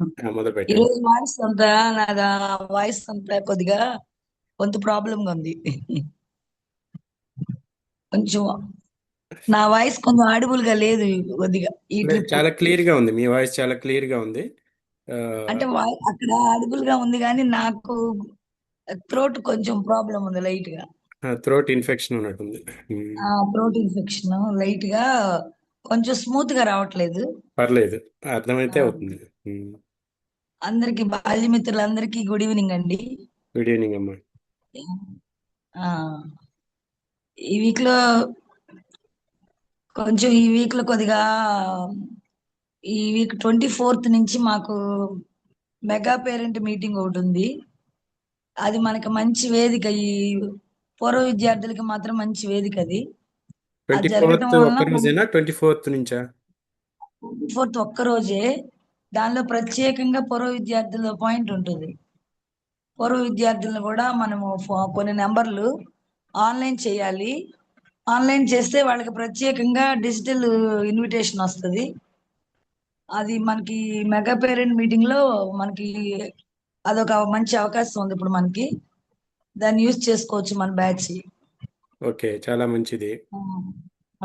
మొదలు పెట్టండి. ఈరోజు వాయిస్ అంతా కొద్దిగా కొంత ప్రాబ్లంగా ఉంది. కొంచెం నా వాయిస్ కొంచెం ఆడిబుల్ గా లేదు కొద్దిగా ఈ ట్రిప్. చాలా క్లియర్ గా ఉంది, మీ వాయిస్ చాలా క్లియర్ గా ఉంది. ఆ, అంటే అక్కడ ఆడిబుల్ గా ఉంది కానీ నాకు థ్రోట్ కొంచెం ప్రాబ్లం ఉంది లైట్ గా. థ్రోట్ ఇన్ఫెక్షన్ ఉన్నట్టుంది. ఉమ్, థ్రోట్ ఇన్ఫెక్షన్ లైట్ గా కొంచెం స్మూత్ గా రావట్లేదు. పర్లేదు, ఆ, అర్థమైతే అవుతుంది. అందరికి బాల్యమిత్రులందరికీ గుడ్ ఈవినింగ్ అండి. గుడ్ ఈవినింగ్ అమ్మా. ఆ ఈ వీక్ లో ఈ వీక్ లో కొద్దిగా ఈ వీక్ 24th నుంచి మాకు మెగా పేరెంట్ మీటింగ్ ఒకటి ఉంది. అది మనకి మంచి వేదిక. ఈ పూర్వ విద్యార్థులకి మాత్రం మంచి వేదిక అది. అది ట్వంటీ జరగటం ఫోర్త్ వలన ఒక్క రోజేనా, 24th నుంచా? 24th ఒక్క రోజే. దానిలో ప్రత్యేకంగా పూర్వ విద్యార్థుల పాయింట్ ఉంటుంది. పూర్వ విద్యార్థులను కూడా మనము కొన్ని నెంబర్లు ఆన్లైన్ చేయాలి. ఆన్లైన్ చేస్తే వాళ్ళకి ప్రత్యేకంగా డిజిటల్ ఇన్విటేషన్ వస్తుంది. అది మనకి మెగా పేరెంట్ మీటింగ్ లో మనకి అదొక మంచి అవకాశం ఉంది ఇప్పుడు మనకి. దాన్ని యూజ్ చేసుకోవచ్చు మన బ్యాచ్. ఓకే, చాలా మంచిది.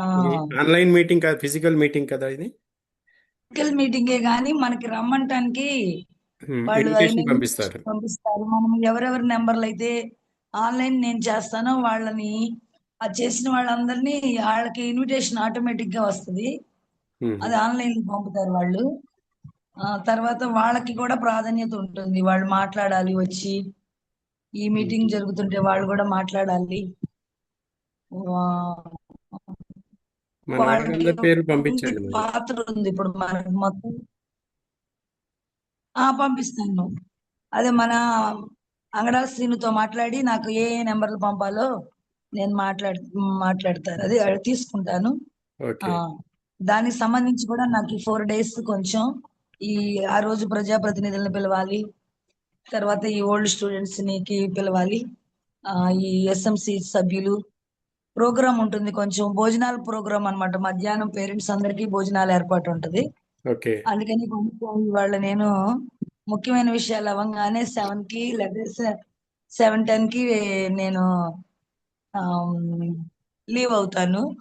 ఆ ఇది ఆన్లైన్ మీటింగ్ కాదు, ఫిజికల్ మీటింగ్ కదా ఇది? ఫిజికల్ మీటింగే కానీ మనకి రమ్మంటానికి వాళ్ళు ఆయన ఇన్విటేషన్ invitation పంపిస్తారు. పంపిస్తారు. మనం ఎవరెవరి నెంబర్లు అయితే ఆన్లైన్ నేను చేస్తానో వాళ్ళని, అది చేసిన వాళ్ళందరినీ వాళ్ళకి ఇన్విటేషన్ ఆటోమేటిక్ గా వస్తుంది. మ్మ్. అది ఆన్లైన్ పంపుతారు వాళ్ళు. తర్వాత వాళ్ళకి కూడా ప్రాధాన్యత ఉంటుంది. వాళ్ళు మాట్లాడాలి వచ్చి, ఈ మీటింగ్ మ్మ్. జరుగుతుంటే వాళ్ళు కూడా మాట్లాడాలి. వా- మన వాళ్ళకి వాళ్ళందరి ఒక పేర్లు ముందు పంపించండి మరి. పాత్ర ఉంది ఇప్పుడు మనకి మొత్తం. పంపిస్తాను. అదే మన అంగడాల శ్రీనుతో మాట్లాడి నాకు ఏ ఏ నెంబర్లు పంపాలో నేను మాట్లాడతాను. అదే తీసుకుంటాను. ఆ ఓకే. దానికి సంబంధించి కూడా నాకు ఈ 4 days కొంచెం ఈ ఆ రోజు ప్రజాప్రతినిధులను పిలవాలి. తర్వాత ఈ ఓల్డ్ స్టూడెంట్స్ కి పిలవాలి. ఆ ఈ ఎస్ఎంసి సభ్యులు ప్రోగ్రామ్ ఉంటుంది. కొంచెం భోజనాల ప్రోగ్రామ్ అన్నమాట. మధ్యాహ్నం పేరెంట్స్ అందరికీ భోజనాల ఏర్పాటు ఉంటుంది. ఓకే. అందుకని కొంచెం ఇవాళ నేను ముఖ్యమైన విషయాలు అవ్వగానే 7 కి లేదా 7:10 కి నేను లీవ్ అవుతాను.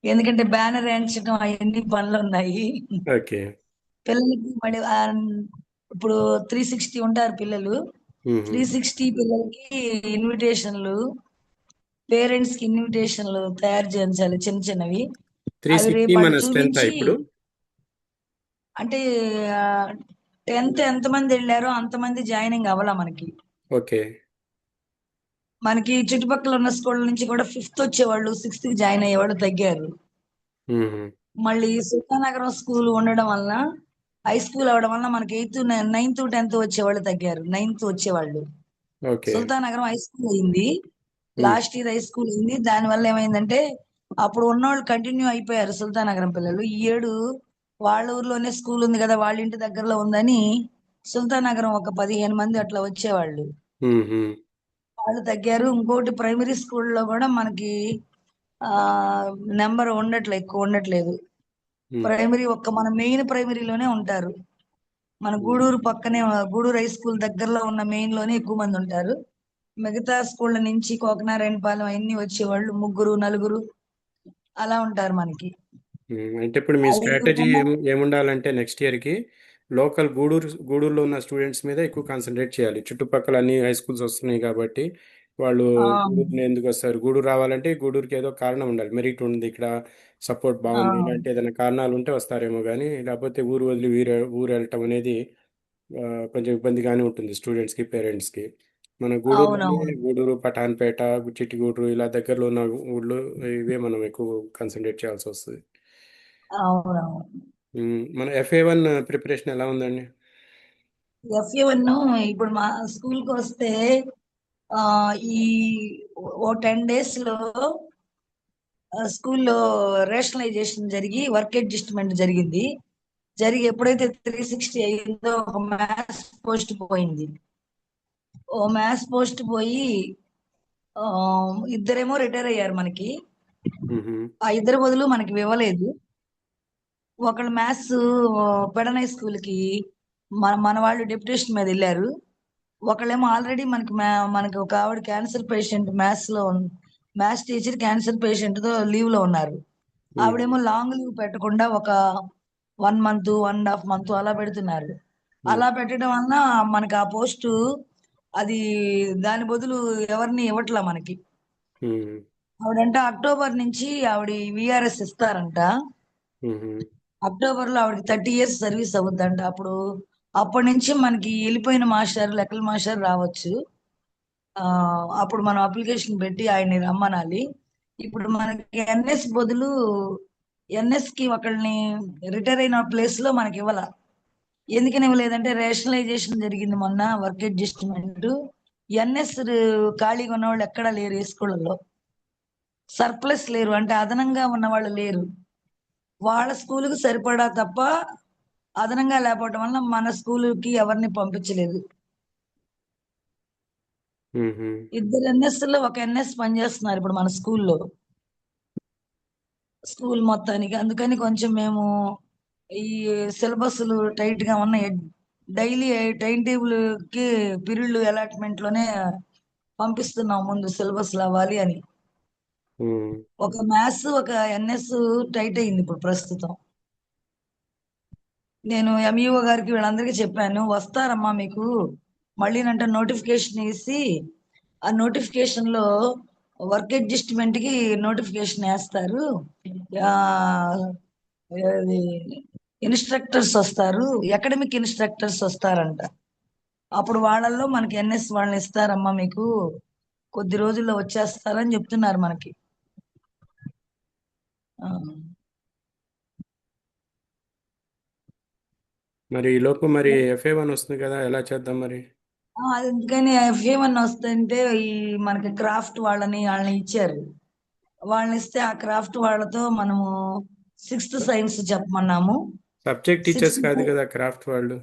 ఎందుకంటే బ్యానర్ వేయించడం అవన్నీ పనులు ఉన్నాయి. ఓకే. పిల్లలకి మళ్ళీ ఇప్పుడు 360 ఉంటారు పిల్లలు. మ్మ్. 360 పిల్లలకి ఇన్విటేషన్లు, పేరెంట్స్ కి ఇన్విటేషన్లు తయారు చేయించాలి చిన్న చిన్నవి. త్రీ అవి సిక్స్టీ రేపు అటు మన స్ట్రెంత్ చూపించి, ఇప్పుడు? అంటే 10th ఎంతమంది వెళ్ళారో అంతమంది జాయినింగ్ అవ్వాల మనకి. ఓకే. మనకి చుట్టుపక్కల ఉన్న స్కూళ్ళ నుంచి కూడా 5th వచ్చేవాళ్ళు 6th కి జాయిన్ అయ్యేవాళ్ళు తగ్గారు. మ్మ్. మళ్ళీ సుల్తానగరం స్కూల్ ఉండడం వలన, హై స్కూల్ అవడం వలన మనకి 8th 9th 10th వచ్చేవాళ్ళు తగ్గారు. 9th వచ్చేవాళ్ళు. ఓకే. సుల్తానగరం హై స్కూల్ అయింది. మ్మ్. లాస్ట్ ఇయర్ హై స్కూల్ అయింది. దానివల్ల ఏమైందంటే అప్పుడు ఉన్నోళ్ళు కంటిన్యూ అయిపోయారు సుల్తానగరం పిల్లలు. ఈ ఏడు వాళ్ళ ఊర్లోనే స్కూల్ ఉంది కదా, వాళ్ళ ఇంటి దగ్గరలో ఉందని సుల్తానగరం ఒక 15 మంది అట్లా వచ్చేవాళ్ళు. మ్మ్. వాళ్ళు తగ్గారు. ఇంకోటి ప్రైమరీ స్కూల్లో కూడా మనకి ఆ నెంబర్ ఎక్కువ ఉండట్లేదు. మ్మ్. ప్రైమరీ మన మెయిన్ ప్రైమరీలోనే ఉంటారు. మన మ్మ్. గూడూరు పక్కనే, గూడూరు హై స్కూల్ దగ్గరలో ఉన్న మెయిన్ లోనే ఎక్కువ మంది ఉంటారు. మిగతా స్కూళ్ళ నుంచి కోకనారాయణపాలెం అన్ని వచ్చేవాళ్ళు ముగ్గురు నలుగురు అలా ఉంటారు మనకి. అంటే ఇప్పుడు మీ అది స్ట్రాటజీ కాకుండా ఏముండాలంటే నెక్స్ట్ ఇయర్కి లోకల్ గూడూరులో ఉన్న స్టూడెంట్స్ మీద ఎక్కువ కాన్సన్ట్రేట్ చేయాలి. చుట్టుపక్కల అన్ని హై స్కూల్స్ వస్తున్నాయి కాబట్టి వాళ్ళు ఆ గూడూరుని ఎందుకు వస్తారు? గూడూరు రావాలంటే గూడూరుకి ఏదో కారణం ఉండాలి, మెరిట్ ఉంది ఇక్కడ, సపోర్ట్ ఆ బాగుంది, ఇలాంటి ఏదైనా కారణాలు ఉంటే వస్తారేమో. కానీ లేకపోతే ఊరు వదిలి ఊరు వెళ్ళటం అనేది ఆ, కొంచెం ఇబ్బందిగానే ఉంటుంది స్టూడెంట్స్కి, పేరెంట్స్కి. మన గూడూరులోనే అవునవును. గూడూరు, పఠాన్పేట, చిట్టిగూడూరు ఇలా దగ్గరలో ఉన్న ఊళ్ళో ఇవే మనం ఎక్కువ కాన్సన్ట్రేట్ చేయాల్సి వస్తుంది. అవునవును. మన FA1 ప్రిపరేషన్ ఎలా ఉందండి? ఎఫ్ఏ1 ఇప్పుడు మా స్కూల్ కి వస్తే ఆ ఈ 10 days లో స్కూల్లో రేషనలైజేషన్ జరిగి వర్క్ అడ్జస్ట్మెంట్ జరిగింది. జరిగి ఎప్పుడైతే 360 అయిందో ఒక మ్యాథ్స్ పోస్ట్ పోయింది. పోయి ఆ, ఇద్దరేమో రిటైర్ అయ్యారు మనకి. మ్మ్. ఆ ఇద్దరు బదులు మనకి ఇవ్వలేదు. ఒకళ్ళు మ్యాథ్స్ పెడనై స్కూల్ కి మన వాళ్ళు డెప్యుటేషన్ మీద వెళ్ళారు. ఒకళ్ళేమో ఆల్రెడీ మనకి ఒక ఆవిడ cancer patient, maths teacher cancer patient తో లీవ్ లో ఉన్నారు. ఉమ్, ఆవిడేమో లాంగ్ లీవ్ పెట్టకుండా ఒక 1 మంత్, 1.5 మంత్ అలా పెడుతున్నారు. ఉమ్, అలా పెట్టడం వలన మనకి ఆ పోస్టు అది దాని బదులు ఎవరిని ఇవ్వట్లా మనకి. ఉమ్, ఆవిడంట అక్టోబర్ నుంచి ఆవిడ విఆర్ఎస్ ఇస్తారంట. ఉమ్, అక్టోబర్ లో ఆవిడకి 30 years సర్వీస్ అవుద్దంట. అప్పటి నుంచి మనకి వెళ్ళిపోయిన మాస్టర్, లెక్కల మాస్టర్ రావచ్చు. ఆ అప్పుడు మనం అప్లికేషన్ పెట్టి ఆయన్ని రమ్మనాలి. ఇప్పుడు మనకి ఎన్ఎస్ బదులు ఎన్ఎస్ కి ఒకళ్ళని రిటైర్ అయిన ప్లేస్ లో మనకి ఇవ్వాల. ఎందుకని ఇవ్వలేదంటే రేషనలైజేషన్ జరిగింది మొన్న, వర్క్ అడ్జస్ట్మెంట్. ఎన్ఎస్ ఖాళీగా ఉన్న వాళ్ళు ఎక్కడా లేరు ఈ స్కూళ్ళలో. సర్ప్లస్ లేరు, అంటే అదనంగా ఉన్న వాళ్ళు లేరు. వాళ్ళ స్కూలుకి సరిపడా తప్ప అదనంగా లేకపోవడం వల్ల మన స్కూలుకి ఎవరిని పంపించలేదు. ఉమ్, 2 ఎన్ఎస్ లో ఒక ఎన్ఎస్ పనిచేస్తున్నారు ఇప్పుడు మన స్కూల్లో, స్కూల్ మొత్తానికి. అందుకని కొంచెం మేము ఈ సిలబస్లు టైట్ గా ఉన్నాయి. డైలీ టైం టేబుల్ కి పీరియడ్ అలాట్మెంట్ లోనే పంపిస్తున్నాం ముందు, సిలబస్ అవ్వాలి అని. ఉమ్. ఒక మ్యాథ్స్, ఒక ఎన్ఎస్ టైట్ అయింది ఇప్పుడు ప్రస్తుతం. నేను ఎంఈఓ గారికి వీళ్ళందరికీ చెప్పాను, వస్తారమ్మా మీకు మళ్ళీనంట నోటిఫికేషన్ వేసి, ఆ నోటిఫికేషన్ లో వర్క్ అడ్జస్ట్మెంట్ కి నోటిఫికేషన్ వేస్తారు. ఆ, అది ఇన్స్ట్రక్టర్స్ వస్తారు, అకాడమిక్ ఇన్స్ట్రక్టర్స్ వస్తారంట. అప్పుడు వాళ్ళల్లో మనకి ఎన్ఎస్ వాళ్ళని ఇస్తారమ్మా మీకు, కొద్ది రోజుల్లో వచ్చేస్తారని చెప్తున్నారు మనకి. ఆ, మరి ఈ లోపు మరి FA1 వస్తుంది కదా, ఎలా చేద్దాం మరి? అందుకని FA1 వస్తుంటే ఈ మనకి క్రాఫ్ట్ వాళ్ళని ఇచ్చారు. వాళ్ళని ఇస్తే ఆ క్రాఫ్ట్ వాళ్ళతో మనము 6th సైన్స్ చెప్పమన్నాము. సబ్జెక్ట్ టీచర్స్ సిక్స్త్ కాదు కదా క్రాఫ్ట్ వాళ్ళు.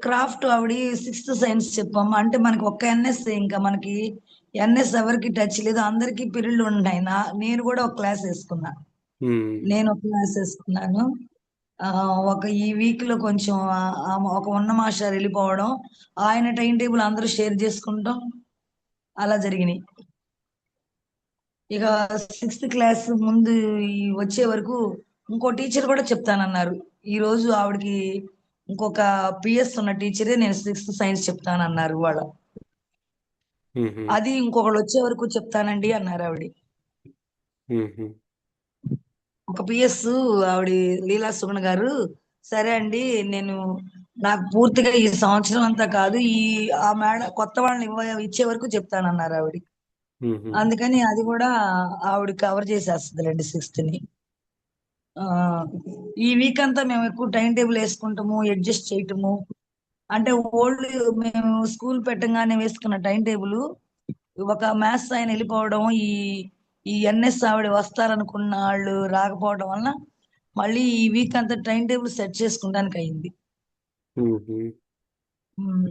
క్రాఫ్ట్ ఆవిడ 6th సైన్స్ చెప్పాము అంటే మనకి ఒక్క ఎన్ఎస్, ఇంకా మనకి ఎన్ఎస్ ఎవరికి టచ్ లేదు, అందరికి పీరియడ్లు ఉన్నాయి. నేను కూడా ఒక క్లాస్ వేసుకున్నా. ఉమ్, నేను ఒక క్లాస్ వేసుకున్నాను. ఆ, ఒక ఈ వీక్ లో కొంచెం ఒక ఉన్న మాస్టర్ వెళ్ళిపోవడం, ఆయన టైం టేబుల్ అందరూ షేర్ చేసుకుంటాం, అలా జరిగినాయి. ఇక 6th క్లాస్ ముందు ఈ వచ్చే వరకు ఇంకో టీచర్ కూడా చెప్తానన్నారు. ఈ రోజు ఆవిడకి ఇంకొక పిఎస్ ఉన్న టీచరే నేను 6th సైన్స్ చెప్తానన్నారు వాళ్ళ. ఉమ్, అది ఇంకొకళ్ళు వచ్చే వరకు చెప్తానండి అన్నారు ఆవిడ. ఉమ్, ఒక పిఎస్ ఆవిడ, లీలా సుగుణ గారు, సరే అండి నేను, నాకు పూర్తిగా ఈ సంవత్సరం అంతా కాదు, ఆ మేడం కొత్త వాళ్ళని ఇచ్చే వరకు చెప్తానన్నారు ఆవిడ. ఉమ్, అందుకని అది కూడా ఆవిడ కవర్ చేసేస్తుందిలేండి 6th ని. ఆ, ఈ వీక్ అంతా మేము ఎక్కువ టైం టేబుల్ వేసుకుంటాము, అడ్జస్ట్ చేయటము. అంటే ఓల్డ్, మేము స్కూల్ పెట్టంగానే వేసుకున్న టైం టేబుల్, ఒక మ్యాథ్స్ ఆయన వెళ్ళిపోవడం, ఈ ఈ ఎన్ఎస్ ఆవిడ వస్తారనుకున్న వాళ్ళు రాకపోవడం వలన మళ్ళీ ఈ వీక్ అంతా టైం టేబుల్ సెట్ చేసుకుంటానికి అయింది. ఉమ్, ఉమ్.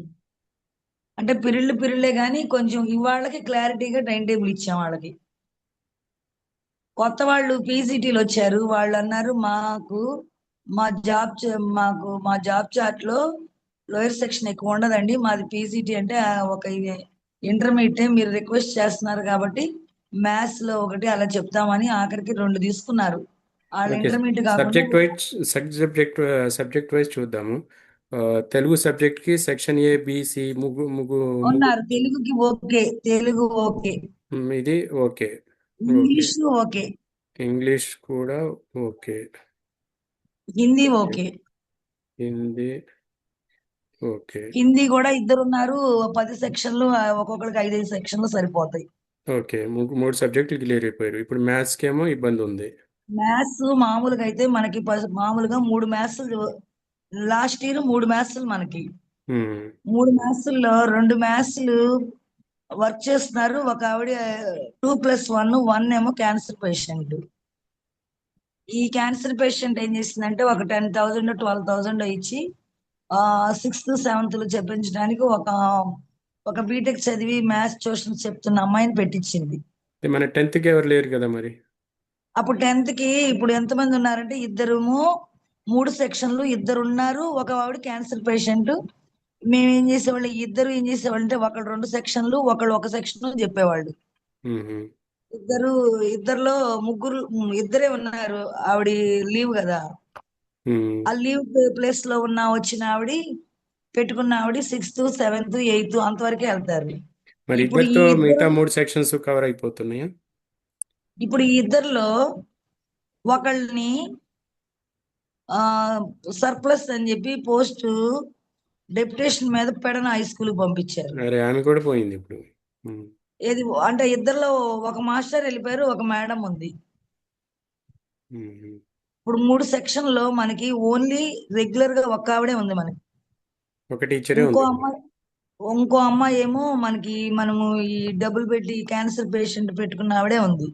అంటే పిరిళ్ళే కానీ కొంచెం ఇవాళ్ళకి క్లారిటీగా టైం టేబుల్ ఇచ్చాం వాళ్ళకి. కొత్త వాళ్ళు పీజీటీలు వచ్చారు, వాళ్ళు అన్నారు మాకు మా జాబ్ చార్ట్ లో లోయర్ సెక్షన్ ఎక్కువ ఉండదండి, మాది పీజీటీ అంటే ఒక ఇంటర్మీడియట్ మీరు రిక్వెస్ట్ చేస్తున్నారు కాబట్టి మ్యాథ్స్ లో ఒకటి అలా చెప్తామని ఆఖరికి 2 తీసుకున్నారు. వాళ్ళ ఓకే. ఇంటర్మీడియట్ కాకుండా సబ్జెక్ట్ వైజ్ సబ్జెక్ట్ వైజ్ చూద్దాము. ఆ, తెలుగు సబ్జెక్ట్కి సెక్షన్ ABC ముగ్గు ముగ్గు ముగ్గు. ఉన్నారు. తెలుగుకి ఓకే, తెలుగు ఓకే, ఇది okay. Okay. English okay, English కూడా okay. Hindi okay. Okay. Hindi okay. Hindi కూడా ఇద్దరు ఉన్నారు. 10 సెక్షన్లు, ఒక్కొక్కరికి 5 సెక్షన్లు సరిపోతాయి. ఓకే. మూడు సబ్జెక్టులు క్లియర్ అయిపోయారు. ఇప్పుడు మ్యాథ్స్కి ఏమో ఇబ్బంది ఉంది. మ్యాథ్స్ మామూలుగా అయితే మనకి మామూలుగా 3 మ్యాథ్స్, లాస్ట్ ఇయర్ 3 మ్యాథ్స్ మనకి. ఉమ్, 3 మ్యాథ్స్లో 2 మ్యాథ్స్లు వర్క్ చేస్తున్నారు. ఒక ఆవిడ 2+1 ఏమో క్యాన్సర్ పేషెంట్. ఈ క్యాన్సర్ పేషెంట్ ఏం చేసిందంటే ఒక 10,000 12,000 ఇచ్చి 6th 7th చెప్పించడానికి ఒక బీటెక్ చదివి మ్యాథ్స్ ట్యూషన్ చెప్తున్న అమ్మాయిని పెట్టించింది. మన 10th కి ఎవరు లేరు కదా మరి. అప్పుడు 10th కి ఇప్పుడు ఎంతమంది ఉన్నారంటే, ఇద్దరుము 3 సెక్షన్లు, ఇద్దరున్నారు. ఒక ఆవిడ క్యాన్సర్ పేషెంట్. మేమేం చేసేవాళ్ళం, ఇద్దరు ఏం చేసేవాళ్ళు అంటే ఒకళ్ళు 2 సెక్షన్లు, ఒకళ్ళు ఒక సెక్షన్ చెప్పేవాళ్ళు. మ్మ్. ఇద్దరు ఇద్దరిలో ముగ్గురు, ఇద్దరే ఉన్నారు. ఆవిడ లీవ్ కదా, మ్మ్. ఆ లీవ్ ప్లేస్ లో వచ్చిన ఆవిడ పెట్టుకున్న ఆవిడ 6th, 7th, 8th అంతవరకే వెళ్తారు. మరి ఇప్పుడు ఈ ఇద్దరితో ఇద్దరు మిగతా 3 సెక్షన్స్ కవర్ అయిపోతున్నాయా? ఇప్పుడు ఈ ఇద్దరిలో ఒకళ్ళని సర్ప్లస్ అని చెప్పి పోస్ట్ డెప్యుటేషన్ మీద పెడన హై స్కూల్ పంపించారు. అరే ఆమె కూడా పోయింది ఇప్పుడు. మ్మ్. ఏది అంటే ఇద్దరిలో ఒక మాస్టర్ వెళ్ళిపోయారు, ఒక మేడం ఉంది. మ్మ్. ఇప్పుడు 3 సెక్షన్లో మనకి ఓన్లీ రెగ్యులర్ గా ఒక్క ఆవిడే ఉంది మనకి. ఒక టీచరే ఇంకో ఉంది. అమ్మాయి ఇంకో అమ్మాయి ఏమో మనకి మనము ఈ డబుల్ బెడ్ క్యాన్సర్ పేషెంట్ పెట్టుకున్న ఆవిడే ఉంది.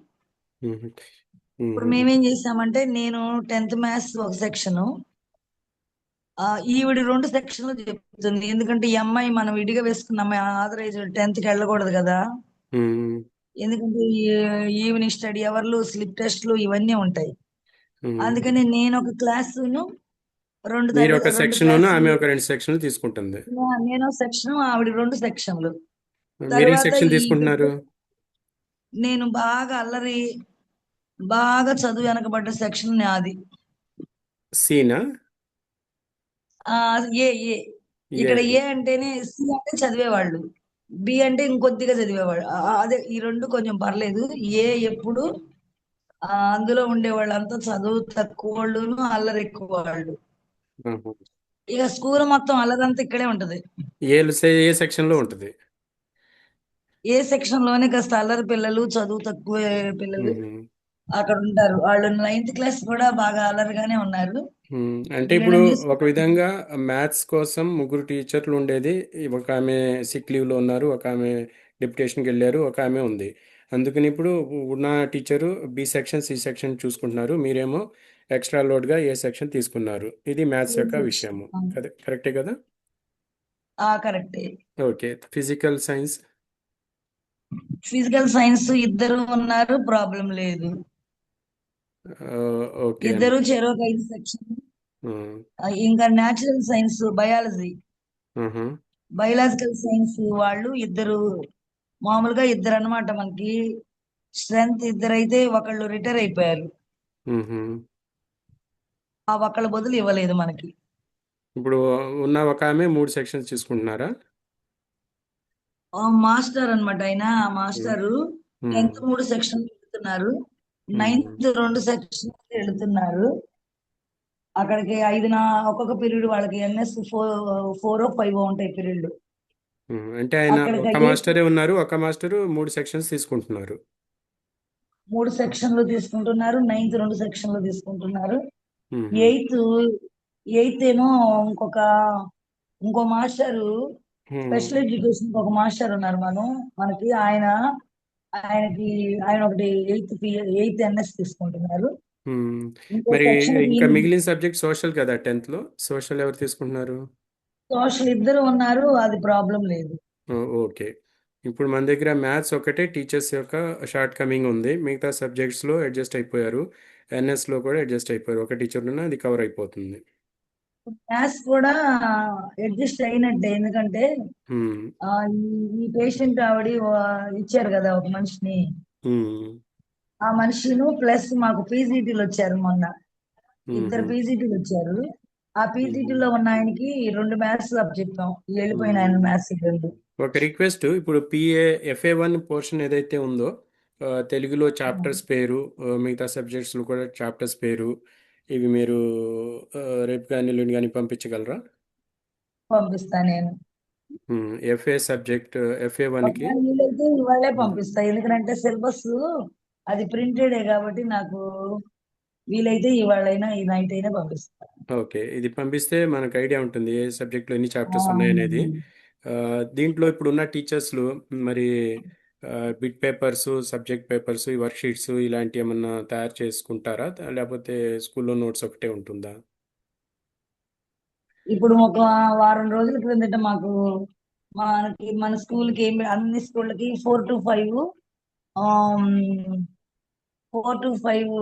మ్మ్. ఇప్పుడు మ్మ్. మేమేం చేసామంటే, నేను 10th మ్యాథ్స్ ఒక సెక్షను, ఈవిడ 2 సెక్షన్లు చెప్తుంది. ఎందుకంటే ఈ అమ్మాయి మనం విడిగా వేసుకున్న అమ్మాయి ఆథరైజ్ 10th కి వెళ్ళకూడదు కదా. మ్మ్. ఎందుకంటే ఈవినింగ్ స్టడీ అవర్లు, స్లిప్ టెస్ట్లు ఇవన్నీ ఉంటాయి. మ్మ్. అందుకని నేను ఒక క్లాసును మీరు ఒక రెండు సెక్షన్, ఆమె క్లాసులు, ఒక 2 సెక్షన్లు తీసుకుంటుంది. నేను సెక్షన్, ఆవిడ 2 సెక్షన్లు. మీరే తర్వాత సెక్షన్ ఈ తీసుకుంటున్నారు? నేను బాగా అల్లరి, బాగా చదువు వెనకబడ్డ సెక్షన్ నాది. సీనా? ఆ ఏ ఏ ఏ. ఇక్కడ ఏ అంటేనే, సి అంటే చదివేవాళ్ళు, బి అంటే ఇంకొద్దిగా చదివేవాళ్ళు. అదే ఈ రెండు కొంచెం పర్లేదు. ఏ ఎప్పుడు అందులో ఉండేవాళ్ళంతా చదువు తక్కువ వాళ్ళును, అల్లరి ఎక్కువ వాళ్ళు. ఆహా. ఇక స్కూల్ మొత్తం అల్లరంతా ఇక్కడే ఉంటది. ఏ సెక్షన్లో ఉంటుంది? ఏ సెక్షన్ లోనే కాస్త అల్లరి పిల్లలు, చదువు తక్కువ పిల్లలు మ్మ్. అక్కడ ఉంటారు. వాళ్ళు 9th క్లాస్ కూడా బాగా అల్లరిగానే ఉన్నారు. అంటే ఇప్పుడు వీళ్ళని ఒక చూసుకుంటే విధంగా మ్యాథ్స్ కోసం 3 టీచర్లు ఉండేది. ఒక ఆమె సిక్ లీవ్లో ఉన్నారు, ఒక ఆమె డిప్యుటేషన్కి వెళ్ళారు, ఒక ఆమె ఉంది. అందుకని ఇప్పుడు ఉన్న teacher B section, C section చూసుకుంటున్నారు. మీరేమో ఎక్స్ట్రా లోడ్గా ఏ సెక్షన్ తీసుకున్నారు. ఇది మ్యాథ్స్ ఏ యొక్క సెక్షన్. విషయము. కరెక్టే కదా? కరెక్టే. Okay. Physical science? Physical science ఇద్దరు ఉన్నారు, ప్రాబ్లం లేదు. ఓకే. ఇద్దరు చెరొక 5 సెక్షన్. ఆ, ఇంకా న్యాచురల్ సైన్స్, బయాలజీ, ఆహా. బయలాజికల్ సైన్స్ వాళ్ళు ఇద్దరు, మామూలుగా ఇద్దరు అన్నమాట. మనకి స్ట్రెంగ్త్ ఇద్దరైతే ఒకళ్ళు రిటైర్ అయిపోయారు. మ్హూ. ఆ ఒకళ్ళ బదులు ఇవ్వలేదు మనకి. ఇప్పుడు ఉన్న ఒక ఆమె 3 సెక్షన్స్ తీసుకుంటున్నారా? మాస్టర్ అన్నమాట ఆయన. ఆ మ్, మాస్టరు మ్, 10th 3 సెక్షన్లు వెళ్తున్నారు, మ్, 9th 2 సెక్షన్లు వెళ్తున్నారు. అక్కడికి ఒక్కొక్క పీరియడ్ వాళ్ళకి ఎన్ఎస్ 4 5 ఉంటాయి పీరియడ్లు. అంటే ఆయన అక్కడికి ఒక అయ్యే మాస్టరే ఉన్నారు, ఒక మాస్టరు 3 సెక్షన్స్ తీసుకుంటున్నారు. 3 సెక్షన్లు తీసుకుంటున్నారు, 9th 2 సెక్షన్లు తీసుకుంటున్నారు. మ్హూ. 8th ఏమో ఇంకొక ఇంకో మాస్టరు, మ్, స్పెషల్ ఎడ్యుకేషన్ ఒక మాస్టర్ ఉన్నారు. మనకి ఆయనకి ఆయన ఒకటి 8th ఎన్ఎస్ తీసుకుంటున్నారు. మ్. ఇంకో మరి సెక్షన్ ఇంకా మిగిలిన సబ్జెక్ట్ సోషల్ కదా 10th లో? సోషల్ ఎవరు తీసుకుంటున్నారు? సోషల్ ఇద్దరు ఉన్నారు, అది ప్రాబ్లం లేదు. ఓకే. ఇప్పుడు మన దగ్గర మ్యాథ్స్ ఒకటే టీచర్స్ యొక్క షార్ట్ కమింగ్ ఉంది. మిగతా సబ్జెక్ట్స్లో అడ్జస్ట్ అయిపోయారు. ఎన్ఎస్లో కూడా అడ్జస్ట్ అయిపోయారు. ఒక టీచర్ ఉన్నా అది కవర్ అయిపోతుంది. మ్యాథ్స్ కూడా అడ్జస్ట్ అయినట్టే. ఎందుకంటే మ్, ఈ పేషెంట్ ఆవిడ ఇచ్చారు కదా ఒక మనిషిని. మ్, ఆ మనిషిను ప్లస్ మాకు పీజీటీలు వచ్చారు మొన్న, ఇద్దరు మ్హూ. పీజీటీలు వచ్చారు. ఆ మ్మ్. పీజీటీలో ఉన్న ఆయనకి 2 మ్యాథ్స్ అప్ చెప్పాం. వెళ్ళిపోయిన ఆయన మ్మ్. మ్యాథ్స్ 2. ఒక రిక్వెస్ట్, ఇప్పుడు FA1 పోర్షన్ ఏదైతే ఉందో, తెలుగులో చాప్టర్స్ పేరు, మిగతా సబ్జెక్ట్స్లో కూడా చాప్టర్స్ పేరు, ఇవి మీరు ఆ, రేపు కానీ ఎల్లుండి కానీ పంపించగలరా? పంపిస్తా నేను. FA సబ్జెక్ట్ FA1కి. ఒకవేళ వీలైతే ఇవాళే పంపిస్తా, ఎందుకంటే సిలబస్ అది ప్రింటెడే కాబట్టి నాకు వీలైతే ఇవాళైనా ఈ నైట్ అయినా పంపిస్తా. ఓకే, ఇది పంపిస్తే మనకు ఐడియా ఉంటుంది ఏ సబ్జెక్ట్లో ఎన్ని చాప్టర్స్ ఉన్నాయనేది. ఆ, దీంట్లో ఇప్పుడు ఉన్న టీచర్స్లు మరి బిట్ పేపర్స్, సబ్జెక్ట్ పేపర్స్, ఈ వర్క్షీట్స్ ఇలాంటి ఏమన్నా తయారు చేసుకుంటారా? లేకపోతే స్కూల్లో నోట్స్ ఒకటే ఉంటుందా? ఇప్పుడు ఒక వారం రోజుల క్రిందట మాకు మన స్కూల్కి అన్ని స్కూళ్ళకి 4 to 5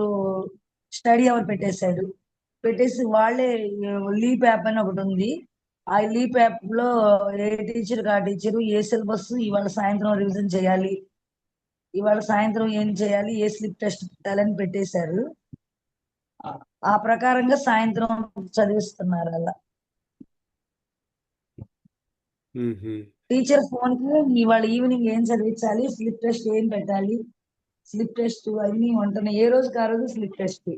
స్టడీ అవర్ పెట్టేశాడు. పెట్టేసి వాళ్ళే లీప్ యాప్ అని ఒకటి ఉంది. ఆ లీప్ యాప్ లో ఏ టీచర్ ఆ టీచరు ఏ సిలబస్ ఇవాళ సాయంత్రం రివిజన్ చేయాలి, ఇవాళ సాయంత్రం ఏం చేయాలి, ఏ స్లిప్ టెస్ట్ పెట్టాలని పెట్టేశారు. ఆ ప్రకారంగా సాయంత్రం చదివిస్తున్నారు అలా. మ్మ్. టీచర్ ఫోన్ కి ఇవాళ ఈవినింగ్ ఏం చదివించాలి, స్లిప్ టెస్ట్ ఏం పెట్టాలి, స్లిప్ టెస్ట్ అన్ని ఉంటున్నాయి. ఏ రోజుకి ఆ రోజు స్లిప్ టెస్ట్.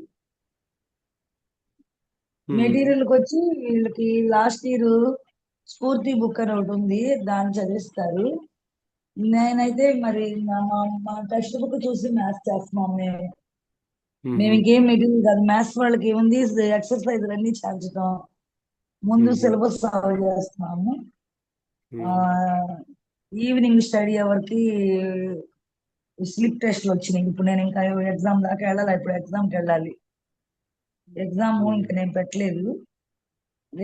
మ్మ్. మెటీరియల్కి వచ్చి వీళ్ళకి లాస్ట్ ఇయర్ స్ఫూర్తి బుక్ అని ఒకటి ఉంది, దాన్ని చదివిస్తారు. నేనైతే మరి మా టెక్స్ట్ బుక్ చూసి మ్యాథ్స్ చేస్తున్నాం మేము. మేము మ్మ్. ఇంకేం మెటీరియల్ కాదు, మ్యాథ్స్ వాళ్ళకి ఏముంది, ఎక్సర్సైజ్ అన్ని చేర్చడం, ముందు మ్మ్. సిలబస్ సాల్వ్ చేస్తున్నాము. ఆ, మ్మ్. ఈవినింగ్ స్టడీ అవర్కి స్లిప్ టెస్ట్లు వచ్చినాయి. ఇప్పుడు నేను ఇంకా ఎగ్జామ్ దాకా వెళ్ళాలి, ఇప్పుడు ఎగ్జామ్కి వెళ్ళాలి. ఎగ్జామ్ మ్మ్. ఇంకా నేను పెట్టలేదు.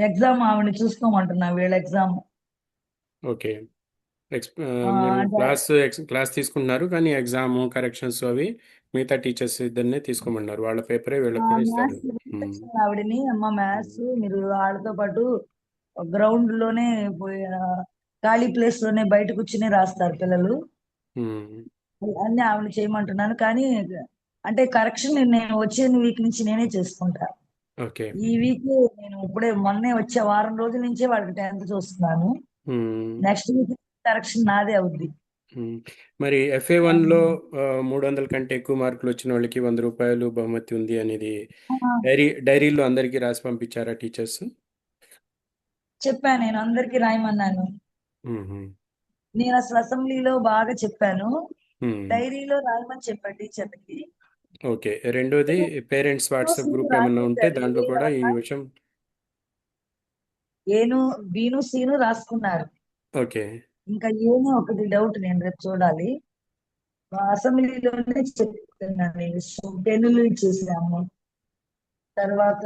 ఎగ్జామ్ ఆవిడని చూసుకోమంటున్నా, వీళ్ళ ఎగ్జామ్. ఓకే. మీరు అంటే క్లాస్ తీసుకుంటున్నారు కానీ ఎగ్జామ్ కరెక్షన్స్ అవి మిగతా టీచర్స్ ఇద్దరినే తీసుకోమన్నారు. వాళ్ళ పేపరే వీళ్ళకి కూడా ఇస్తారు. మ్యాథ్స్ మ్మ్. ఆవిడని, అమ్మ మ్యాథ్స్ మీరు వాళ్ళతో పాటు గ్రౌండ్ లోనే ఖాళీ ప్లేస్ లోనే బయట కూర్చుని రాస్తారు పిల్లలు మ్మ్. అన్ని ఆవిడ చేయమంటున్నాను. కానీ అంటే కరెక్షన్ నేను వచ్చే వీక్ నుంచి నేనే చేసుకుంటా. ఓకే. ఈ వీక్ నేను ఇప్పుడే మొన్నే వచ్చే వారం రోజుల నుంచే వాళ్ళకి 10th చూస్తున్నాను. మ్మ్. నెక్స్ట్ వీక్ కరెక్షన్ నాదే అవుద్ది. మ్మ్. మరి FA1లో 300 కంటే ఎక్కువ మార్కులు వచ్చిన వాళ్ళకి ₹100 బహుమతి ఉంది అనేది డైరీలో అందరికీ రాసి పంపించారా టీచర్స్? చెప్పాను, నేను అందరికీ రాయమన్నాను. మ్మ్. నేను అసలు అసెంబ్లీలో బాగా చెప్పాను, మ్మ్. డైరీలో రాయమని చెప్పాను టీచర్లకి. ఓకే. రెండోది పేరెంట్స్ వాట్సాప్ గ్రూప్ ఏమన్నా ఉంటే రాసేసారు దాంట్లో ఏ కూడా ఈ వల్ల విషయం. ఏను బీను సీను రాసుకున్నారు. ఓకే. ఇంకా ఏమో ఒకటి డౌట్, నేను రేపు చూడాలి. అసెంబ్లీలోనే చెప్తున్నాను, పెన్నులు ఇచ్చేసాము. తర్వాత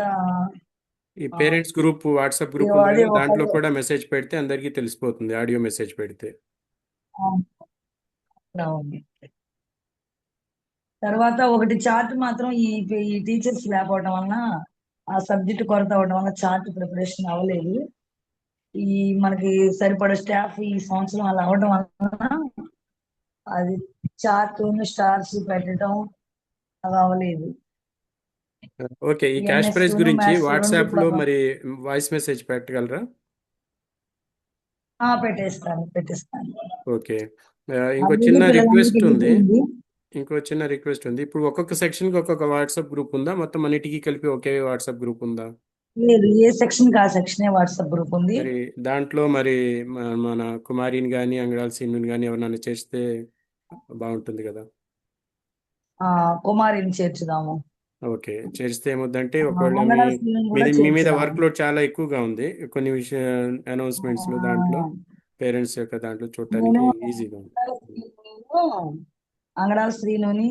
ఈ ఆ, పేరెంట్స్ గ్రూప్ వాట్సాప్ గ్రూప్ ఉంది అదే కదా, ఒక దాంట్లో కూడా మెసేజ్ పెడితే అందరికీ తెలిసిపోతుంది, ఆడియో మెసేజ్ పెడితే. ఉంది. తర్వాత ఒకటి చార్ట్ మాత్రం ఈ టీచర్స్ లేకపోవడం వలన, ఆ సబ్జెక్ట్ కొరత అవడం వల్ల చార్ట్ ప్రిపరేషన్ అవ్వలేదు. ఈ మనకి సరిపడే స్టాఫ్ ఈ సంవత్సరం అలా అవడం వలన అది చార్ట్ స్టార్స్ పెట్టడం అలా అవ్వలేదు. ఓకే. ఈ క్యాష్ ఎన్ఎస్ ప్రైజ్ గురించి మ్యాథ్స్ రెండు వాట్సాప్లో మరి వాయిస్ మెసేజ్ పెట్టగలరా? పెట్టేస్తాను. ఓకే. ఇంకో ఆల్రెడీ చిన్న పిల్లలందరికీ రిక్వెస్ట్ ఉంది. వెళ్ళిపోయింది. ఇప్పుడు ఒక్కొక్క సెక్షన్కి ఒక్కొక్క వాట్సాప్ గ్రూప్ ఉందా, మొత్తం అన్నిటికీ కలిపి ఒకే వాట్సాప్ గ్రూప్ ఉందా? లేదు, ఏ సెక్షన్ కి ఆ సెక్షనే వాట్సాప్ గ్రూప్ ఉంది. మరి దాంట్లో మరి మన కుమారిని కానీ అంగడాల సీనుని కానీ ఎవరన్నా చేస్తే బాగుంటుంది కదా. కుమారిని చేర్చుదాము. ఓకే. చేస్తే ఏమొద్దంటే ఒకవేళ మీ మంగళ శ్రీని కూడా మీది మీ మీద చేర్చుదాము. వర్క్ లోడ్ చాలా ఎక్కువగా ఉంది, కొన్ని అనౌన్స్మెంట్స్లో దాంట్లో ఆ, పేరెంట్స్ యొక్క దాంట్లో నేను చూడటానికి ఈజీగా ఉంది. అంగడాల శ్రీనుని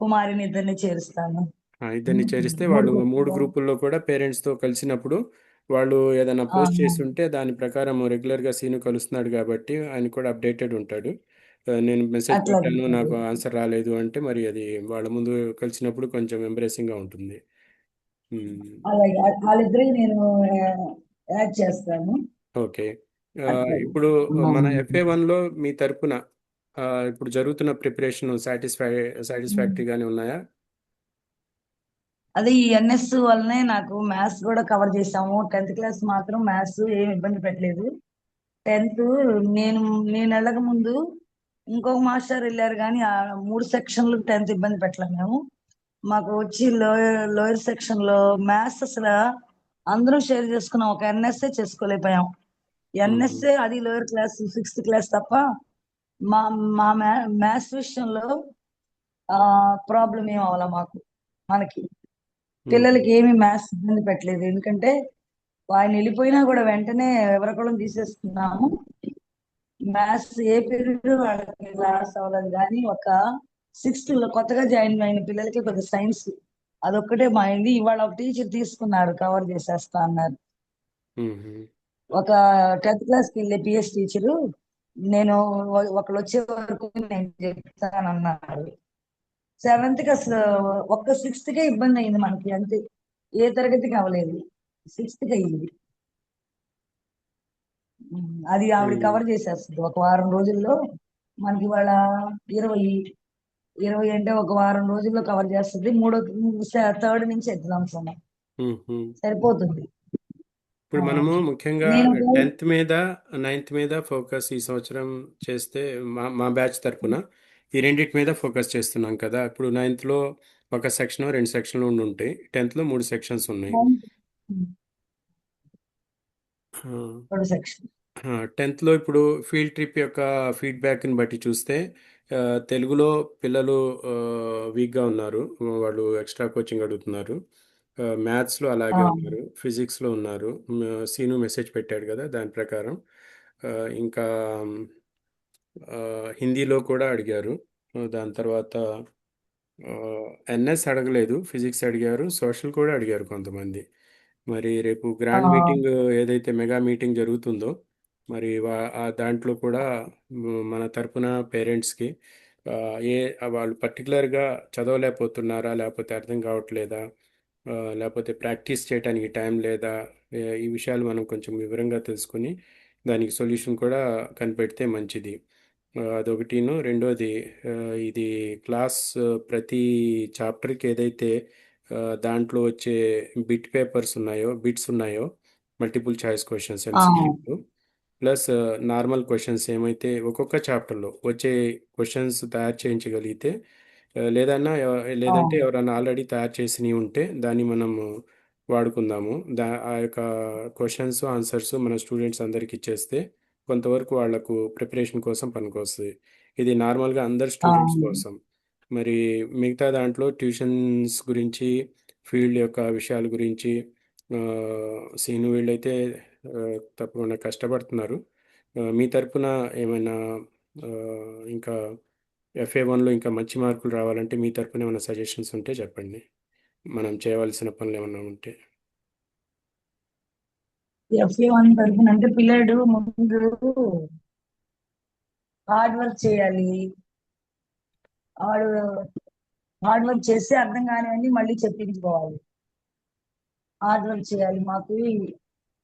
కుమారిని ఇద్దరిని చేరుస్తాను. ఇద్దరిని చేరిస్తే మూడు వాళ్ళు 3 గ్రూపుల్లో. గ్రూపుల్లో కూడా పేరెంట్స్తో కలిసినప్పుడు వాళ్ళు ఏదైనా ఆ, పోస్ట్ చేస్తుంటే దాని ప్రకారం రెగ్యులర్గా సీను కలుస్తున్నాడు కాబట్టి ఆయన కూడా అప్డేటెడ్ ఉంటాడు. నేను మెసేజ్ అట్లా పెట్టాను పెట్టండి. నాకు ఆన్సర్ రాలేదు అంటే మరి అది వాళ్ళ ముందు కలిసినప్పుడు కొంచెం ఎంబ్రేసింగ్గా ఉంటుంది. మ్మ్. అలాగే వాళ్ళిద్దరికి నేను యాడ్ చేస్తాను. ఓకే. అట్లా. ఇప్పుడు ఆ. మన FA1లో మీ తరపున ఇప్పుడు జరుగుతున్న ప్రిపరేషన్ సాటిస్ఫాక్టరీగానే ఉన్నాయా? అదే ఈ ఎన్ఎస్ వల్లనే నాకు మ్యాథ్స్ కూడా కవర్ చేసాము. 10th క్లాస్ మాత్రం మ్యాథ్స్ ఏమి ఇబ్బంది పెట్టలేదు. 10th నేను నేను వెళ్ళక ముందు ఇంకొక మాస్టర్ వెళ్ళారు, కానీ ఆ 3 సెక్షన్లు 10th ఇబ్బంది పెట్టలేము మేము. మాకు వచ్చి లోయర్ సెక్షన్ లో మ్యాథ్స్ అసలు అందరం షేర్ చేసుకున్నాం, ఒక ఎన్ఎస్ఏ చేసుకోలేకపోయాం. మ్మ్. ఎన్ఎస్ఏ అది లోయర్ క్లాస్ 6th క్లాస్ తప్ప మా మా మ్యాథ్స్ విషయంలో ప్రాబ్లం ఏం అవ్వాల మాకు. మనకి మ్మ్. పిల్లలకి ఏమి మ్యాథ్స్ ఇబ్బంది పెట్టలేదు, ఎందుకంటే ఆయన వెళ్ళిపోయినా కూడా వెంటనే ఎవరికొకళ్ళం తీసేస్తున్నాము. మ్యాథ్స్ ఏ పీరియడ్ వాళ్ళకి క్లాస్ అవ్వలేదు, కానీ ఒక 6th లో కొత్తగా జాయిన్ అయిన పిల్లలకి కొద్దిగా సైన్స్ అదొక్కటే మాయింది. ఇవాళ ఒక టీచర్ తీసుకున్నారు, కవర్ చేసేస్తా అన్నారు. మ్మ్. ఒక 10th క్లాస్కి వెళ్ళే పిఎస్ టీచరు, నేను ఒకళ్ళు వచ్చే వరకు నేను చెప్తానన్నారు. 7th కి అసలు ఒక్క 6th కే ఇబ్బంది అయింది మనకి అంతే. ఏ తరగతికి అవ్వలేదు, 6th అయ్యింది. అది ఆవిడ ఉమ్, కవర్ చేసేస్తుంది ఒక వారం రోజుల్లో. మనకి వాళ్ళ 20 20 అంటే ఒక వారం రోజుల్లో కవర్ చేస్తుంది. థర్డ్ నుంచి ఎగ్జామ్స్ ఉన్నాయి, ఉమ్, ఉమ్. సరిపోతుంది. ఆ, ఇప్పుడు మనము ముఖ్యంగా నేను 10th మీద 9th మీద ఫోకస్ ఈ సంవత్సరం చేస్తే మా బ్యాచ్ తరపున ఈ రెండింటి మీద ఫోకస్ చేస్తున్నాం కదా. ఇప్పుడు 9th లో ఒక సెక్షన్ రెండు సెక్షన్లు ఉండి ఉంటాయి, 10th లో 3 సెక్షన్స్ ఉన్నాయి. ఆ, థర్డ్ సెక్షన్. 10th లో ఇప్పుడు ఫీల్డ్ ట్రిప్ యొక్క ఫీడ్బ్యాక్ని బట్టి చూస్తే ఆ, తెలుగులో పిల్లలు వీక్గా ఉన్నారు, వాళ్ళు ఎక్స్ట్రా కోచింగ్ అడుగుతున్నారు. మ్యాథ్స్లో అలాగే ఉన్నారు, ఫిజిక్స్లో ఉన్నారు. సీను మెసేజ్ పెట్టాడు కదా దాని ప్రకారం. ఆ, ఇంకా ఆ, హిందీలో కూడా అడిగారు. దాని తర్వాత ఎన్ఎస్ అడగలేదు, ఫిజిక్స్ అడిగారు, సోషల్ కూడా అడిగారు కొంతమంది. మరి రేపు గ్రాండ్ మీటింగ్ ఏదైతే మెగా మీటింగ్ జరుగుతుందో మరి ఆ దాంట్లో కూడా మన తరపున పేరెంట్స్కి ఆ, ఏ వాళ్ళు పర్టికులర్గా చదవలేకపోతున్నారా, లేకపోతే అర్థం కావట్లేదా, లేకపోతే ప్రాక్టీస్ చేయడానికి టైం లేదా, ఈ విషయాలు మనం కొంచెం వివరంగా తెలుసుకుని దానికి సొల్యూషన్ కూడా కనిపెడితే మంచిది. అదొకటిను. రెండోది ఆ, ఇది క్లాస్ ప్రతి చాప్టర్కి ఏదైతే దాంట్లో వచ్చే బిట్స్ ఉన్నాయో, multiple choice questions MCQ plus normal questions ఏమైతే ఒక్కొక్క చాప్టర్లో వచ్చే క్వశ్చన్స్ తయారు చేయించగలిగితే లేదంటే ఎవరైనా ఆల్రెడీ తయారు చేసినవి ఉంటే దాన్ని మనము వాడుకుందాము. ఆ యొక్క క్వశ్చన్స్ ఆన్సర్స్ మన స్టూడెంట్స్ అందరికి ఇచ్చేస్తే కొంతవరకు వాళ్లకు ప్రిపరేషన్ కోసం పనికొస్తుంది. ఇది నార్మల్గా అందరు స్టూడెంట్స్ కోసం. మరి మిగతా దాంట్లో ట్యూషన్స్ గురించి, ఫీల్డ్ యొక్క విషయాల గురించి ఆ, సీను వీళ్ళైతే ఆ, తప్పకుండా కష్టపడుతున్నారు. మీ తరపున ఏమైనా ఆ, ఇంకా FA1లో ఇంకా మంచి మార్కులు రావాలంటే మీ తరపున ఏమైనా సజెషన్స్ ఉంటే చెప్పండి, మనం చేయవలసిన పనులు ఏమైనా ఉంటే. FA1 తరఫున అంటే పిల్లడు ముందు హార్డ్ వర్క్ చేయాలి. వాడు హార్డ్ వర్క్ చేస్తే అర్థం కానివన్నీ మళ్ళీ చెప్పించుకోవాలి. హార్డ్ వర్క్ చేయాలి. మాకు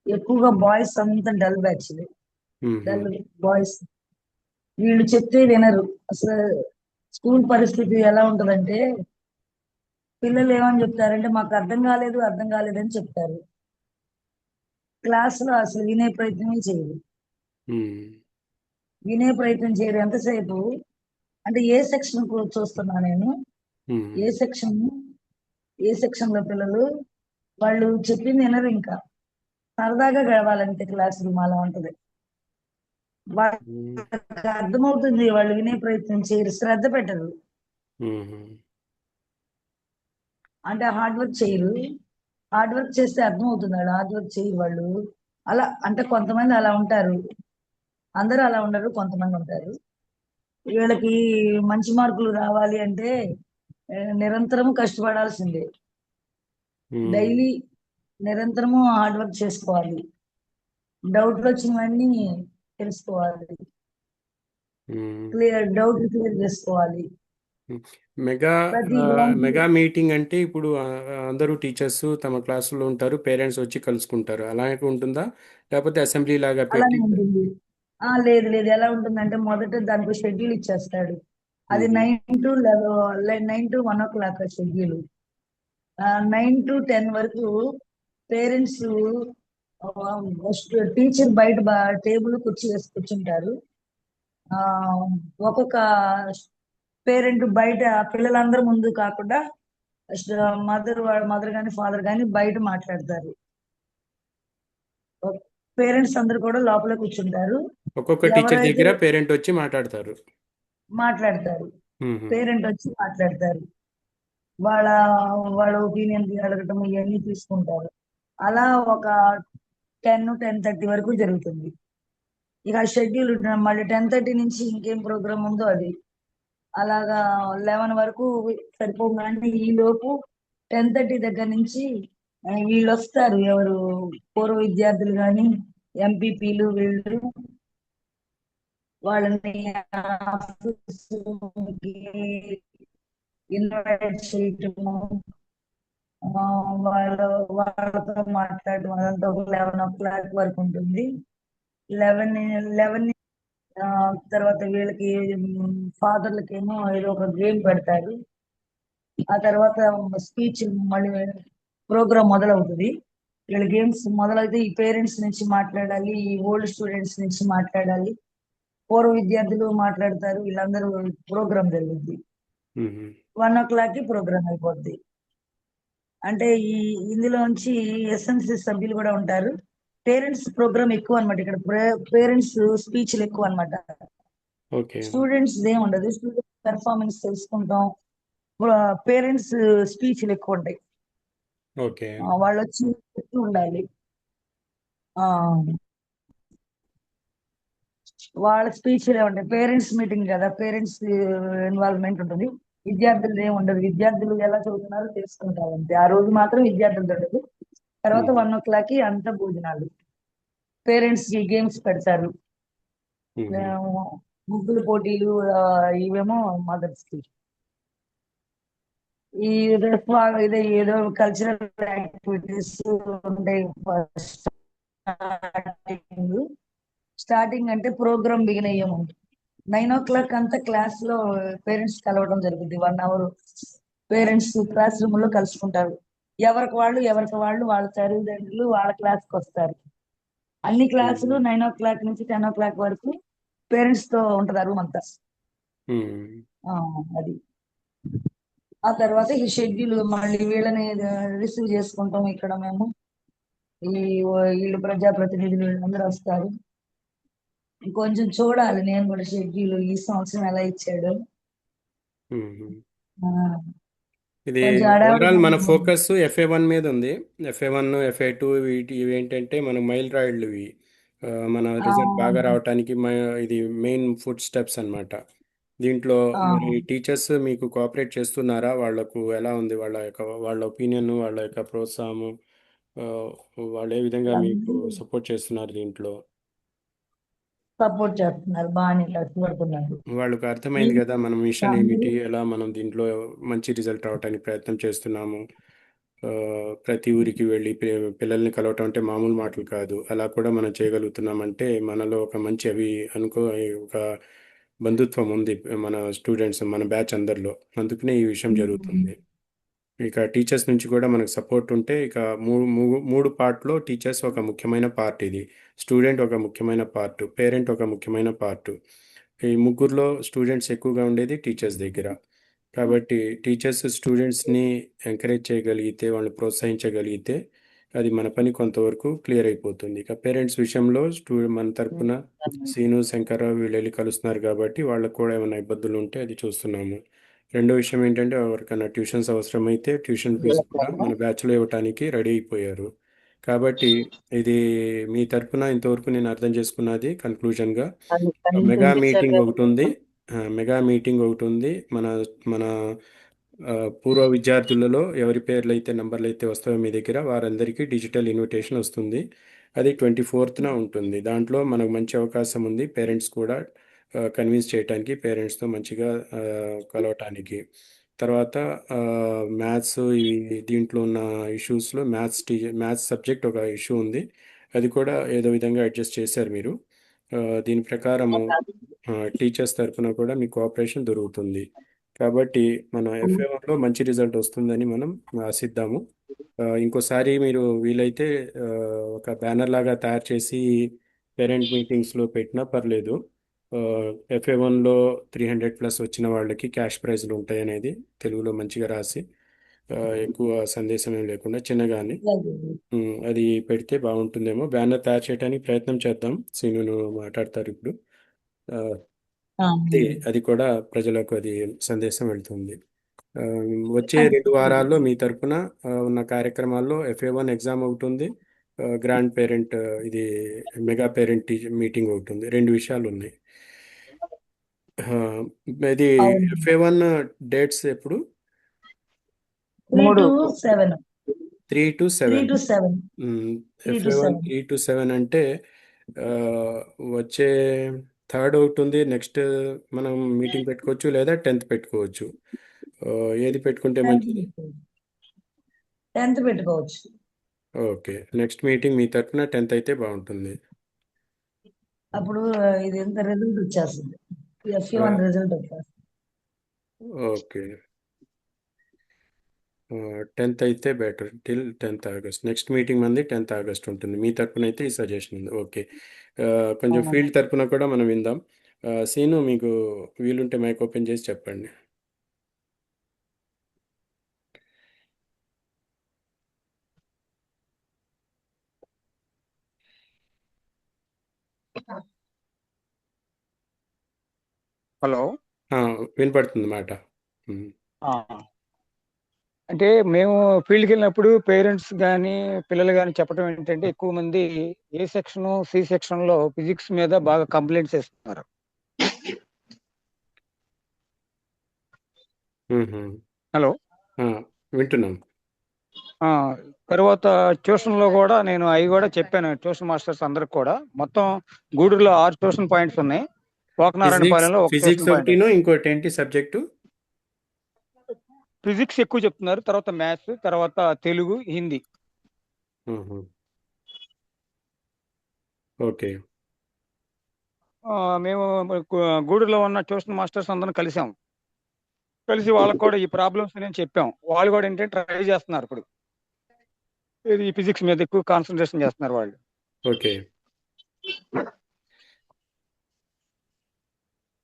ఎక్కువగా బాయ్స్ అంతా డల్ బ్యాచ్, మ్మ్. Dull boys. వీళ్ళు చెప్తే వినరు అసలు. స్కూల్ పరిస్థితి ఎలా ఉంటదంటే పిల్లలు ఏమని చెప్తారంటే మాకు అర్థం కాలేదని చెప్తారు. క్లాస్ లో అసలు వినే ప్రయత్నమే చేయరు. మ్మ్. వినే ప్రయత్నం చేయరు ఎంతసేపు. అంటే ఏ సెక్షన్ చూస్తున్నా నేను, మ్మ్. ఏ సెక్షన్ ఏ సెక్షన్ లో పిల్లలు వాళ్ళు చెప్పింది వినరు. ఇంకా సరదాగా గడవాలంటే క్లాస్ రూమ్ అలా ఉంటది. మ్మ్. వాళ్ళకి అర్థమవుతుంది, వాళ్ళు వినే ప్రయత్నం చేయరు, శ్రద్ధ పెట్టరు. మ్మ్. అంటే హార్డ్ వర్క్ చేయరు. హార్డ్ వర్క్ చేస్తే అర్థం అవుతుంది, వాళ్ళు హార్డ్ వర్క్ చేయరు వాళ్ళు. అలా అంటే కొంతమంది అలా ఉంటారు, అందరూ అలా ఉండరు, కొంతమంది ఉంటారు. వీళ్ళకి మంచి మార్కులు రావాలి అంటే నిరంతరం కష్టపడాల్సిందే. మ్మ్. డైలీ నిరంతరము హార్డ్ వర్క్ చేసుకోవాలి. డౌట్లు వచ్చినవన్నీ తెలుసుకోవాలి, మ్మ్. క్లియర్ చేసుకోవాలి. మెగా ప్రతి దానికి మెగా మీటింగ్ అంటే ఇప్పుడు అందరూ టీచర్స్ తమ క్లాసుల్లో ఉంటారు, పేరెంట్స్ వచ్చి కలుసుకుంటారు, అలాగే ఉంటుందా, లేకపోతే అసెంబ్లీ లాగా పెట్టి? అలానే ఉంటుంది. లేదు లేదు, ఎలా ఉంటుందంటే మొదట దానికి షెడ్యూల్ ఇచ్చేస్తాడు. అది మ్మ్. 9 to 1 o'clock షెడ్యూల్. 9 to 10 వరకు పేరెంట్స్ టీచర్ బయట టేబుల్ కుర్చీ వేసి కూర్చుంటారు. ఆ, ఒక్కొక్క పేరెంట్ బయట పిల్లలందరూ ముందు కాకుండా మదర్ కానీ ఫాదర్ కానీ బయట మాట్లాడతారు. పేరెంట్స్ అందరు కూడా లోపల కూర్చుంటారు. ఒక్కొక్క టీచర్ ఎవరైతే దగ్గర పేరెంట్ వచ్చి మాట్లాడతారు. మాట్లాడతారు, మ్మ్. పేరెంట్ వచ్చి మాట్లాడతారు. వాళ్ళ వాళ్ళ ఒపీనియన్ అడగటం ఇవన్నీ తీసుకుంటారు. అలా ఒక 10-10:30 వరకు జరుగుతుంది. ఇక షెడ్యూల్ మళ్ళీ 10:30 నుంచి ఇంకేం ప్రోగ్రామ్ ఉందో అది. అలాగా 11 వరకు సరిపోగానే ఈ లోపు 10:30 దగ్గర నుంచి వీళ్ళు వస్తారు, ఎవరు పూర్వ విద్యార్థులు కానీ ఎంపీపీలు వీళ్ళు. వాళ్ళని ఆఫీసుకి ఇన్వైట్ చేయటము, ఆ, వాళ్ళ వాళ్ళతో మాట్లాడడం అదంతా ఒక 11 o'clock వరకు ఉంటుంది. 11 తర్వాత వీళ్ళకి ఫాదర్లకేమో ఏదో ఒక గేమ్ పెడతారు. ఆ తర్వాత స్పీచ్ మళ్ళీ ప్రోగ్రామ్ మొదలవుతుంది. వీళ్ళ గేమ్స్ మొదలైతే ఈ పేరెంట్స్ నుంచి మాట్లాడాలి, ఈ ఓల్డ్ స్టూడెంట్స్ నుంచి మాట్లాడాలి, పూర్వ విద్యార్థులు మాట్లాడతారు, వీళ్ళందరూ ప్రోగ్రామ్ జరుగుద్ది. మ్మ్. 1 o'clock ప్రోగ్రామ్ అయిపోద్ది. అంటే ఇందులోంచి ఎస్ఎంసి సభ్యులు కూడా ఉంటారు. పేరెంట్స్ ప్రోగ్రామ్ ఎక్కువ అన్నమాట. ఇక్కడ పేరెంట్స్ స్పీచ్లు ఎక్కువ అన్నమాట. ఓకే. స్టూడెంట్స్ ఏం ఉండదు. స్టూడెంట్స్ పెర్ఫార్మెన్స్ తెలుసుకుంటాం. పేరెంట్స్ స్పీచ్లు ఎక్కువ ఉంటాయి. ఓకే. వాళ్ళు వచ్చి చెప్తూ ఉండాలి. ఆ వాళ్ళ స్పీచ్లే ఉంటాయి. పేరెంట్స్ మీటింగ్ కదా, పేరెంట్స్ ఇన్వాల్వ్మెంట్ ఉంటుంది. విద్యార్థులు ఏమి ఉండదు. విద్యార్థులు ఎలా చదువుతున్నారో తెలుసుకుంటారు అంతే. ఆ రోజు మాత్రం విద్యార్థులు ఉండదు. తర్వాత మ్మ్. 1 o'clock అంత భోజనాలు. పేరెంట్స్ కి గేమ్స్ పెడతారు. మ్మ్. ఆ, ముగ్గులు పోటీలు, ఇవేమో మదర్స్ కి. ఈ ఇది ఏదో కల్చరల్ యాక్టివిటీస్ ఉంటాయి. ఫస్ట్ స్టార్టింగ్ స్టార్టింగ్ అంటే ప్రోగ్రామ్ బిగిన్ అయ్యే ముందు 9 o'clock అంతా క్లాస్ లో పేరెంట్స్ కలవడం జరుగుతుంది. 1 hour పేరెంట్స్ క్లాస్ రూమ్ లో కలుసుకుంటారు. ఎవరికి వాళ్ళు వాళ్ళ తల్లిదండ్రులు వాళ్ళ క్లాస్కి వస్తారు. అన్ని క్లాసులు మ్మ్. 9 o'clock నుంచి 10 o'clock వరకు పేరెంట్స్ తో ఉంటది ఆ రూమ్ అంతా. మ్మ్. ఆ, అది. ఆ తర్వాత ఈ షెడ్యూల్ మళ్ళీ వీళ్ళని రిసీవ్ చేసుకుంటాం ఇక్కడ మేము. ఈ వీళ్ళు ప్రజాప్రతినిధులు అందరూ వస్తారు. కొంచెం చూడాలి నేను కూడా షెడ్యూల్ ఈ సంవత్సరం ఎలా ఇచ్చాడు. మ్మ్. ఆ, ఇది కొంచెం ఓవరాల్ హడావిడిగా మన ఉంటుంది. ఫోకస్ FA1 మీద ఉంది. FA1, FA2 ఇవి ఏంటంటే మన మైల్ రాయిళ్ళు ఇవి. మన ఆ, రిజల్ట్ బాగా రావడానికి ఇది మెయిన్ ఫుడ్ స్టెప్స్ అన్నమాట. దీంట్లో ఆ, మరి టీచర్స్ మీకు కోఆపరేట్ చేస్తున్నారా? వాళ్ళకు ఎలా ఉంది వాళ్ళ ఒపీనియన్, వాళ్ళ యొక్క ప్రోత్సాహము, ఆ, వాళ్ళు ఏ విధంగా మీకు సపోర్ట్ చేస్తున్నారు దీంట్లో? సపోర్ట్ చేస్తున్నారు, బాగానే కష్టపడుతున్నారు. వాళ్ళకు ఈ అర్థమైంది కదా మన మిషన్ అందరూ ఏమిటి, ఎలా మనం దీంట్లో మంచి రిజల్ట్ రావడానికి ప్రయత్నం చేస్తున్నాము. ఆ, ప్రతి ఊరికి వెళ్ళి పిల్లల్ని కలవటం అంటే మామూలు మాటలు కాదు. అలా కూడా మనం చేయగలుగుతున్నామంటే మనలో ఒక మంచి ఒక బంధుత్వం ఉంది మన స్టూడెంట్స్, మన బ్యాచ్ అందరిలో. అందుకనే ఈ విషయం జరుగుతుంది. ఇక టీచర్స్ నుంచి కూడా మనకు సపోర్ట్ ఉంటే ఇక మూడు పార్ట్లో టీచర్స్ ఒక ముఖ్యమైన పార్ట్. ఇది స్టూడెంట్ ఒక ముఖ్యమైన పార్ట్, పేరెంట్ ఒక ముఖ్యమైన పార్ట్. ఈ ముగ్గురులో స్టూడెంట్స్ ఎక్కువగా ఉండేది టీచర్స్ దగ్గర. కాబట్టి టీచర్స్ స్టూడెంట్స్ని ఎంకరేజ్ చేయగలిగితే, వాళ్ళని ప్రోత్సహించగలిగితే అది మన పని కొంతవరకు క్లియర్ అయిపోతుంది. ఇక పేరెంట్స్ విషయంలో మన తరపున సీను, శంకర్రావు వీళ్ళు వెళ్ళి కలుస్తున్నారు కాబట్టి వాళ్ళకు కూడా ఏమైనా ఇబ్బందులు ఉంటే అది చూస్తున్నాము. రెండో విషయం ఏంటంటే ఎవరికైనా ట్యూషన్స్ అవసరమైతే ట్యూషన్ ఫీజు కూడా మన బ్యాచ్లో ఇవ్వటానికి రెడీ అయిపోయారు. కాబట్టి ఇది మీ తరపున ఇంతవరకు నేను అర్థం చేసుకున్నది కన్క్లూజన్గా మెగా మీటింగ్ ఒకటి ఉంది. మెగా మీటింగ్ ఒకటి ఉంది. మన మన ఆ, పూర్వ విద్యార్థులలో ఎవరి పేర్లు అయితే నంబర్లు అయితే వస్తాయో మీ దగ్గర వారందరికీ డిజిటల్ ఇన్విటేషన్ వస్తుంది. అది 24న ఉంటుంది. దాంట్లో మనకు మంచి అవకాశం ఉంది పేరెంట్స్ కూడా కన్విన్స్ చేయడానికి, పేరెంట్స్తో మంచిగా కలవటానికి. తర్వాత మ్యాథ్స్ దీంట్లో ఉన్న ఇష్యూస్లో మ్యాథ్స్ సబ్జెక్ట్ ఒక ఇష్యూ ఉంది. అది కూడా ఏదో విధంగా అడ్జస్ట్ చేశారు మీరు. ఆ, దీని ప్రకారము టీచర్స్ తరఫున కూడా మీకు కోఆపరేషన్ దొరుకుతుంది. కాబట్టి మన FA1లో మంచి రిజల్ట్ వస్తుందని మనం ఆశిద్దాము. ఇంకోసారి మీరు వీలైతే ఆ, ఒక బ్యానర్ లాగా తయారు చేసి పేరెంట్ మీటింగ్స్లో పెట్టినా పర్లేదు. FA1లో 300+ వచ్చిన వాళ్ళకి క్యాష్ ప్రైజ్లు ఉంటాయి అనేది తెలుగులో మంచిగా రాసి, ఆ, ఎక్కువ సందేశం ఏం లేకుండా చిన్నగానే అది పెడితే బాగుంటుందేమో. బ్యానర్ తయారు చేయడానికి ప్రయత్నం చేద్దాం. సీనును మాట్లాడతారు ఇప్పుడు. ఆ, ఆ, అది అది కూడా ప్రజలకు అది సందేశం వెళ్తుంది. ఆ, వచ్చే 2 వారాల్లో మీ తరపున ఉన్న కార్యక్రమాల్లో FA1 ఎగ్జామ్ ఒకటి ఉంది. గ్రాండ్ పేరెంట్ ఇది మెగా పేరెంట్ మీటింగ్ ఒకటి ఉంది. రెండు విషయాలు ఉన్నాయి. ఆ, ఇది అవును. FA1 డేట్స్ ఎప్పుడు? 3 to 7. 3 to 7. 3 to 7. Three to FA1 seven 3 to 7 అంటే ఆ, వచ్చే థర్డ్ ఒకటి ఉంది. నెక్స్ట్ మనం మీటింగ్ పెట్టుకోవచ్చు లేదా 10th పెట్టుకోవచ్చు. ఆ, ఏది పెట్టుకుంటే మంచిది? 10th పెట్టుకోవచ్చు. ఓకే, నెక్స్ట్ మీటింగ్ మీ తరఫున 10th అయితే బాగుంటుంది. అప్పుడు ఇది ఎంత రిజల్ట్ వచ్చేస్తుంది, ఆ, FE1 రిజల్ట్ వచ్చేస్తుంది. ఓకే. 10th అయితే better, till 10th August. Next meeting మంది 10th ఆగస్ట్ ఉంటుంది. మీ తరపున అయితే ఈ సజెషన్ ఉంది. ఓకే. కొంచెం అవునమ్మా. ఫీల్డ్ తరపున కూడా మనం విందాం. సీను, మీకు వీలుంటే మైక్ ఓపెన్ చేసి చెప్పండి. హలో. ఆ, వినపడుతుంది మాట. ఆ, అంటే మేము ఫీల్డ్కి వెళ్ళినప్పుడు పేరెంట్స్ కానీ పిల్లలు కానీ చెప్పడం ఏంటంటే ఎక్కువ మంది ఏ సెక్షన్ సి సెక్షన్ లో ఫిజిక్స్ మీద బాగా కంప్లైంట్స్ ఇస్తున్నారు. హలో. వింటున్నాం. ఆ, తర్వాత ట్యూషన్ లో కూడా నేను అవి కూడా చెప్పాను ట్యూషన్ మాస్టర్స్ అందరికి కూడా. మొత్తం గూడూరులో 6 ట్యూషన్ పాయింట్స్ ఉన్నాయి, ఫిజిక్స్ పోకనారాయణపాలెంలో ఒక ఫిజిక్స్ ట్యూషన్ పాయింట్. ఒకటిను, ఇంకోటి ఏంటి సబ్జెక్టు? ఫిజిక్స్ ఎక్కువ చెప్తున్నారు, తర్వాత మ్యాథ్స్, తర్వాత తెలుగు, హిందీ. ఓకే. మేము గూడూరులో ఉన్న ట్యూషన్ మాస్టర్స్ అందరం కలిసి వాళ్ళకి కూడా ఈ ప్రాబ్లమ్స్ నేను చెప్పాం. వాళ్ళు కూడా ఏంటంటే ట్రై చేస్తున్నారు ఇప్పుడు, ఇది ఫిజిక్స్ మీద ఎక్కువ కాన్సన్ట్రేషన్ చేస్తున్నారు వాళ్ళు. ఓకే.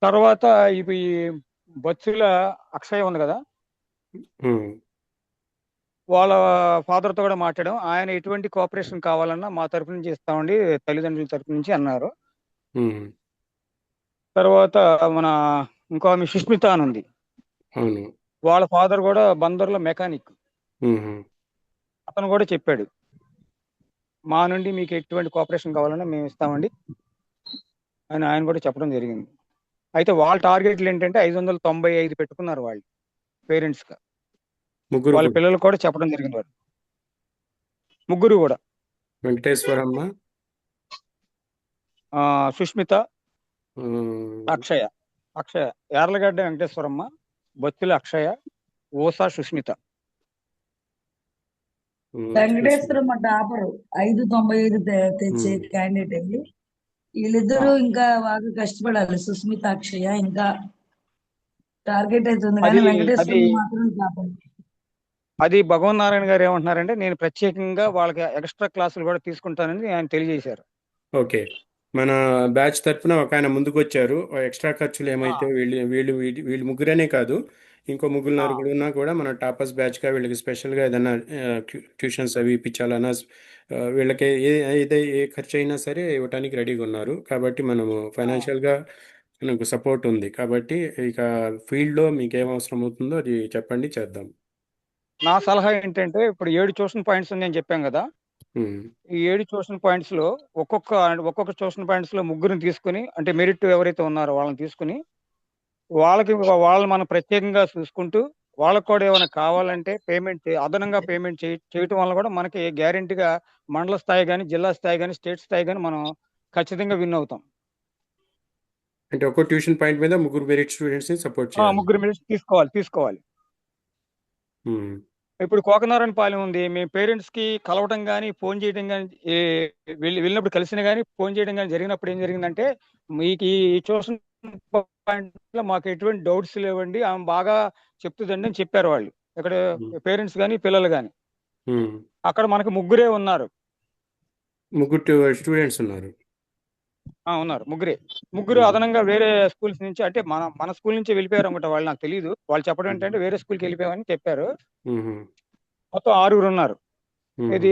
తర్వాత ఇవి బొత్సుల అక్షయ ఉంది కదా, ఉమ్, వాళ్ళ ఫాదర్ తో కూడా మాట్లాడాం. ఆయన ఎటువంటి కోఆపరేషన్ కావాలన్నా మా తరపు నుంచి ఇస్తామండి, తల్లిదండ్రుల తరపు నుంచి అన్నారు. ఉమ్, తర్వాత మన ఇంకో ఆమె సుష్మిత అని ఉంది, అవును. వాళ్ళ ఫాదర్ కూడా బందర్లో మెకానిక్. ఉమ్, అతను కూడా చెప్పాడు, మా నుండి మీకు ఎటువంటి కోఆపరేషన్ కావాలన్నా మేము ఇస్తామండి అని ఆయన కూడా చెప్పడం జరిగింది. అయితే వాళ్ళ టార్గెట్లు ఏంటంటే 595 పెట్టుకున్నారు వాళ్ళు పేరెంట్స్ గా. ముగ్గురు వాళ్ళ కూడా. పిల్లలు కూడా చెప్పడం జరిగింది, వాళ్ళు ముగ్గురు కూడా. వెంకటేశ్వరమ్మ, సుష్మిత, ఉమ్, అక్షయ. అక్షయ యార్లగడ్డ వెంకటేశ్వరమ్మ, బొత్తిల అక్షయ, ఓసా సుష్మిత. సుష్మిత. వెంకటేశ్వరం టాపరు 595 తెచ్చే ఉమ్, క్యాండిడేట్ అండి. వీళ్ళిద్దరూ ఇంకా బాగా కష్టపడాలి, సుస్మిత అక్షయ. ఇంకా టార్గెట్ అయితే ఉంది కానీ అది అది వెంకటేశ్వరం మాత్రం టాపర్. అది భగవన్ నారాయణ గారు ఏమంటున్నారంటే నేను ప్రత్యేకంగా వాళ్ళకి ఎక్స్ట్రా క్లాసులు కూడా తీసుకుంటానని ఆయన తెలియజేశారు. ఓకే. మన బ్యాచ్ తరపున ఒక ఆయన ముందుకు వచ్చారు. ఎక్స్ట్రా ఖర్చులు ఆ, ఏమైతే వీళ్ళు ముగ్గురనే కాదు, ఇంకో ముగ్గురు ఆ, నలుగురు ఉన్నా కూడా మన టాపర్స్ బ్యాచ్గా వీళ్ళకి స్పెషల్గా ఏదైనా ట్యూషన్స్ అవి ఇప్పించాలన్నా, వీళ్ళకి ఏ ఖర్చు అయినా సరే ఇవ్వడానికి రెడీగా ఉన్నారు. కాబట్టి మనము ఆ. ఫైనాన్షియల్గా మనకు సపోర్ట్ ఉంది. కాబట్టి ఇక ఫీల్డ్లో మీకు ఏం అవసరం అవుతుందో అది చెప్పండి, చేద్దాం. నా సలహా ఏంటంటే ఇప్పుడు 7 ట్యూషన్ పాయింట్స్ ఉన్నాయని చెప్పాం కదా. ఉమ్, ఈ 7 ట్యూషన్ పాయింట్స్ లో ఒక్కొక్క ట్యూషన్ పాయింట్స్ లో ముగ్గురిని తీసుకుని, అంటే మెరిట్ ఎవరైతే ఉన్నారో వాళ్ళని తీసుకుని వాళ్ళని మనం ప్రత్యేకంగా చూసుకుంటూ, వాళ్ళకి కూడా ఏమైనా కావాలంటే అదనంగా పేమెంట్ చేయటం వల్ల కూడా మనకి గ్యారెంటీగా మండల స్థాయి కానీ, జిల్లా స్థాయి కానీ, స్టేట్ స్థాయి కానీ మనం ఖచ్చితంగా విన్ అవుతాం. అంటే ఒక్కో ట్యూషన్ పాయింట్ మీద ముగ్గురు మెరిట్ స్టూడెంట్స్ని సపోర్ట్ చేయాలి. ముగ్గురు మెరిట్ తీసుకోవాలి. ఉమ్, ఇప్పుడు కోకనారాయణపాలెం ఉంది, మేము పేరెంట్స్ కి కలవటం కానీ, ఫోన్ చేయడం కానీ, వెళ్ళినప్పుడు కలిసిన కానీ, ఫోన్ చేయడం కానీ జరిగినప్పుడు ఏం జరిగిందంటే, మీకు ఈ ట్యూషన్ పాయింట్ లో మాకు ఎటువంటి డౌట్స్ లేవండి, ఆమె బాగా చెప్తుందండి అని చెప్పారు వాళ్ళు. ఇక్కడ ఉమ్, పేరెంట్స్ కానీ, పిల్లలు కానీ. ఉమ్. అక్కడ మనకు ముగ్గురే ఉన్నారు. ముగ్గురు స్టూడెంట్స్ ఉన్నారు. ముగ్గురే. ముగ్గురు ఉమ్, అదనంగా వేరే స్కూల్స్ నుంచి, అంటే మన స్కూల్ నుంచి వెళ్ళిపోయారు అనుకుంటా వాళ్ళు, నాకు తెలియదు. వాళ్ళు చెప్పడం ఉమ్, ఏంటంటే వేరే స్కూల్కి వెళ్ళిపోయామని చెప్పారు. ఉమ్, మొత్తం 6 ఉన్నారు. ఉమ్, ఇది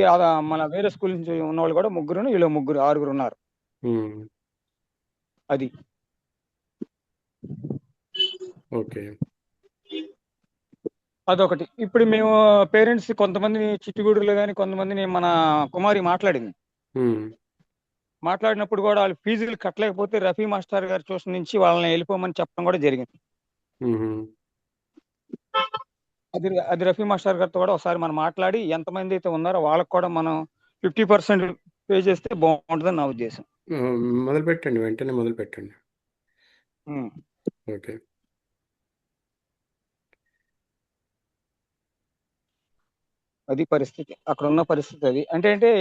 మన వేరే స్కూల్ నుంచి ఉన్న వాళ్ళు కూడా ముగ్గురు, వీళ్ళు ముగ్గురు, 6 ఉన్నారు. ఉమ్. అది. ఓకే. అదొకటి. ఇప్పుడు మేము పేరెంట్స్ కొంతమందిని చిట్టుగూడులో కానీ, కొంతమందిని మన కుమారి మాట్లాడింది. ఉమ్, మాట్లాడినప్పుడు కూడా వాళ్ళు ఫీజులు కట్టలేకపోతే రఫీ మాస్టర్ గారి ట్యూషన్ నుంచి వాళ్ళని వెళ్ళిపోమని చెప్పడం కూడా జరిగింది. ఉమ్. అది రఫీ మాస్టర్ గారితో కూడా ఒకసారి మనం మాట్లాడి ఎంతమంది అయితే ఉన్నారో వాళ్ళకి కూడా మనం 50% పే చేస్తే బాగుంటుందని నా ఉద్దేశం. మొదలు పెట్టండి, వెంటనే మొదలు పెట్టండి. ఉం. ఓకే. అది పరిస్థితి, అక్కడ ఉన్న పరిస్థితి అది. అంటే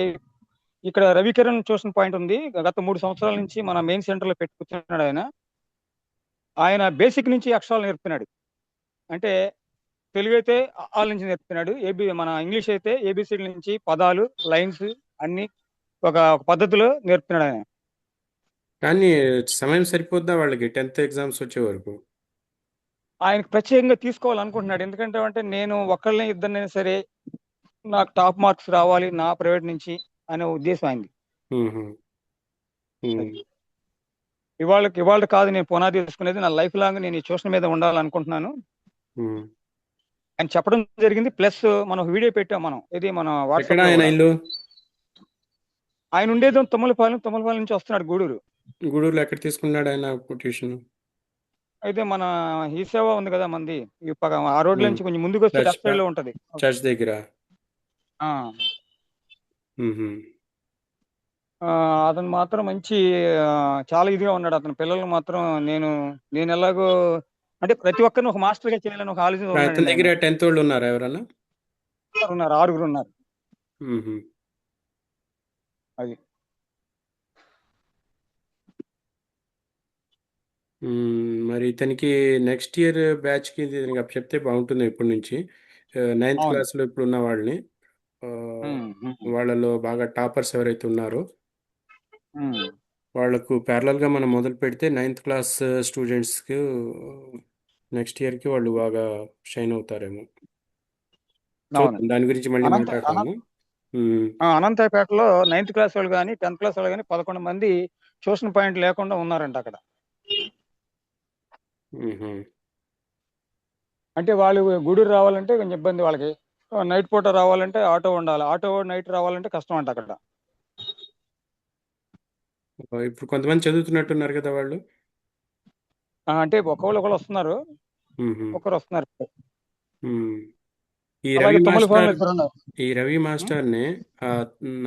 ఇక్కడ రవికిరణ్ ట్యూషన్ పాయింట్ ఉంది. గత 3 సంవత్సరాల నుంచి మన మెయిన్ సెంటర్ లో పెట్టి కూర్చున్నాడు ఆయన. ఆయన బేసిక్ నుంచి అక్షరాలు నేర్పుతున్నాడు. అంటే తెలుగు అయితే ఆల్ నుంచి నేర్పుతున్నాడు. మన ఇంగ్లీష్ అయితే ఏబిసిడి నుంచి పదాలు, లైన్స్ అన్ని ఒక పద్ధతిలో నేర్పుతున్నాడు ఆయన. కానీ సమయం సరిపోద్దా వాళ్ళకి 10th ఎగ్జామ్స్ వచ్చే వరకు? ఆయనకు ప్రత్యేకంగా తీసుకోవాలనుకుంటున్నాడు. ఎందుకంటే అంటే నేను ఒకళ్ళని ఇద్దరినైనా సరే నాకు టాప్ మార్క్స్ రావాలి నా ప్రైవేట్ నుంచి అనే ఉద్దేశం ఆయనది. మ్మ్. మ్మ్. ఇవాళ కాదు నేను పునాది తీసుకునేది, నా లైఫ్ లాంగ్ నేను ఈ ట్యూషన్ మీద ఉండాలనుకుంటున్నాను మ్మ్. అని చెప్పడం జరిగింది. ప్లస్ మనం ఒక వీడియో పెట్టాం మనం, ఇది మన ఎక్కడ వాట్సాప్ లో ఆయన కూడా. ఇల్లు? ఆయన ఉండేది తుమ్మలపాలెం నుంచి వస్తున్నాడు గూడూరు. గూడూరులో ఎక్కడ తీసుకున్నాడు ఆయన ట్యూషన్? అయితే మన ఈ సేవ ఉంది కదా మంది, ఆ రోడ్ల నుంచి కొంచెం ముందుకు వస్తే లెఫ్ట్ సైడ్ లో ఉంటది. చర్చ్ దగ్గర. ఆ, మ్మ్. అతను మాత్రం మంచి చాలా ఇదిగా ఉన్నాడు. అతని పిల్లలు మాత్రం నేను ఎలాగో అంటే ప్రతి ఒక్కరిని ఒక మాస్టర్ గా చేయాలని ఒక ఆలోచన అతని ఉన్నాడండి దగ్గర ఆయన. 10th వాళ్ళు ఉన్నారా ఎవరన్నా? ఉన్నారు, 6 ఉన్నారు. మ్మ్. అది మరి ఇతనికి నెక్స్ట్ ఇయర్ బ్యాచ్కి ఇతనికి చెప్తే బాగుంటుంది ఇప్పటి నుంచి. 9th అవును. క్లాస్లో ఇప్పుడు ఉన్న వాళ్ళని, ఆ, వాళ్ళలో బాగా టాపర్స్ ఎవరైతే ఉన్నారో వాళ్లకు ప్యారలల్గా మనం మొదలు పెడితే 9th క్లాస్ స్టూడెంట్స్కి నెక్స్ట్ ఇయర్కి వాళ్ళు బాగా షైన్ అవుతారేమో. అవును. చూద్దాం, దాని గురించి మళ్ళీ మాట్లాడతాము. అనంతపేటలో 9th క్లాస్ వాళ్ళు కానీ 10th క్లాస్ వాళ్ళు కానీ 11 మంది ట్యూషన్ పాయింట్ లేకుండా ఉన్నారంట అక్కడ. మ్మ్. అంటే వాళ్ళు గూడూరు రావాలంటే కొంచెం ఇబ్బంది వాళ్ళకి. నైట్ పూట రావాలంటే ఆటో ఉండాలి, ఆటో నైట్ రావాలంటే కష్టం అంట అక్కడ. ఇప్పుడు కొంతమంది చదువుతున్నట్టున్నారు కదా వాళ్ళు. అంటే ఒకళ్ళు వస్తున్నారు, మ్మ్. ఒకరు వస్తున్నారు. ఈ అలాగే రవి తుమ్మలపాలెంలో మాస్టర్ 2 ఉన్నారు. ఈ రవి మాస్టర్ని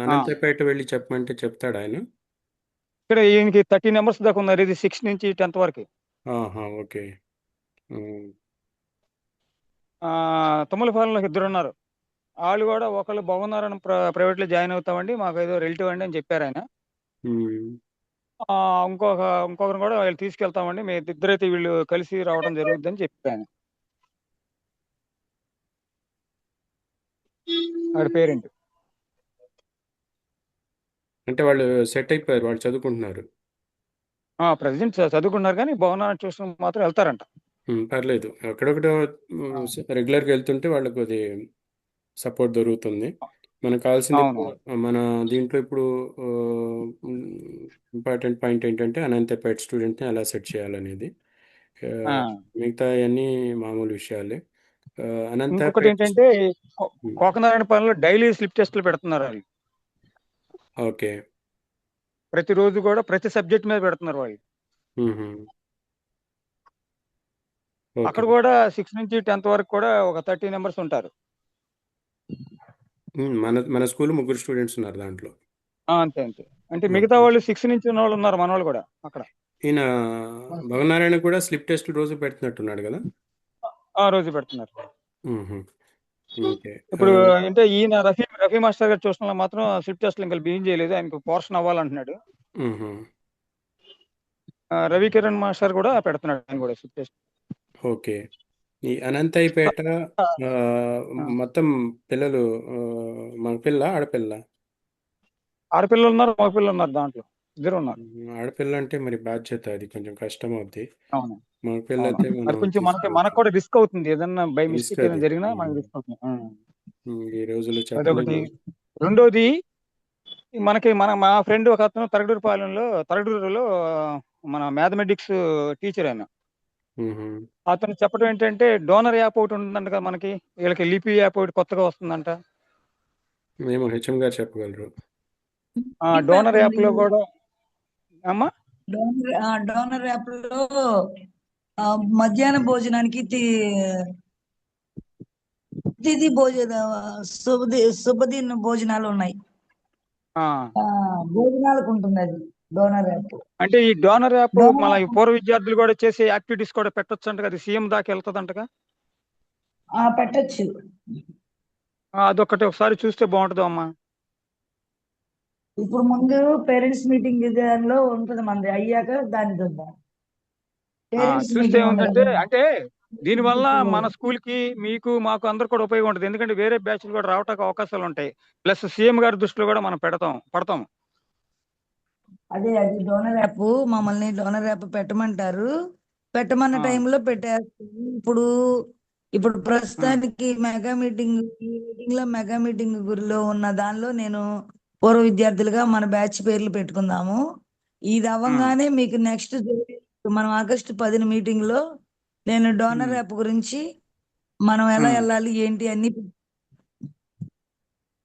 అనంతపేట వెళ్ళి చెప్పమంటే చెప్తాడు ఆయన. ఇక్కడ ఈయనకి 30 నెంబర్స్ దాకా ఉన్నారు. ఇది 6 నుంచి 10th వరకు. ఆహా, ఓకే. తుమ్మలపాలెంలో 2 ఉన్నారు. వాళ్ళు కూడా ఒకళ్ళు బాగున్నారని ప్రైవేట్ లో జాయిన్ అవుతామండి, మాకు ఏదో రిలేటివ్ అండి అని చెప్పారు ఆయన. ఇంకొకరు కూడా వీళ్ళు తీసుకెళ్తామండి, మీ ఇద్దరైతే వీళ్ళు కలిసి రావడం జరుగుద్ది అని చెప్పారు ఆయన. వాడి పేరెంట్. అంటే వాళ్ళు సెట్ అయిపోయారు, వాళ్ళు చదువుకుంటున్నారు. ప్రెసిడెంట్ చదువుకున్నారు కానీ భవనాన్ని చూసిన మాత్రం వెళ్తారంట. పర్లేదు, అక్కడొకటి రెగ్యులర్గా వెళ్తుంటే వాళ్ళకు అది సపోర్ట్ దొరుకుతుంది. మనకు కావాల్సింది మన దీంట్లో ఇప్పుడు ఇంపార్టెంట్ పాయింట్ ఏంటంటే అనంతపేట స్టూడెంట్ని ఎలా సెట్ చేయాలనేది. మిగతా అన్నీ మామూలు విషయాలే. ఇంకొకటి ఏంటంటే కోకనారాయణపాలెంలో డైలీ స్లిప్ టెస్టులు పెడుతున్నారు వాళ్ళు. ఓకే. ప్రతిరోజు కూడా ప్రతి సబ్జెక్ట్ మీద పెడుతున్నారు వాళ్ళు. అక్కడ కూడా 6 నుంచి 10th వరకు కూడా ఒక 30 నెంబర్స్ ఉంటారు. మన స్కూల్ 3 స్టూడెంట్స్ ఉన్నారు దాంట్లో. అంతే. అంటే మిగతా వాళ్ళు 6 నుంచి ఉన్న వాళ్ళు ఉన్నారు, మన వాళ్ళు కూడా అక్కడ. ఈయన భవనారాయణ కూడా స్లిప్ టెస్ట్ రోజు పెడుతున్నట్టున్నాడు కదా. రోజు పెడుతున్నారు. ఓకే. ఇప్పుడు అంటే ఈయన రఫీ మాస్టర్ గారు చూసిన మాత్రం స్లిప్ టెస్ట్ ఇంకా బిగిన్ చేయలేదు, ఆయనకు పోర్షన్ అవ్వాలంటున్నాడు. రవికిరణ్ మాస్టర్ కూడా పెడుతున్నాడు, ఆయన కూడా స్లిప్ టెస్ట్. ఓకే. ఈ అనంతపేట మొత్తం పిల్లలు మగ పిల్ల ఆడపిల్ల? ఆడపిల్లలు ఉన్నారు, మగపిల్లలు ఉన్నారు, దాంట్లో 2 ఉన్నారు. ఆడపిల్ల అంటే మరి బాధ్యత అది కొంచెం కష్టం అవుద్ది. అవును. మగపిల్ల అయితే అది కొంచెం మనకు కూడా రిస్క్ అవుతుంది, ఏదన్నా బై మిస్టేక్ ఏదైనా జరిగినా మనకి రిస్క్ అవుతుంది. ఈ రోజుల్లో అదొకటి. రెండోది, మా ఫ్రెండ్ ఒక అతను తరగడూరులో మన మ్యాథమెటిక్స్ టీచర్ ఆయన. అతను చెప్పడం ఏంటంటే డోనర్ యాప్ ఒకటి ఉంటుందంట కదా మనకి, వీళ్ళకి లిపి యాప్ ఒకటి కొత్తగా వస్తుందంట. మేము హెచ్ఎం గారు చెప్పగలరు. డోనర్ యాప్ లో కూడా అమ్మా, డోనర్ యాప్ లో మధ్యాహ్న భోజనానికి తిథి శుభదిన భోజనాలు ఉన్నాయి. భోజనాలకు ఉంటుంది అది డోనర్ యాప్. అంటే ఈ డోనర్ యాప్ మన పూర్వ విద్యార్థులు కూడా చేసే యాక్టివిటీస్ కూడా పెట్టొచ్చు అంట కదా, సీఎం దాకా వెళ్తుంది అంటగా. పెట్టచ్చు. అదొకటి ఒకసారి చూస్తే బాగుంటుంది అమ్మా. ఇప్పుడు ముందు పేరెంట్స్ మీటింగ్ దానిలో ఉంటుంది, మనది అయ్యాక దాన్ని చూద్దాం. పేరెంట్స్ చూస్తే మీటింగ్ ఉంది ఏముందంటే కదా. అంటే దీనివల్ల మన స్కూల్ కి మీకు మాకు అందరు కూడా ఉపయోగం ఉంటుంది. ఎందుకంటే వేరే బ్యాచ్లు కూడా రావడానికి అవకాశాలు ఉంటాయి. ప్లస్ సీఎం గారి దృష్టిలో కూడా మనం పడతాం. అది డోనర్ యాప్, మమ్మల్ని డోనర్ యాప్ పెట్టమంటారు. పెట్టమన్న ఆ, టైంలో పెట్టేస్తాం. ఇప్పుడు ఇప్పుడు ఉమ్, ప్రస్తుతానికి మెగా మీటింగ్, ఈ మీటింగ్ లో మెగా మీటింగ్ గురిలో ఉన్న దానిలో నేను పూర్వ విద్యార్థులుగా మన బ్యాచ్ పేర్లు పెట్టుకుందాము. ఇది ఉమ్, అవ్వగానే మీకు నెక్స్ట్ మనం ఆగస్టు 10 మీటింగ్ లో నేను డోనర్ ఉమ్, యాప్ గురించి మనం ఎలా ఉమ్, వెళ్ళాలి ఏంటి అన్ని ఉమ్,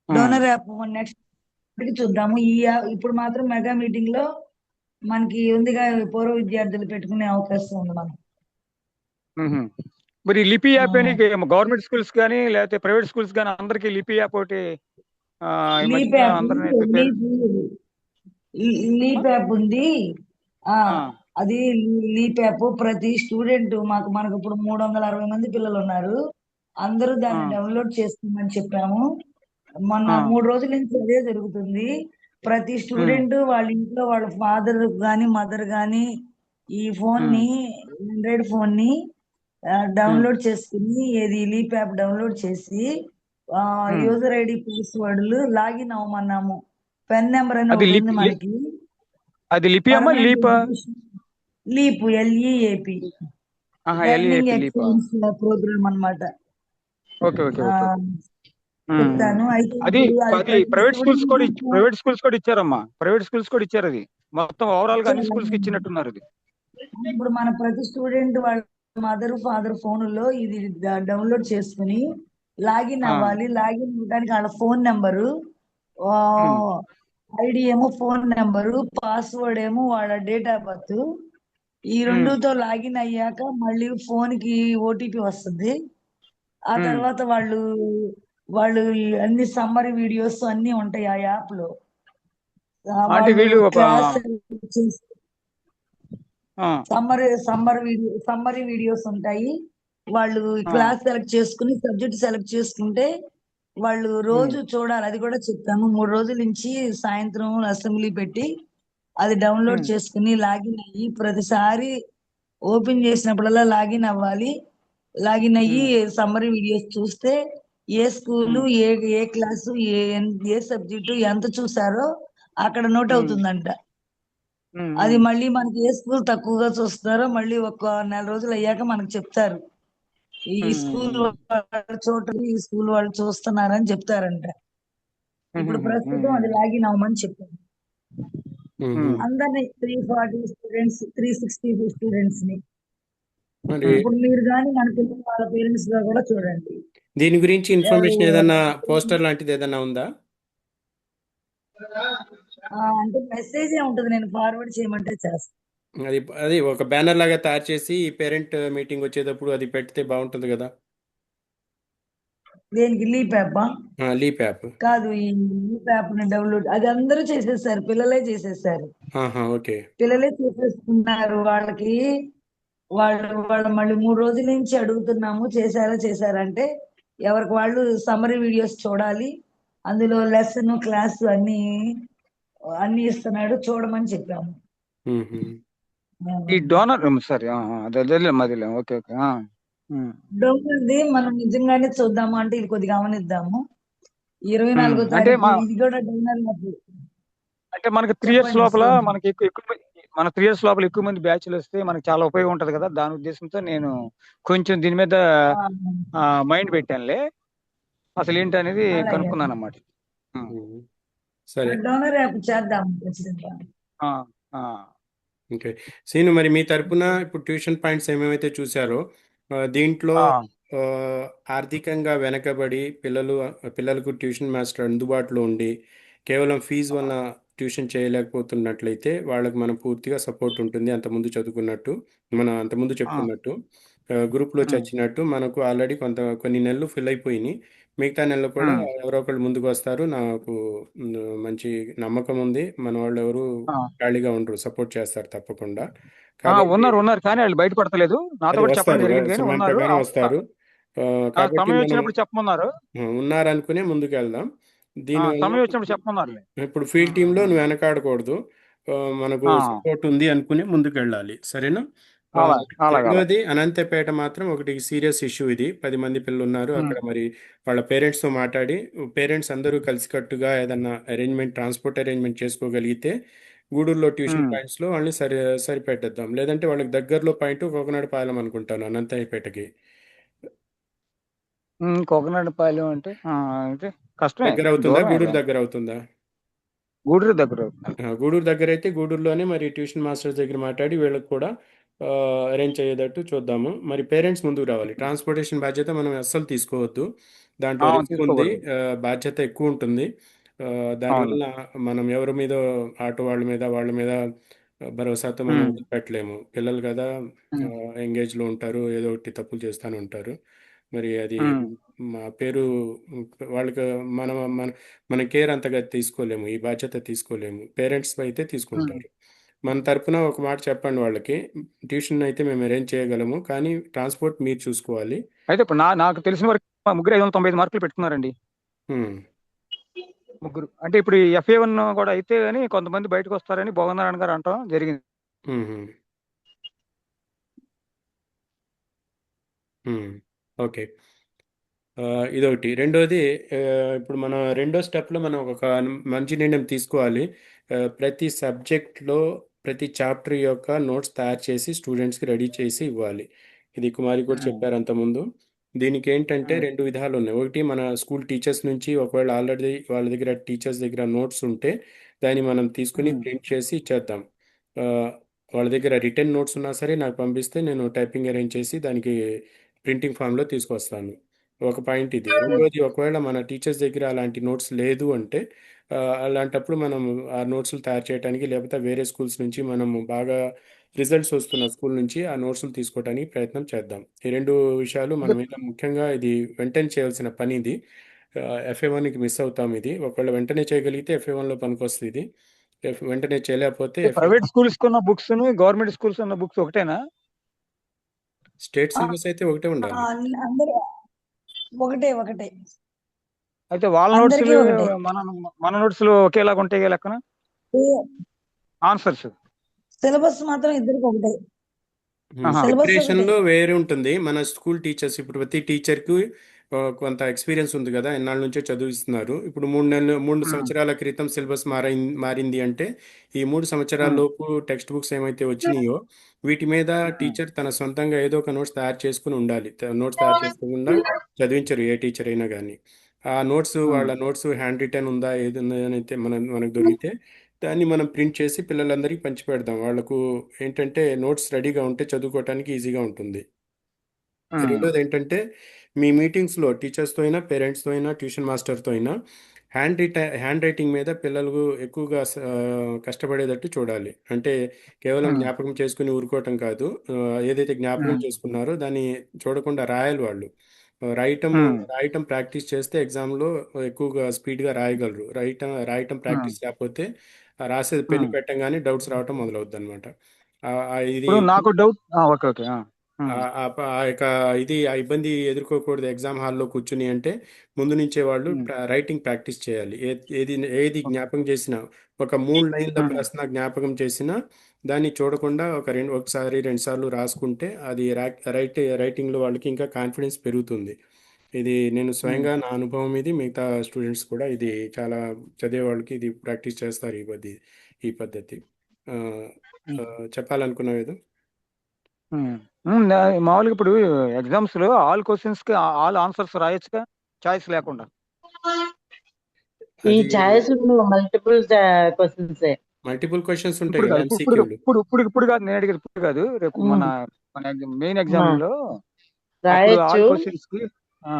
డోనర్ యాప్ నెక్స్ట్ చూద్దాము. ఇప్పుడు మాత్రం మెగా మీటింగ్ లో మనకి ఉందిగా, పూర్వ విద్యార్థులు పెట్టుకునే అవకాశం ఉంది మనం. ఉమ్. మరి లిపి యాప్ అని ఉమ్. గవర్నమెంట్ స్కూల్స్ కానీ లేకపోతే ప్రైవేట్ స్కూల్స్ కానీ అందరికీ లిపి యాప్ ఒకటి ఈ లీప్ మధ్య యాప్ అందరినీ లీప్ లీప్ యాప్ ఉంది. ఆ ఆ, అది లీప్ యాప్. ప్రతి స్టూడెంట్ మనకు ఇప్పుడు 360 మంది పిల్లలు ఉన్నారు. అందరూ ఆ, దాన్ని డౌన్లోడ్ చేసుకోమని చెప్పాము. మొన్న ఆ, 3 రోజుల నుంచి అదే జరుగుతుంది. ప్రతి ఉమ్, స్టూడెంట్ వాళ్ళ ఇంట్లో వాళ్ళ ఫాదర్ గాని మదర్ గాని ఈ ఫోన్ ఉమ్, ని, ఆండ్రాయిడ్ ఫోన్ ని ఉమ్, డౌన్లోడ్ చేసుకుని, ఏది లీప్ యాప్ డౌన్లోడ్ చేసి ఉమ్. యూజర్ ఐడి పాస్వర్డ్లు లాగిన్ అవ్వమన్నాము. పెన్ నెంబర్ అని అది ఒకటి ఉంది లిపి మనకి. అది లిపి అమ్మా పర్మనెంట్ లీపా? Education leap, L E A P, learning L A P లీపా? ఎక్సలెన్స్ ప్రోగ్రామ్ అన్నమాట. ఓకే ఓకే ఆ, ఓకే. చెప్తాను అయితే. అది ఇప్పుడు అది అది ప్రతి స్టూడెంట్ ప్రైవేట్ స్కూల్స్ కూడా ఇచ్చారమ్మా. ప్రైవేట్ స్కూల్స్ కూడా ఇచ్చారు. అది మొత్తం ఓవరాల్ గా అన్ని స్కూల్స్ కి ఇచ్చేయాలి. ఇచ్చినట్టున్నారు అది. ఇప్పుడు మన ప్రతి స్టూడెంట్ వాళ్ళ మదర్ ఫాదర్ ఫోన్లో ఇది డౌన్లోడ్ చేసుకుని లాగిన్ ఆ, అవ్వాలి. లాగిన్ అవ్వడానికి వాళ్ళ ఫోన్ నెంబరు, ఉమ్, ఐడి ఏమో ఫోన్ నెంబరు, పాస్వర్డ్ ఏమో వాళ్ళ డేట్ ఆఫ్ బర్త్. ఈ ఉమ్, రెండుతో లాగిన్ అయ్యాక మళ్ళీ ఫోన్ కి ఓటీపీ వస్తుంది. ఆ ఉమ్. తర్వాత వాళ్ళు వాళ్ళు ఈ అన్ని సమ్మరీ వీడియోస్ అన్ని ఉంటాయి ఆ యాప్ లో. అంటే వాళ్ళు వీళ్ళు క్లాస్ ఆ, సమ్మరీ వీడియోస్ ఉంటాయి. వాళ్ళు ఆ, క్లాస్ సెలెక్ట్ చేసుకుని సబ్జెక్ట్ సెలెక్ట్ చేసుకుంటే వాళ్ళు ఉమ్, రోజు చూడాలి. అది కూడా చెప్తాము. 3 రోజుల నుంచి సాయంత్రం అసెంబ్లీ పెట్టి అది డౌన్లోడ్ ఉమ్, చేసుకుని లాగిన్ అయ్యి ప్రతిసారి ఓపెన్ చేసినప్పుడల్లా లాగిన్ అవ్వాలి. లాగిన్ అయ్యి ఉమ్, సమ్మరీ వీడియోస్ చూస్తే ఏ స్కూలు, ఉమ్, ఏ క్లాసు, ఏ సబ్జెక్టు ఎంత చూసారో అక్కడ నోట్ ఉమ్, అవుతుందంట. ఉమ్, అది ఉమ్, మళ్ళీ మనకి ఏ స్కూల్ తక్కువగా చూస్తున్నారో మళ్ళీ ఒక నెల రోజులు అయ్యాక మనకు చెప్తారు. ఈ స్కూల్ ఉమ్, వాళ్ళు చూడటం, ఈ స్కూల్ వాళ్ళు చూస్తున్నారని చెప్తారంట. ఉమ్, ఇప్పుడు ఉమ్, ప్రస్తుతం ఉమ్, అది లాగిన్ అవ్వమని చెప్పారు ఉమ్. అందరినీ. 340 స్టూడెంట్స్, 360 స్టూడెంట్స్ ని. మరి ఇప్పుడు మీరు కానీ మన పిల్లల వాళ్ళ పేరెంట్స్ గా కూడా చూడండి. దీని గురించి ఎవరు ఇన్ఫర్మేషన్ ఏదన్నా పోస్టర్ లాంటిది ఏదన్నా ఉందా? అంటే మెసేజ్ ఉంటుంది, నేను ఫార్వర్డ్ చేయమంటే చేస్తాను. అది అది ఒక బ్యానర్ లాగా తయారు చేసి పేరెంట్ మీటింగ్ వచ్చేటప్పుడు అది పెడితే బాగుంటుంది కదా. దేనికి లీప్ యాప్? Leap app. కాదు, ఈ లీప్ యాప్ ని డౌన్లోడ్ అది అందరూ చేసేసారు, పిల్లలే చేసేసారు. ఆహా, ఓకే. పిల్లలే చేసేసుకున్నారు. వాళ్ళకి వాళ్ళు మళ్ళీ 3 రోజుల నుంచి అడుగుతున్నాము చేశారంటే ఎవరికి వాళ్ళు సమ్మరీ వీడియోస్ చూడాలి. అందులో లెసన్ క్లాస్ అన్ని ఇస్తున్నాడు, చూడమని చెప్పాము. మ్మ్. ఈ డోనర్ సరే అదే మదిలే. Okay okay. డౌన్లోడ్ మనం నిజంగానే చూద్దాము అంటే ఇది కొద్దిగా గమనిద్దాము. 24వ అంటే తారీఖు ఇది కూడా డౌన్లోడ్. అంటే మనకి 3 ఇయర్స్ చెప్పండి లోపల సోదరు. మనకి మన 3 ఇయర్స్ లోపల ఎక్కువ మంది బ్యాచ్లు వస్తే మనకి చాలా ఉపయోగం ఉంటది కదా. దాని ఉద్దేశంతో నేను కొంచెం దీని మీద మైండ్ పెట్టానులే. అసలు ఏంటి అనేది అలాగే కనుక్కున్నాను అన్నమాట. మ్మ్. సరే. డౌన్లోడ్ యాప్ చేద్దాం ఖచ్చితంగా. ఆ, ఆ, ఓకే. సీను, మరి మీ తరపున ఇప్పుడు ట్యూషన్ పాయింట్స్ ఏమేమైతే చూసారో దీంట్లో ఆ, ఆ, ఆర్థికంగా వెనకబడి పిల్లలకు ట్యూషన్ మాస్టర్ అందుబాటులో ఉండి కేవలం ఫీజు వల్ల ట్యూషన్ చేయలేకపోతున్నట్లయితే వాళ్ళకి మనం పూర్తిగా సపోర్ట్ ఉంటుంది. అంతకుముందు ఆ, చెప్పుకున్నట్టు గ్రూప్లో ఉమ్, చర్చినట్టు మనకు ఆల్రెడీ కొన్ని నెలలు ఫిల్ అయిపోయినాయి. మిగతా నెలలు కూడా ఉమ్, ఎవరో ఒకళ్ళు ముందుకు వస్తారు. నాకు మంచి నమ్మకం ఉంది. మన వాళ్ళు ఎవరు ఆ. ఖాళీగా ఉండరు, సపోర్ట్ చేస్తారు తప్పకుండా. కాబట్టి ఉన్నారు ఉన్నారు కానీ వాళ్ళు బయటపడతలేదు. నాతో అది కూడా చెప్పడం వస్తారు, జరిగింది కానీ ఉన్నారు. సమంతగానే వస్తారు. కాబట్టి సమయం మనం వచ్చినప్పుడు చెప్పమన్నారు. ఉన్నారనుకునే ముందుకెళ్దాం. దీనివల్ల సమయం వచ్చినప్పుడు చెప్పమన్నారులే. ఇప్పుడు ఫీల్డ్ టీంలో ఆ, నువ్వు వెనకాడకూడదు. మనకు ఆ, సపోర్ట్ ఉంది అనుకుని ముందుకెళ్ళాలి. సరేనా? అలా అలాగ అలా. రెండోది అనంతపేట మాత్రం ఒకటి సీరియస్ ఇష్యూ ఇది. 10 మంది పిల్లలు ఉన్నారు ఉమ్, అక్కడ. మరి వాళ్ళ పేరెంట్స్తో మాట్లాడి పేరెంట్స్ అందరూ కలిసికట్టుగా ఏదన్నా అరేంజ్మెంట్, ట్రాన్స్పోర్ట్ అరేంజ్మెంట్ చేసుకోగలిగితే గూడూరులో ట్యూషన్ ఉమ్, పాయింట్స్లో వాళ్ళని సరిపెట్టేద్దాం. లేదంటే వాళ్ళకి దగ్గరలో పాయింట్ కోకనాడ పాలెం అనుకుంటాను అనంతపేటకి. కోకోనట్ పాలెం అంటే కష్టమే, దగ్గర అవుతుందా? దూరమే గూడూరు అది. దగ్గర అవుతుందా? గూడూరు దగ్గర అవుతుంది. గూడూరు దగ్గర అయితే గూడూరులోనే మరి ట్యూషన్ మాస్టర్స్ దగ్గర మాట్లాడి వీళ్ళకి కూడా అరేంజ్ అయ్యేటట్టు చూద్దాము. మరి పేరెంట్స్ ముందుకు రావాలి. ట్రాన్స్పోర్టేషన్ బాధ్యత మనం అస్సలు తీసుకోవద్దు. దాంట్లో రిస్క్ ఉంది. తీసుకోకూడదు. బాధ్యత ఎక్కువ ఉంటుంది. అవును. దానివల్ల మనం ఎవరి మీద, ఆటో వాళ్ళ మీద భరోసాతో మనం ఉమ్, వదిలిపెట్టలేము. పిల్లలు కదా, ఉమ్, ఎంగేజ్లో ఉంటారు, ఏదో ఒకటి తప్పులు చేస్తూనే ఉంటారు. మరి అది ఉమ్, మా పేరు వాళ్ళకి మనం మన మన కేర్ అంతగా తీసుకోలేము, ఈ బాధ్యత తీసుకోలేము. పేరెంట్స్ అయితే ఉమ్. తీసుకుంటారు. మన తరపున ఒక మాట చెప్పండి వాళ్ళకి. ట్యూషన్ అయితే మేము అరేంజ్ చేయగలము, కానీ ట్రాన్స్పోర్ట్ మీరు చూసుకోవాలి. అయితే ఇప్పుడు నాకు తెలిసిన వరకు మా ముగ్గురు 595 మార్కులు పెట్టుకున్నారండి. హ్మ్. ముగ్గురు అంటే ఇప్పుడు FA1 కూడా అయితే గానీ కొంతమంది బయటకు వస్తారని భోగనారాయణ గారు అంటాం జరిగింది. హ్మ్. హ్మ్. హ్మ్. ఓకే. ఇదొకటి. రెండోది, ఇప్పుడు మన రెండో స్టెప్‌లో మనం ఒక మంచి నిర్ణయం తీసుకోవాలి. ప్రతి సబ్జెక్ట్‌లో ప్రతి చాప్టర్ యొక్క నోట్స్ తయారు చేసి స్టూడెంట్స్‌కి రెడీ చేసి ఇవ్వాలి. ఇది కుమారి కూడా ఉమ్, చెప్పారు అంతకుముందు. దీనికేంటంటే ఉమ్, 2 విధాలున్నాయి. ఒకటి మన స్కూల్ టీచర్స్ నుంచి ఒకవేళ ఆల్రెడీ వాళ్ళ దగ్గర టీచర్స్ దగ్గర నోట్స్ ఉంటే దాన్ని మనం తీసుకొని ఉమ్, ప్రింట్ చేసి ఇచ్చేద్దాం. ఆహ్, వాళ్ళ దగ్గర రిటెన్ నోట్స్ ఉన్నా సరే నాకు పంపిస్తే నేను టైపింగ్ అరేంజ్ చేసి దానికి ప్రింటింగ్ ఫామ్‌లో తీసుకొస్తాను. ఒక పాయింట్ ఇది. ఉమ్, రెండోది, ఒకవేళ మన టీచర్స్ దగ్గర అలాంటి నోట్స్ లేదు అంటే అలాంటప్పుడు మనం ఆ నోట్స్‌లు తయారు చేయడానికి లేకపోతే వేరే స్కూల్స్ నుంచి మనము బాగా రిజల్ట్స్ వస్తున్న స్కూల్ నుంచి ఆ నోట్స్‌లు తీసుకోవడానికి ప్రయత్నం చేద్దాం. ఈ 2 విషయాలు అదే. మనం ఇలా ముఖ్యంగా ఇది వెంటనే చేయాల్సిన పని ఇది. FA1కి మిస్ అవుతాం ఇది. ఒకవేళ వెంటనే చేయగలిగితే FA1లో పనికొస్తది ఇది. వెంటనే చేయలేకపోతే ప్రైవేట్ స్కూల్స్ కున్న బుక్స్ గవర్నమెంట్ స్కూల్స్ ఉన్న బుక్స్ ఒకటేనా? స్టేట్ ఆ, సిలబస్ అయితే ఒకటే ఉండాలి. అందరూ ఒకటే ఒకటే, అయితే వాళ్ళ నోట్స్లు అందరికీ ఒకటే. మన మన నోట్స్లు ఒకేలాగా ఉంటాయి లెక్కన ఆన్సర్స్. సిలబస్ మాత్రం ఇద్దరికి ఒకటే. ఆహా. సిలబస్ ఒకటే. ప్రిపరేషన్లో వేరే ఉంటుంది. మన స్కూల్ టీచర్స్ ఇప్పుడు ప్రతి టీచర్‌కి కొంత ఎక్స్పీరియన్స్ ఉంది కదా! ఎన్నాళ్ళ నుంచో చదివిస్తున్నారు. ఇప్పుడు 3 ఉమ్, సంవత్సరాల క్రితం సిలబస్ మారింది అంటే, ఈ 3 సంవత్సరాల ఉమ్, లోపు టెక్స్ట్ బుక్స్ ఏమైతే వచ్చినాయో, వీటి మీద ఉమ్, టీచర్ తన సొంతంగా ఏదో ఒక నోట్స్ తయారు చేసుకొని ఉండాలి. నోట్స్ తయారు చేసుకోకుండా చదివించరు ఏ టీచర్ అయినా గానీ. ఆ నోట్స్, ఉమ్, వాళ్ళ నోట్స్ హ్యాండ్ రిటెన్ ఉందా, ఏది ఉందా అని అయితే మనకు దొరికితే దాన్ని మనం ప్రింట్ చేసి పిల్లలందరికీ పంచిపెడదాం. వాళ్ళకు ఏంటంటే నోట్స్ రెడీగా ఉంటే చదువుకోవటానికి ఈజీగా ఉంటుంది. ఉమ్, రెండోది ఏంటంటే మీ మీటింగ్స్లో టీచర్స్తో అయినా, పేరెంట్స్తో అయినా, ట్యూషన్ మాస్టర్తో అయినా హ్యాండ్ రైటింగ్ మీద పిల్లలు ఎక్కువగా కష్టపడేటట్టు చూడాలి. అంటే కేవలం ఉమ్, జ్ఞాపకం చేసుకుని ఊరుకోవటం కాదు. ఏదైతే జ్ఞాపకం ఉమ్, చేసుకున్నారో దాన్ని చూడకుండా రాయాలి వాళ్ళు. రాయటము ఉమ్, రాయటం ప్రాక్టీస్ చేస్తే ఎగ్జామ్లో ఎక్కువగా స్పీడ్గా రాయగలరు. రాయటం ఉమ్, ప్రాక్టీస్ లేకపోతే రాసేది పెన్ను ఉమ్. పెట్టంగానే డౌట్స్ రావటం మొదలవుద్ది అనమాట. ఇది ఇప్పుడు నాకు డౌట్. Okay okay. ఆ ఆ ప- ఆ యొక్క ఇది ఆ ఇబ్బంది ఎదుర్కోకూడదు ఎగ్జామ్ హాల్లో కూర్చుని అంటే ముందు నుంచే వాళ్ళు రైటింగ్ ప్రాక్టీస్ చేయాలి. ఏది జ్ఞాపకం చేసినా ఒక 3 లైన్ల ప్రశ్న జ్ఞాపకం చేసినా దాన్ని చూడకుండా ఒకసారి 2 సార్లు రాసుకుంటే అది రైటింగ్లో వాళ్ళకి ఇంకా కాన్ఫిడెన్స్ పెరుగుతుంది. ఇది నేను స్వయంగా నా అనుభవం, ఇది మిగతా స్టూడెంట్స్ కూడా ఇది చాలా చదివే వాళ్ళకి ఇది ప్రాక్టీస్ చేస్తారు ఈ పద్ధతి. ఆ, ఆ, చెప్పాలనుకున్నావు ఏదో. మామూలుగా ఇప్పుడు ఎగ్జామ్స్ లో ఆల్ క్వశ్చన్స్ కి ఆల్ ఆన్సర్స్ రాయొచ్చుగా, చాయిస్ లేకుండా. ఈ అది choice multiple questions. Multiple questions ఉంటాయి ఇప్పుడు కదా, కాదు, MCQలు. ఇప్పుడు కాదు, నేను అడిగేది ఇప్పుడు కాదు, రేపు మన మన మెయిన్ ఎగ్జామ్ లో అప్పుడు రాయొచ్చు. ఆల్ క్వశ్చన్స్ కి. ఆ,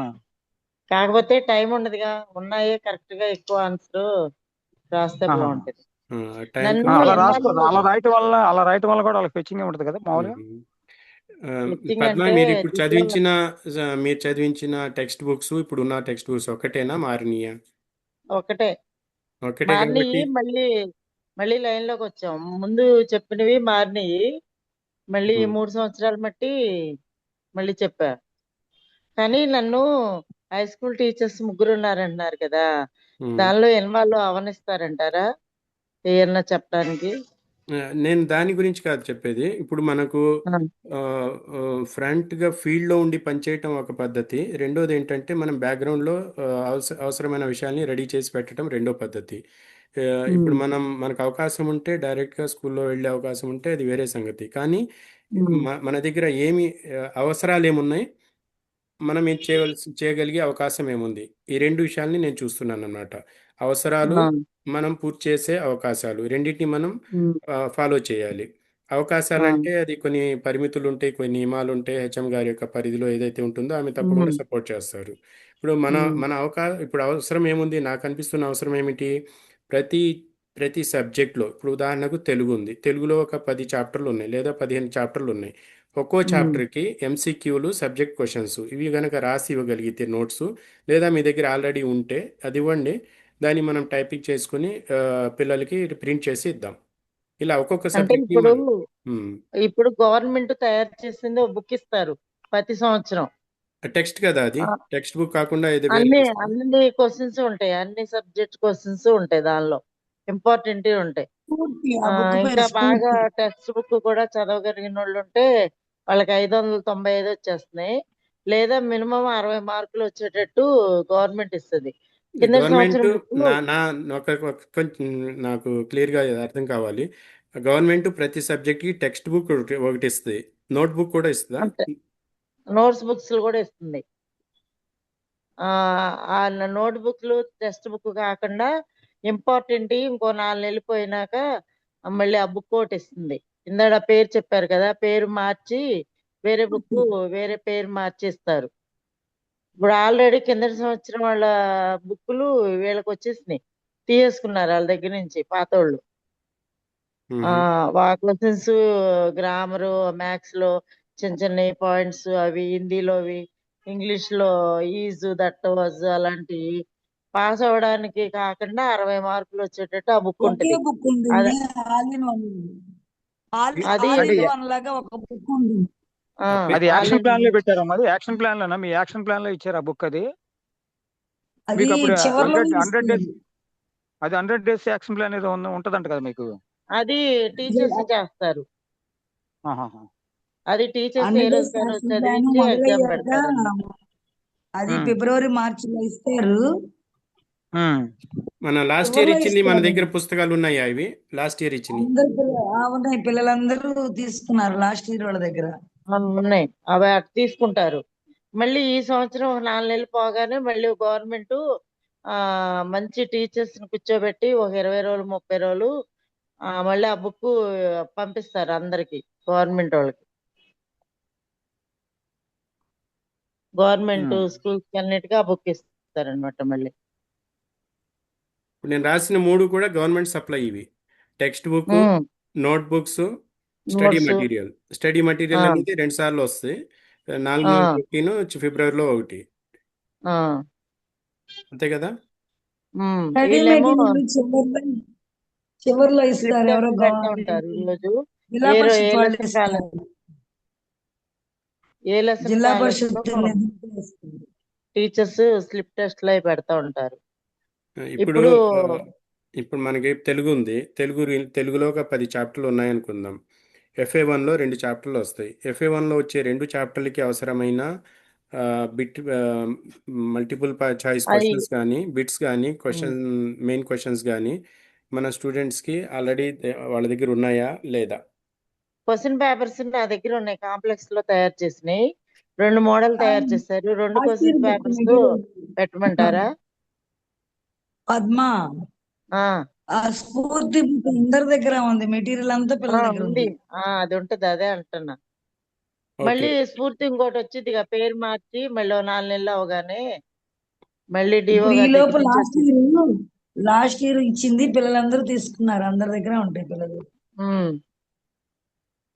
కాకపోతే టైం ఉండదుగా, ఉన్నాయే కరెక్ట్ గా ఎక్కువ ఆన్సర్ రాస్తే ఆహా. బాగుంటది. టైం నన్ను అలా ఎన్నాళ్ళు రాసుకో, అలా రాయటం వల్ల కూడా వాళ్ళకి ఫెచ్చింగ్ ఉంటుంది కదా మామూలుగా. స్టిచ్చింగ్ పద్మ, అంటే దీంట్లో మీరు చదివించిన టెక్స్ట్ బుక్స్ ఇప్పుడున్న టెక్స్ట్ బుక్స్ ఒకటేనా, మారినాయా? ఒకటే. ఒకటే మారినయి కాబట్టి మళ్ళీ మళ్ళీ లైన్ లోకి వచ్చాం. ముందు చెప్పినవి మారినయి, మళ్ళీ ఉమ్, 3 సంవత్సరాలు బట్టి మళ్ళీ చెప్పారు. కానీ నన్ను హై స్కూల్ టీచర్స్ ముగ్గురు ఉన్నారంటున్నారు కదా, ఉమ్. దానిలో ఇన్వాల్వ్ అవనిస్తారంటారా ఏమన్నా చెప్పడానికి? నేను దాని గురించి కాదు చెప్పేది. ఇప్పుడు మనకు ఫ్రంట్గా ఫీల్డ్లో ఉండి పనిచేయటం ఒక పద్ధతి. రెండోది ఏంటంటే మనం బ్యాక్గ్రౌండ్లో అవసరమైన విషయాల్ని రెడీ చేసి పెట్టడం రెండో పద్ధతి. ఇప్పుడు మనకు అవకాశం ఉంటే డైరెక్ట్గా స్కూల్లో వెళ్ళే అవకాశం ఉంటే అది వేరే సంగతి. కానీ మన దగ్గర ఏమి అవసరాలు ఏమున్నాయి, మనం ఏం చేయగలిగే అవకాశం ఏముంది, ఈ రెండు విషయాల్ని నేను చూస్తున్నాను అన్నమాట. అవసరాలు, మనం పూర్తి చేసే అవకాశాలు, రెండింటిని మనం ఫాలో చేయాలి. అవకాశాలంటే అది కొన్ని పరిమితులు ఉంటాయి, కొన్ని నియమాలు ఉంటాయి. హెచ్ఎం గారి యొక్క పరిధిలో ఏదైతే ఉంటుందో ఆమె తప్పకుండా సపోర్ట్ చేస్తారు. ఇప్పుడు మన ఇప్పుడు అవసరం ఏముంది, నాకు అనిపిస్తున్న అవసరం ఏమిటి, ప్రతి ప్రతి సబ్జెక్ట్లో ఇప్పుడు ఉదాహరణకు తెలుగు ఉంది, తెలుగులో ఒక 10 చాప్టర్లు ఉన్నాయి లేదా 15 చాప్టర్లు ఉన్నాయి. ఒక్కో చాప్టర్కి ఎంసీక్యూలు, సబ్జెక్ట్ క్వశ్చన్స్ ఇవి కనుక రాసి ఇవ్వగలిగితే నోట్స్, లేదా మీ దగ్గర ఆల్రెడీ ఉంటే అది ఇవ్వండి, దాన్ని మనం టైపింగ్ చేసుకుని పిల్లలకి ప్రింట్ చేసి ఇద్దాం. ఇలా ఒక్కొక్క అంటే సబ్జెక్ట్ని ఇప్పుడు మనం ఇప్పుడు గవర్నమెంట్ తయారు చేసింది ఒక బుక్ ఇస్తారు ప్రతి సంవత్సరం. టెక్స్ట్ కదా అది, టెక్స్ట్ బుక్ కాకుండా ఏదో వేరే అన్ని ఇస్తారు. అన్ని క్వశ్చన్స్ ఉంటాయి, అన్ని సబ్జెక్ట్ క్వశ్చన్స్ ఉంటాయి, దానిలో ఇంపార్టెంట్ ఉంటాయి. స్ఫూర్తి, ఆ బుక్ ఇంకా పేరు బాగా స్ఫూర్తి. టెక్స్ట్ బుక్ కూడా చదవగలిగిన వాళ్ళు ఉంటే వాళ్ళకి 595 వచ్చేస్తున్నాయి, లేదా మినిమం 60 మార్కులు వచ్చేటట్టు గవర్నమెంట్ ఇస్తుంది. కింద గవర్నమెంట్ సంవత్సరం బుక్లు నా నా కొంచెం నాకు క్లియర్గా అర్థం కావాలి. గవర్నమెంట్ ప్రతి సబ్జెక్ట్కి టెక్స్ట్ బుక్ ఒకటి ఇస్తుంది, నోట్ బుక్ కూడా ఇస్తుందా? అంటే నోట్స్ బుక్స్ కూడా ఇస్తుంది. ఆ నోట్ బుక్లు టెక్స్ట్ బుక్ కాకుండా ఇంపార్టెంట్ ఇంకో 4 నెలలు పోయినాక మళ్ళీ ఆ బుక్ ఒకటి ఇస్తుంది. ఇందాడ పేరు చెప్పారు కదా, పేరు మార్చి వేరే బుక్ వేరే పేరు మార్చి ఇస్తారు. ఇప్పుడు ఆల్రెడీ కింద సంవత్సరం వాళ్ళ బుక్లు వీళ్ళకి వచ్చేసినాయి, తీసేసుకున్నారు వాళ్ళ దగ్గర నుంచి పాతోళ్ళు. క్వశ్చన్స్ గ్రామరు, మ్యాథ్స్ లో చిన్న చిన్న పాయింట్స్, అవి హిందీలోవి, ఇంగ్లీష్ లో ఈజ్, దట్, వాజ్ అలాంటివి పాస్ అవ్వడానికి కాకుండా 60 మార్కులు వచ్చేటట్టు ఆ బుక్ ఒకే ఉంటుంది. బుక్ ఉంటుంది, ఆల్ ఇన్ వన్. అది ఆల్ అది ఇన్ వన్ లాగా ఒక బుక్ ఉంటుంది. అది ఆల్ యాక్షన్ ఇన్ ప్లాన్ లో పెట్టారమ్మా, అది యాక్షన్ ప్లాన్ లోనా? మీ యాక్షన్ ప్లాన్ లో ఇచ్చారు ఆ బుక్? అది అది మీకు అప్పుడు చివర్లో 100 డేస్, ఇస్తుంది. అది 100 డేస్ యాక్షన్ ప్లాన్ ఏదో ఉంటదంట కదా మీకు? అది టీచర్స్ చేస్తారు. ఆహాహా. అది టీచర్స్ ఏ 100 రోజు డేస్ కానీ యాక్షన్ ప్లాన్ చదివించి ఎగ్జామ్ మొదలయ్యాక పెడతారన్నమాట. అది ఫిబ్రవరి మార్చిలో ఇస్తారు. మన లాస్ట్ ఇయర్ చివర్లో ఇచ్చింది మన ఇస్తారు. దగ్గర పుస్తకాలు ఉన్నాయా ఇవి? లాస్ట్ ఇయర్ ఇచ్చినాయి ఉన్నాయి, పిల్లలందరూ తీసుకున్నారు లాస్ట్ ఇయర్ వాళ్ళ దగ్గర. ఉన్నాయి, అవి అటు తీసుకుంటారు. మళ్ళీ ఈ సంవత్సరం 4 నెలలు పోగానే మళ్ళీ గవర్నమెంట్ మంచి టీచర్స్ ని కూర్చోబెట్టి ఒక 20 రోజులు 30 రోజులు మళ్ళీ ఆ బుక్ పంపిస్తారు అందరికి, గవర్నమెంట్ వాళ్ళకి, గవర్నమెంట్ స్కూల్స్ కి అన్నిటికీ ఆ బుక్ ఇస్తారనమాట మళ్ళీ. ఇప్పుడు నేను రాసిన 3 కూడా గవర్నమెంట్ సప్లై ఇవి: text book, note books, study notes. Material. Study material అనేది 2 సార్లు వస్తాయి, 4/15 ఫిబ్రవరిలో ఒకటి, అంతే కదా? స్టడీ వీళ్ళేమో మెటీరియల్ చివర్లో స్లిప్ ఇస్తారు. ఎవరో టెస్ట్ పెడతా ఉంటారు ఈరోజు. జిల్లా ఏ పరిషత్ వాళ్ళు లెసన్ ఇస్తారు. కాలేదు, ఏ లెసన్ జిల్లా కాలేదో పరిషత్ నిధులతో ఇస్తారు. టీచర్స్ స్లిప్ టెస్ట్ లో పెడతా ఉంటారు. ఇప్పుడు ఇప్పుడు ఇప్పుడు మనకి తెలుగు ఉంది, తెలుగులో ఒక 10 చాప్టర్లు ఉన్నాయనుకుందాం. FA1లో 2 చాప్టర్లు వస్తాయి. FA1లో వచ్చే 2 చాప్టర్లకి అవసరమైన బిట్ మల్టిపుల్ చాయిస్ అది క్వశ్చన్స్ కానీ, బిట్స్ కానీ, మెయిన్ క్వశ్చన్స్ కానీ మన స్టూడెంట్స్కి ఆల్రెడీ వాళ్ళ దగ్గర ఉన్నాయా లేదా? క్వశ్చన్ పేపర్స్ నా దగ్గర ఉన్నాయి, కాంప్లెక్స్ లో తయారు చేసినాయి. 2 మోడల్ తయారు చేశారు. 2 last year question book papers material పెట్టమంటారా? పద్మ, ఆ ఆ స్ఫూర్తి బుక్ అందరి దగ్గర ఉంది, మెటీరియల్ అంతా పిల్లల దగ్గర ఉంది. ఉంది. అది ఉంటది, అదే అంటున్నా. ఓకే. మళ్ళీ స్ఫూర్తి ఇంకోటి వచ్చింది ఇక, పేరు మార్చి మళ్ళీ 4 నెలలు అవగానే మళ్ళీ డిఓ ఇప్పుడు ఈ గారి దగ్గర లోపు నుంచి లాస్ట్ ఇయర్ ఇచ్చింది పిల్లలందరూ తీసుకున్నారు, అందరి దగ్గర ఉంటాయి పిల్లలు.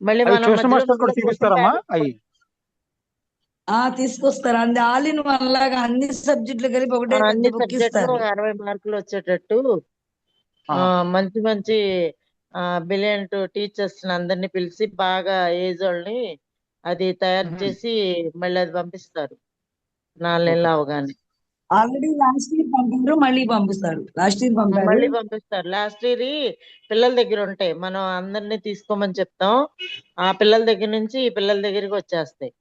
మళ్ళీ అవి మనం ట్యూషన్ మధ్యలో మాస్టర్ కూడా చూపిస్తారమ్మా అవి? తీసుకొస్తారు. అంది ఆల్ ఇన్ వన్ లాగా అన్ని సబ్జెక్టులు కలిపి ఒకటే పెద్ద అన్ని బుక్ సబ్జెక్టులు ఇస్తారు. ఒక 60 మార్కులు వచ్చేటట్టు మంచి మంచి బ్రిలియంట్ టీచర్స్ అందరినీ పిలిచి బాగా ఏజ్ వాళ్ళని అది తయారు చేసి మళ్ళీ అది పంపిస్తారు. 4 ఓకే. నెలలు అవగానే ఆల్రెడీ లాస్ట్ ఇయర్ పంపారు, మళ్ళీ పంపిస్తారు. లాస్ట్ ఇయర్ పంపారు. మళ్ళీ పంపిస్తారు. లాస్ట్ ఇయర్ పిల్లల దగ్గర ఉంటాయి, మనం అందరినీ తీసుకోమని చెప్తాం, ఆ పిల్లల దగ్గర నుంచి ఈ పిల్లల దగ్గరికి వచ్చేస్తాయి.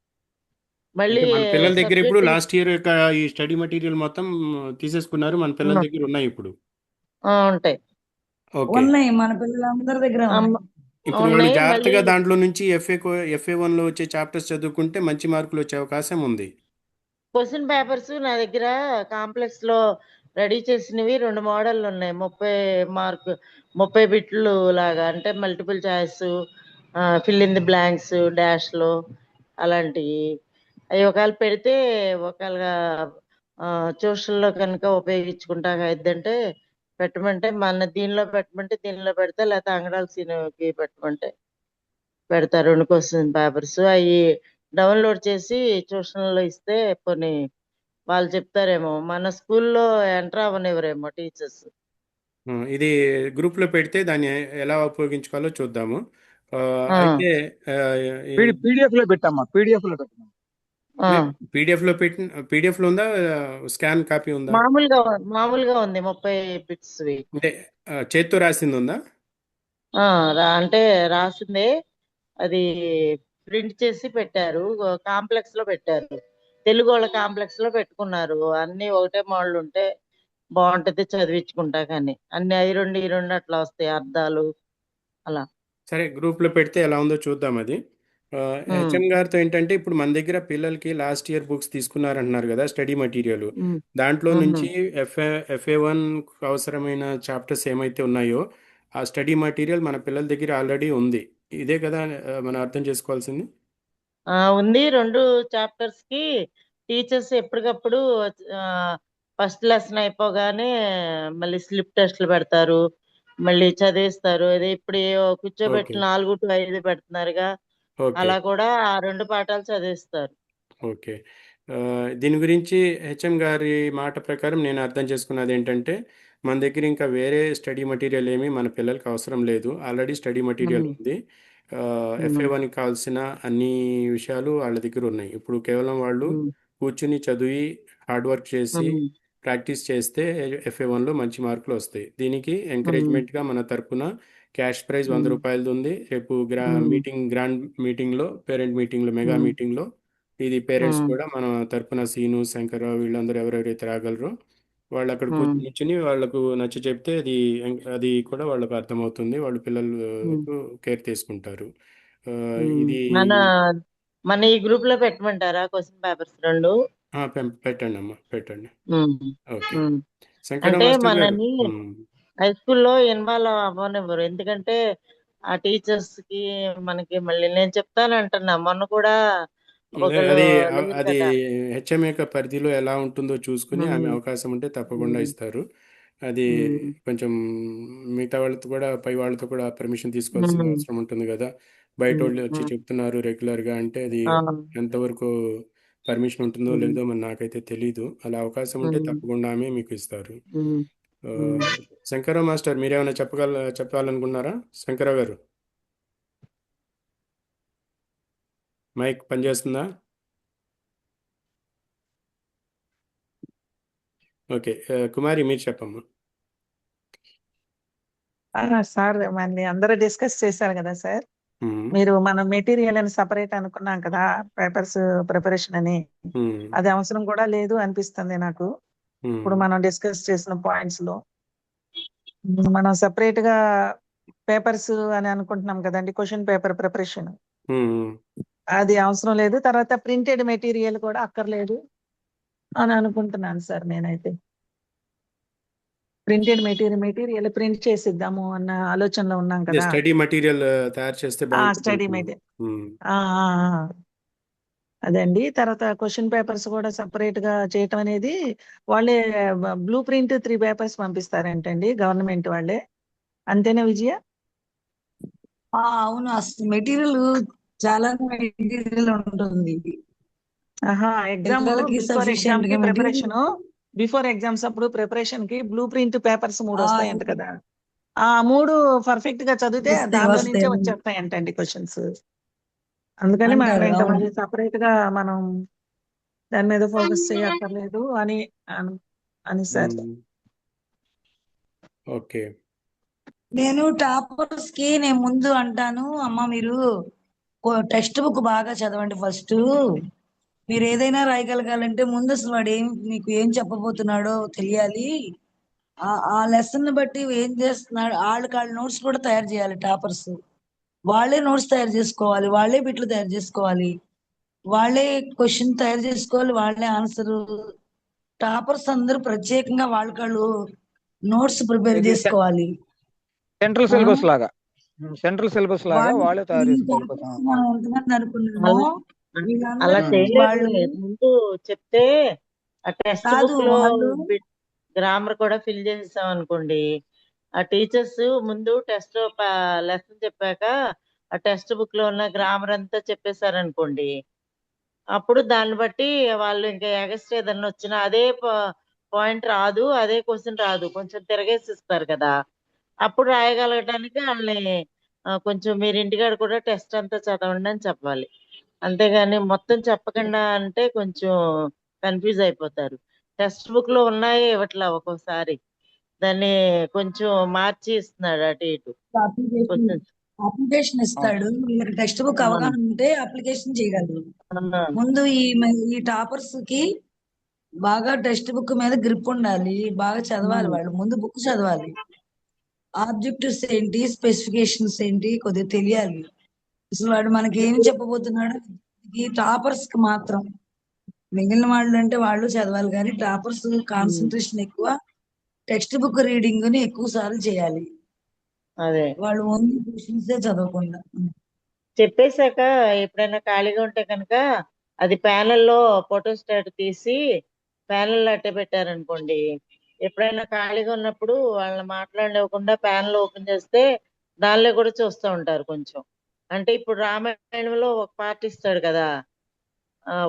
మళ్ళీ అంటే మన పిల్లల దగ్గర ఇప్పుడు సబ్జెక్ట్ లాస్ట్ ఇయర్ ఈ స్టడీ మెటీరియల్ మొత్తం తీసేసుకున్నారు, మన పిల్లల దగ్గర ఉన్నాయి ఇప్పుడు. ఉంటాయి. ఓకే. ఉన్నాయి, మన పిల్లలందరి దగ్గర ఉన్నాయి. ఇప్పుడు వాళ్ళు ఉన్నాయి. మళ్ళీ జాగ్రత్తగా దాంట్లో నుంచి FA1 లో వచ్చే చాప్టర్స్ చదువుకుంటే మంచి మార్కులు వచ్చే అవకాశం ఉంది. క్వశ్చన్ పేపర్స్ నా దగ్గర కాంప్లెక్స్ లో రెడీ చేసినవి 2 మోడళ్ళు ఉన్నాయి. 30 బిట్లు లాగా, అంటే multiple choice, fill in the blanks, dash లో అలాంటివి. అవి ఒకవేళ పెడితే ఒకవేళ ట్యూషన్లో కనుక ఉపయోగించుకుంటా అయిద్దంటే పెట్టమంటే, మన దీనిలో పెట్టమంటే దీనిలో పెడతా, లేకపోతే అంగడాల సీనుకి పెట్టమంటే పెడతా. 2 క్వశ్చన్ పేపర్స్ అవి డౌన్లోడ్ చేసి ట్యూషన్లో ఇస్తే కొన్ని వాళ్ళు చెప్తారేమో, మన స్కూల్లో ఎంటర్ అవ్వనివ్వరేమో టీచర్స్. ఇది గ్రూప్లో పెడితే దాన్ని ఎలా ఉపయోగించుకోవాలో చూద్దాము. అయితే పీడిఎఫ్ లో పెట్టమ్మా, పీడిఎఫ్ లో పెట్టమ్మా. పీడిఎఫ్లో ఉందా, స్కాన్ కాపీ ఉందా? మామూలుగా ఉంది 30 బిట్స్. అంటే చేత్తో రాసింది ఉందా? అంటే రాసిందే, అది ప్రింట్ చేసి పెట్టారు, కాంప్లెక్స్ లో పెట్టారు. తెలుగు వాళ్ళ కాంప్లెక్స్ లో పెట్టుకున్నారు. అన్ని ఒకటే మోడల్ ఉంటే బాగుంటది చదివించుకుంటా, కానీ అన్ని అవి 2 అట్లా వస్తాయి అర్థాలు అలా. సరే, గ్రూప్లో పెడితే ఎలా ఉందో చూద్దాం అది. హెచ్ఎం గారితో ఏంటంటే, ఇప్పుడు మన దగ్గర పిల్లలకి లాస్ట్ ఇయర్ బుక్స్ తీసుకున్నారంటున్నారు కదా, స్టడీ మెటీరియల్. దాంట్లో నుంచి FA1 అవసరమైన చాప్టర్స్ ఏమైతే ఉన్నాయో ఆ స్టడీ మెటీరియల్ మన పిల్లల దగ్గర ఆల్రెడీ ఉంది. ఇదే కదా మనం అర్థం చేసుకోవాల్సింది. ఉంది. 2 చాప్టర్స్ కి టీచర్స్ ఎప్పటికప్పుడు ఫస్ట్ లెసన్ అయిపోగానే మళ్ళీ స్లిప్ టెస్ట్లు పెడతారు, మళ్ళీ చదివిస్తారు. అదే ఇప్పుడు కూర్చోబెట్టి ఓకే. 4 to 5 పెడుతున్నారుగా, okay. అలా కూడా ఆ 2 పాఠాలు చదివిస్తారు. ఓకే. దీని గురించి హెచ్ఎం గారి మాట ప్రకారం నేను అర్థం చేసుకున్నది ఏంటంటే, మన దగ్గర ఇంకా వేరే స్టడీ మెటీరియల్ ఏమీ మన పిల్లలకి అవసరం లేదు. ఆల్రెడీ స్టడీ మెటీరియల్ ఉంది. FA1కి కావాల్సిన అన్ని విషయాలు వాళ్ళ దగ్గర ఉన్నాయి. ఇప్పుడు కేవలం వాళ్ళు కూర్చుని చదివి హార్డ్ వర్క్ చేసి ప్రాక్టీస్ చేస్తే FA1లో మంచి మార్కులు వస్తాయి. దీనికి ఎంకరేజ్మెంట్గా మన తరపున క్యాష్ ప్రైజ్ 100 రూపాయలది ఉంది. రేపు గ్రాండ్ మీటింగ్లో, పేరెంట్ మీటింగ్లో, మెగా మీటింగ్లో ఇది పేరెంట్స్ కూడా మన తరపున సీను, శంకర్ వీళ్ళందరూ ఎవరెవరైతే రాగలరో వాళ్ళు అక్కడ కూర్చుని వాళ్ళకు నచ్చ చెప్తే అది కూడా వాళ్ళకు అర్థమవుతుంది. వాళ్ళు పిల్లలకు కేర్ తీసుకుంటారు. ఇది మన ఈ గ్రూప్ లో పెట్టమంటారా క్వశ్చన్ పేపర్స్ 2? పెట్టండి అమ్మా, పెట్టండి. ఓకే. శంకర అంటే మాస్టర్ గారు, మనని హై స్కూల్లో ఇన్వాల్వ్ అవ్వనివ్వరు, ఎందుకంటే ఆ టీచర్స్ కి మనకి మళ్ళీ నేను చెప్తానంటున్నా, మొన్న కూడా ఒకళ్ళు అది లేరు అది కదా. హెచ్ఎం యొక్క పరిధిలో ఎలా ఉంటుందో చూసుకుని ఆమె అవకాశం ఉంటే తప్పకుండా ఇస్తారు. అది కొంచెం మిగతా వాళ్ళతో కూడా, పై వాళ్ళతో కూడా పర్మిషన్ తీసుకోవాల్సిన అవసరం ఉంటుంది కదా. బయట వాళ్ళు వచ్చి చెప్తున్నారు రెగ్యులర్గా అంటే అది ఎంతవరకు పర్మిషన్ ఉంటుందో లేదో మరి నాకైతే తెలీదు. అలా అవకాశం ఉంటే తప్పకుండా ఆమె మీకు ఇస్తారు. శంకరరావు మాస్టర్, మీరేమైనా చెప్పాలనుకున్నారా? శంకరరావు గారు, మైక్ పనిచేస్తుందా? ఓకే. కుమారి, మీరు చెప్పమ్మా. సార్ మళ్ళీ అందరూ డిస్కస్ చేశారు కదా సార్. మీరు మన మెటీరియల్ అని సపరేట్ అనుకున్నాం కదా, పేపర్స్ ప్రిపరేషన్ అని, అది అవసరం కూడా లేదు అనిపిస్తుంది నాకు. ఇప్పుడు మనం డిస్కస్ చేసిన పాయింట్స్ లో మనం సెపరేట్ గా పేపర్స్ అని అనుకుంటున్నాం కదండి, క్వశ్చన్ పేపర్ ప్రిపరేషన్, అది అవసరం లేదు. తర్వాత ప్రింటెడ్ మెటీరియల్ కూడా అక్కర్లేదు అని అనుకుంటున్నాను సార్ నేనైతే. ప్రింటెడ్ మెటీరియల్ ప్రింట్ చేసిద్దాము అన్న ఆలోచనలో ఉన్నాం కదా. స్టడీ మెటీరియల్ తయారు చేస్తే స్టడీ మెటీరియల్ అదండి. తర్వాత క్వశ్చన్ పేపర్స్ కూడా సపరేట్ గా చేయటం అనేది, వాళ్ళే బ్లూ ప్రింట్ 3 పేపర్స్ పంపిస్తారంటండి గవర్నమెంట్ వాళ్ళే, అంతేనా విజయ? అవును, అసలు మెటీరియల్ చాలా మెటీరియల్ ఉంటుంది. ఎగ్జామ్ బిఫోర్ ఎగ్జామ్ కి ప్రిపరేషన్, బిఫోర్ ఎగ్జామ్స్ అప్పుడు ప్రిపరేషన్ కి బ్లూ ప్రింట్ పేపర్స్ 3 వస్తాయంట కదా. 3 పర్ఫెక్ట్ గా చదివితే దానిలో నుంచే వచ్చేస్తాయంటండి క్వశ్చన్స్. అందుకని మనం ఇంకా మళ్ళీ సపరేట్ గా మనం దాని మీద ఫోకస్ చేయక్కర్లేదు అని అని సార్. ఓకే. నేను టాపర్స్ కి నేను ముందు అంటాను, అమ్మ మీరు టెక్స్ట్ బుక్ బాగా చదవండి ఫస్ట్. మీరు ఏదైనా రాయగలగాలంటే ముందు అసలు వాడు మీకు ఏం చెప్పబోతున్నాడో తెలియాలి. ఆ లెసన్ బట్టి ఏం చేస్తున్నాడు, వాళ్ళ నోట్స్ కూడా తయారు చేయాలి టాపర్స్. వాళ్ళే నోట్స్ తయారు చేసుకోవాలి, వాళ్ళే బిట్లు తయారు చేసుకోవాలి, వాళ్ళే క్వశ్చన్ తయారు చేసుకోవాలి, వాళ్ళే ఆన్సర్. టాపర్స్ అందరూ ప్రత్యేకంగా వాళ్ళు నోట్స్ ప్రిపేర్ ఇది చేసుకోవాలి. సెంట్రల్ ఆ సిలబస్ లాగా, సెంట్రల్ సిలబస్ లాగా వాళ్ళు వాళ్ళే తయారు ఈ చేసుకోవాలి. టాపర్స్ మనం ఎంతమంది అనుకున్నామో అలా అలా వీళ్ళందరూ చేయలేదు. వాళ్ళు ముందు చెప్తే ఆ టెక్స్ట్ కాదు, బుక్ లో వాళ్ళు గ్రామర్ కూడా ఫిల్ చేసేసాం అనుకోండి, ఆ టీచర్స్ ముందు టెస్ట్ లెసన్ చెప్పాక ఆ టెక్స్ట్ బుక్ లో ఉన్న గ్రామర్ అంతా చెప్పేశారు అనుకోండి, అప్పుడు దాన్ని బట్టి వాళ్ళు ఇంకా ఎగస్ట్రా ఏదన్నా వచ్చినా అదే పాయింట్ రాదు, అదే క్వశ్చన్ రాదు, కొంచెం తిరగేసి ఇస్తారు కదా, అప్పుడు రాయగలగడానికి వాళ్ళని కొంచెం మీరు ఇంటికాడ కూడా టెస్ట్ అంతా చదవండి అని చెప్పాలి. అంతేగాని మొత్తం చెప్పకుండా అంటే కొంచెం కన్ఫ్యూజ్ అయిపోతారు. టెక్స్ట్ బుక్ లో ఉన్నాయే ఇవ్వట్లా, ఒక్కోసారి దాన్ని కొంచెం మార్చి ఇస్తున్నాడు అటు ఇటు అప్లికేషన్ క్వశ్చన్స్. అప్లికేషన్ ఇస్తాడు. వీళ్ళకి టెక్స్ట్ బుక్ అవగాహన ఉంటే అప్లికేషన్ చేయగలరు. ముందు ఈ టాపర్స్ కి బాగా టెక్స్ట్ బుక్ మీద గ్రిప్ ఉండాలి, బాగా చదవాలి. వాళ్ళు ముందు బుక్ చదవాలి, ఆబ్జెక్టివ్స్ ఏంటి, స్పెసిఫికేషన్స్ ఏంటి కొద్దిగా తెలియాలి. అసలు వాడు మనకి ఏమి చెప్పబోతున్నాడు. ఈ టాపర్స్ కి మాత్రం, మిగిలిన వాళ్ళు అంటే వాళ్ళు చదవాలి, కానీ టాపర్స్ కాన్సన్ట్రేషన్ ఎక్కువ, టెక్స్ట్ బుక్ రీడింగ్ ని ఎక్కువ సార్లు చేయాలి. అదే వాళ్ళు ఓన్లీ క్వశ్చన్స్ చదవకుండా. చెప్పేశాక ఎప్పుడైనా ఖాళీగా ఉంటే కనుక అది ప్యానెల్లో ఫోటోస్టాట్ తీసి ప్యానెల్ అట్టే పెట్టారనుకోండి, ఎప్పుడైనా ఖాళీగా ఉన్నప్పుడు వాళ్ళని మాట్లాడలేకుండా ప్యానెల్ ఓపెన్ చేస్తే దానిలో కూడా చూస్తూ ఉంటారు కొంచెం. అంటే ఇప్పుడు రామాయణంలో ఒక పార్ట్ ఇస్తాడు కదా,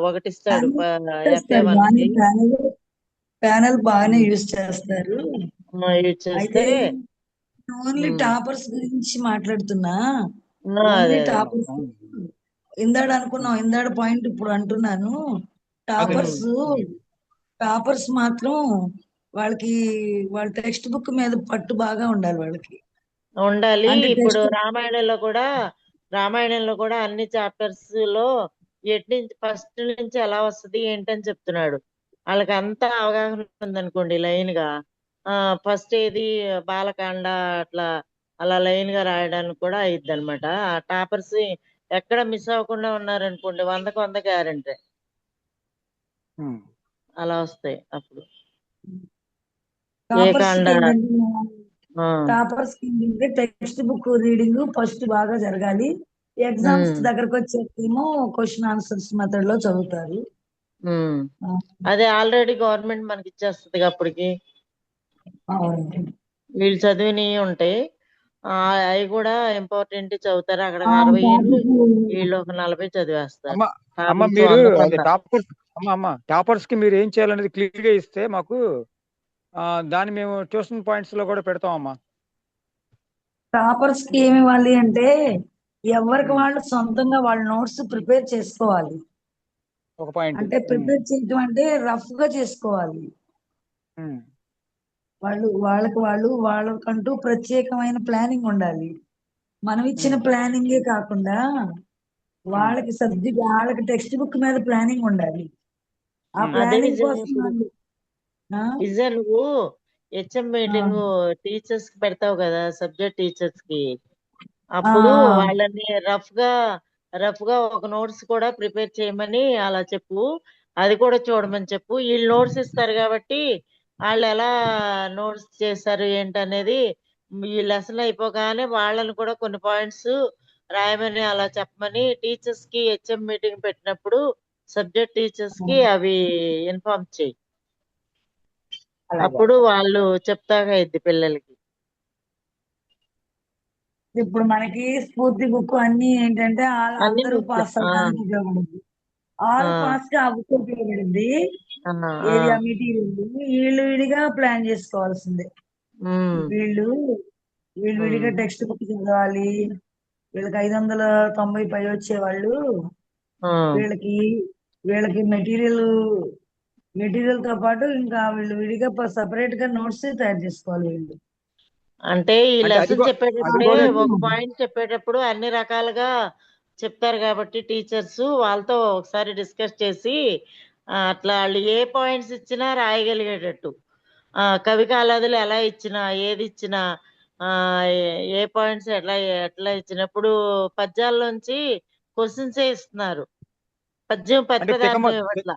ఒకటి ఇస్తాడు FA1 బాగానే కి ప్యానెల్ బాగానే యూజ్ చేస్తారు. యూజ్ అయితే చేస్తే ఓన్లీ టాపర్స్ గురించి మాట్లాడుతున్నా. ఓన్లీ అదే అదే టాపర్స్ ఇందాడ అనుకున్నాం, ఇందాడ పాయింట్ ఇప్పుడు అంటున్నాను. అదే టాపర్స్ టాపర్స్ మాత్రం వాళ్ళకి వాళ్ళ టెక్స్ట్ బుక్ మీద పట్టు బాగా ఉండాలి వాళ్ళకి. ఉండాలి. అంటే ఇప్పుడు టెక్స్ట్ రామాయణంలో కూడా అన్ని చాప్టర్స్ లో ఎటు నుంచి ఫస్ట్ నుంచి ఎలా వస్తుంది ఏంటని చెప్తున్నాడు. వాళ్ళకి అంతా అవగాహన ఉందనుకోండి లైన్ గా, ఫస్ట్ ఏది బాలకాండ అట్లా అలా లైన్ గా రాయడానికి కూడా అయ్యిద్ది అనమాట. ఆ టాపర్స్ ఎక్కడ మిస్ అవ్వకుండా ఉన్నారనుకోండి 100కి 100 గ్యారెంటీ అలా వస్తాయి అప్పుడు. ఏ టాపర్స్ కాండ కి ఏంటంటే ఆ, టాపర్స్ కి ఏంటంటే టెక్స్ట్ బుక్ రీడింగ్ ఫస్ట్ బాగా జరగాలి. ఎగ్జామ్స్ ఉమ్, దగ్గరకు వచ్చేకేమో క్వశ్చన్ ఆన్సర్స్ మెథడ్ లో చదువుతారు. ఉమ్. ఆ, అదే ఆల్రెడీ గవర్నమెంట్ మనకి ఇచ్చేస్తుంది అప్పటికి, అవునండి. వీళ్ళు చదివినవి ఉంటాయి, అవి కూడా ఇంపార్టెంట్ చదువుతారు. అక్కడ ఆ 60 టాపిక్ వీళ్ళు ఒక 40 చదివేస్తారు. అమ్మ టాపర్స్ మీరు 100కి అది 100. టాపర్స్ కి మీరు ఏం చేయాలనేది క్లియర్ గా ఇస్తే మాకు దాన్ని మేము ట్యూషన్ పాయింట్స్ లో కూడా పెడతాం అమ్మా. టాపర్స్ కి ఏమి ఇవ్వాలి అంటే ఎవరికి వాళ్ళు సొంతంగా వాళ్ళ నోట్స్ ప్రిపేర్ చేసుకోవాలి. ఒక పాయింట్. అంటే ప్రిపేర్ చేయడం అంటే రఫ్ గా చేసుకోవాలి. వాళ్ళకంటూ ప్రత్యేకమైన ప్లానింగ్ ఉండాలి. మనం ఇచ్చిన ప్లానింగే కాకుండా వాళ్ళకి సబ్జెక్ట్, వాళ్ళకి టెక్స్ట్ బుక్ మీద ప్లానింగ్ ఉండాలి. ఆ అదే ప్లానింగ్ విజయ్, కోసం ఇప్పుడు వాళ్ళు విజయ్ నువ్వు హెచ్ఎం ఆ, మీటింగ్ టీచర్స్ కి పెడతావు కదా, సబ్జెక్ట్ టీచర్స్ కి, ఆ, అప్పుడు వాళ్ళని రఫ్ గా ఒక నోట్స్ కూడా ప్రిపేర్ చేయమని అలా చెప్పు. అది కూడా చూడమని చెప్పు. వీళ్ళు నోట్స్ ఇస్తారు కాబట్టి వాళ్ళు ఎలా నోట్స్ చేశారు ఏంటనేది ఈ లెసన్ అయిపోగానే వాళ్ళని కూడా కొన్ని పాయింట్స్ రాయమని అలా చెప్పమని టీచర్స్ కి హెచ్ఎం మీటింగ్ పెట్టినప్పుడు సబ్జెక్ట్ టీచర్స్ కి అవి ఇన్ఫార్మ్ చేయి. అప్పుడు వాళ్ళు చెప్తాగా అయింది పిల్లలకి. ఇప్పుడు మనకి స్ఫూర్తి బుక్ అన్ని ఏంటంటే అన్ని అందరూ మిస్ పాస్ అవడానికి ఉపయోగపడుతుంది. ఆల్ పాస్ కి ఆ బుక్ ఉపయోగపడింది. ఏరియా మెటీరియల్ వీళ్ళు విడిగా ప్లాన్ చేసుకోవాల్సిందే. వీళ్ళు విడిగా టెక్స్ట్ బుక్ చదవాలి. వీళ్ళకి 590 పై వచ్చే వాళ్ళు వీళ్ళకి వీళ్ళకి మెటీరియల్ తో పాటు ఇంకా వీళ్ళు విడిగా సపరేట్ గా నోట్స్ తయారు చేసుకోవాలి వీళ్ళు. అంటే ఈ అంటే అది లెసన్ అది చెప్పేటప్పుడే కూడా ఒక పాయింట్ చెప్పేటప్పుడు అన్ని రకాలుగా చెప్తారు కాబట్టి టీచర్స్ వాళ్ళతో ఒకసారి డిస్కస్ చేసి అట్లా వాళ్ళు ఏ పాయింట్స్ ఇచ్చినా రాయగలిగేటట్టు కవి కాలాదులు ఎలా ఇచ్చినా ఏది ఇచ్చినా ఏ పాయింట్స్ ఎట్లా ఎట్లా ఇచ్చినప్పుడు పద్యాల్లోంచి క్వశ్చన్స్ ఇస్తున్నారు. పద్యం పెద్ద అంటే పదార్థం ఇవ్వట్లా.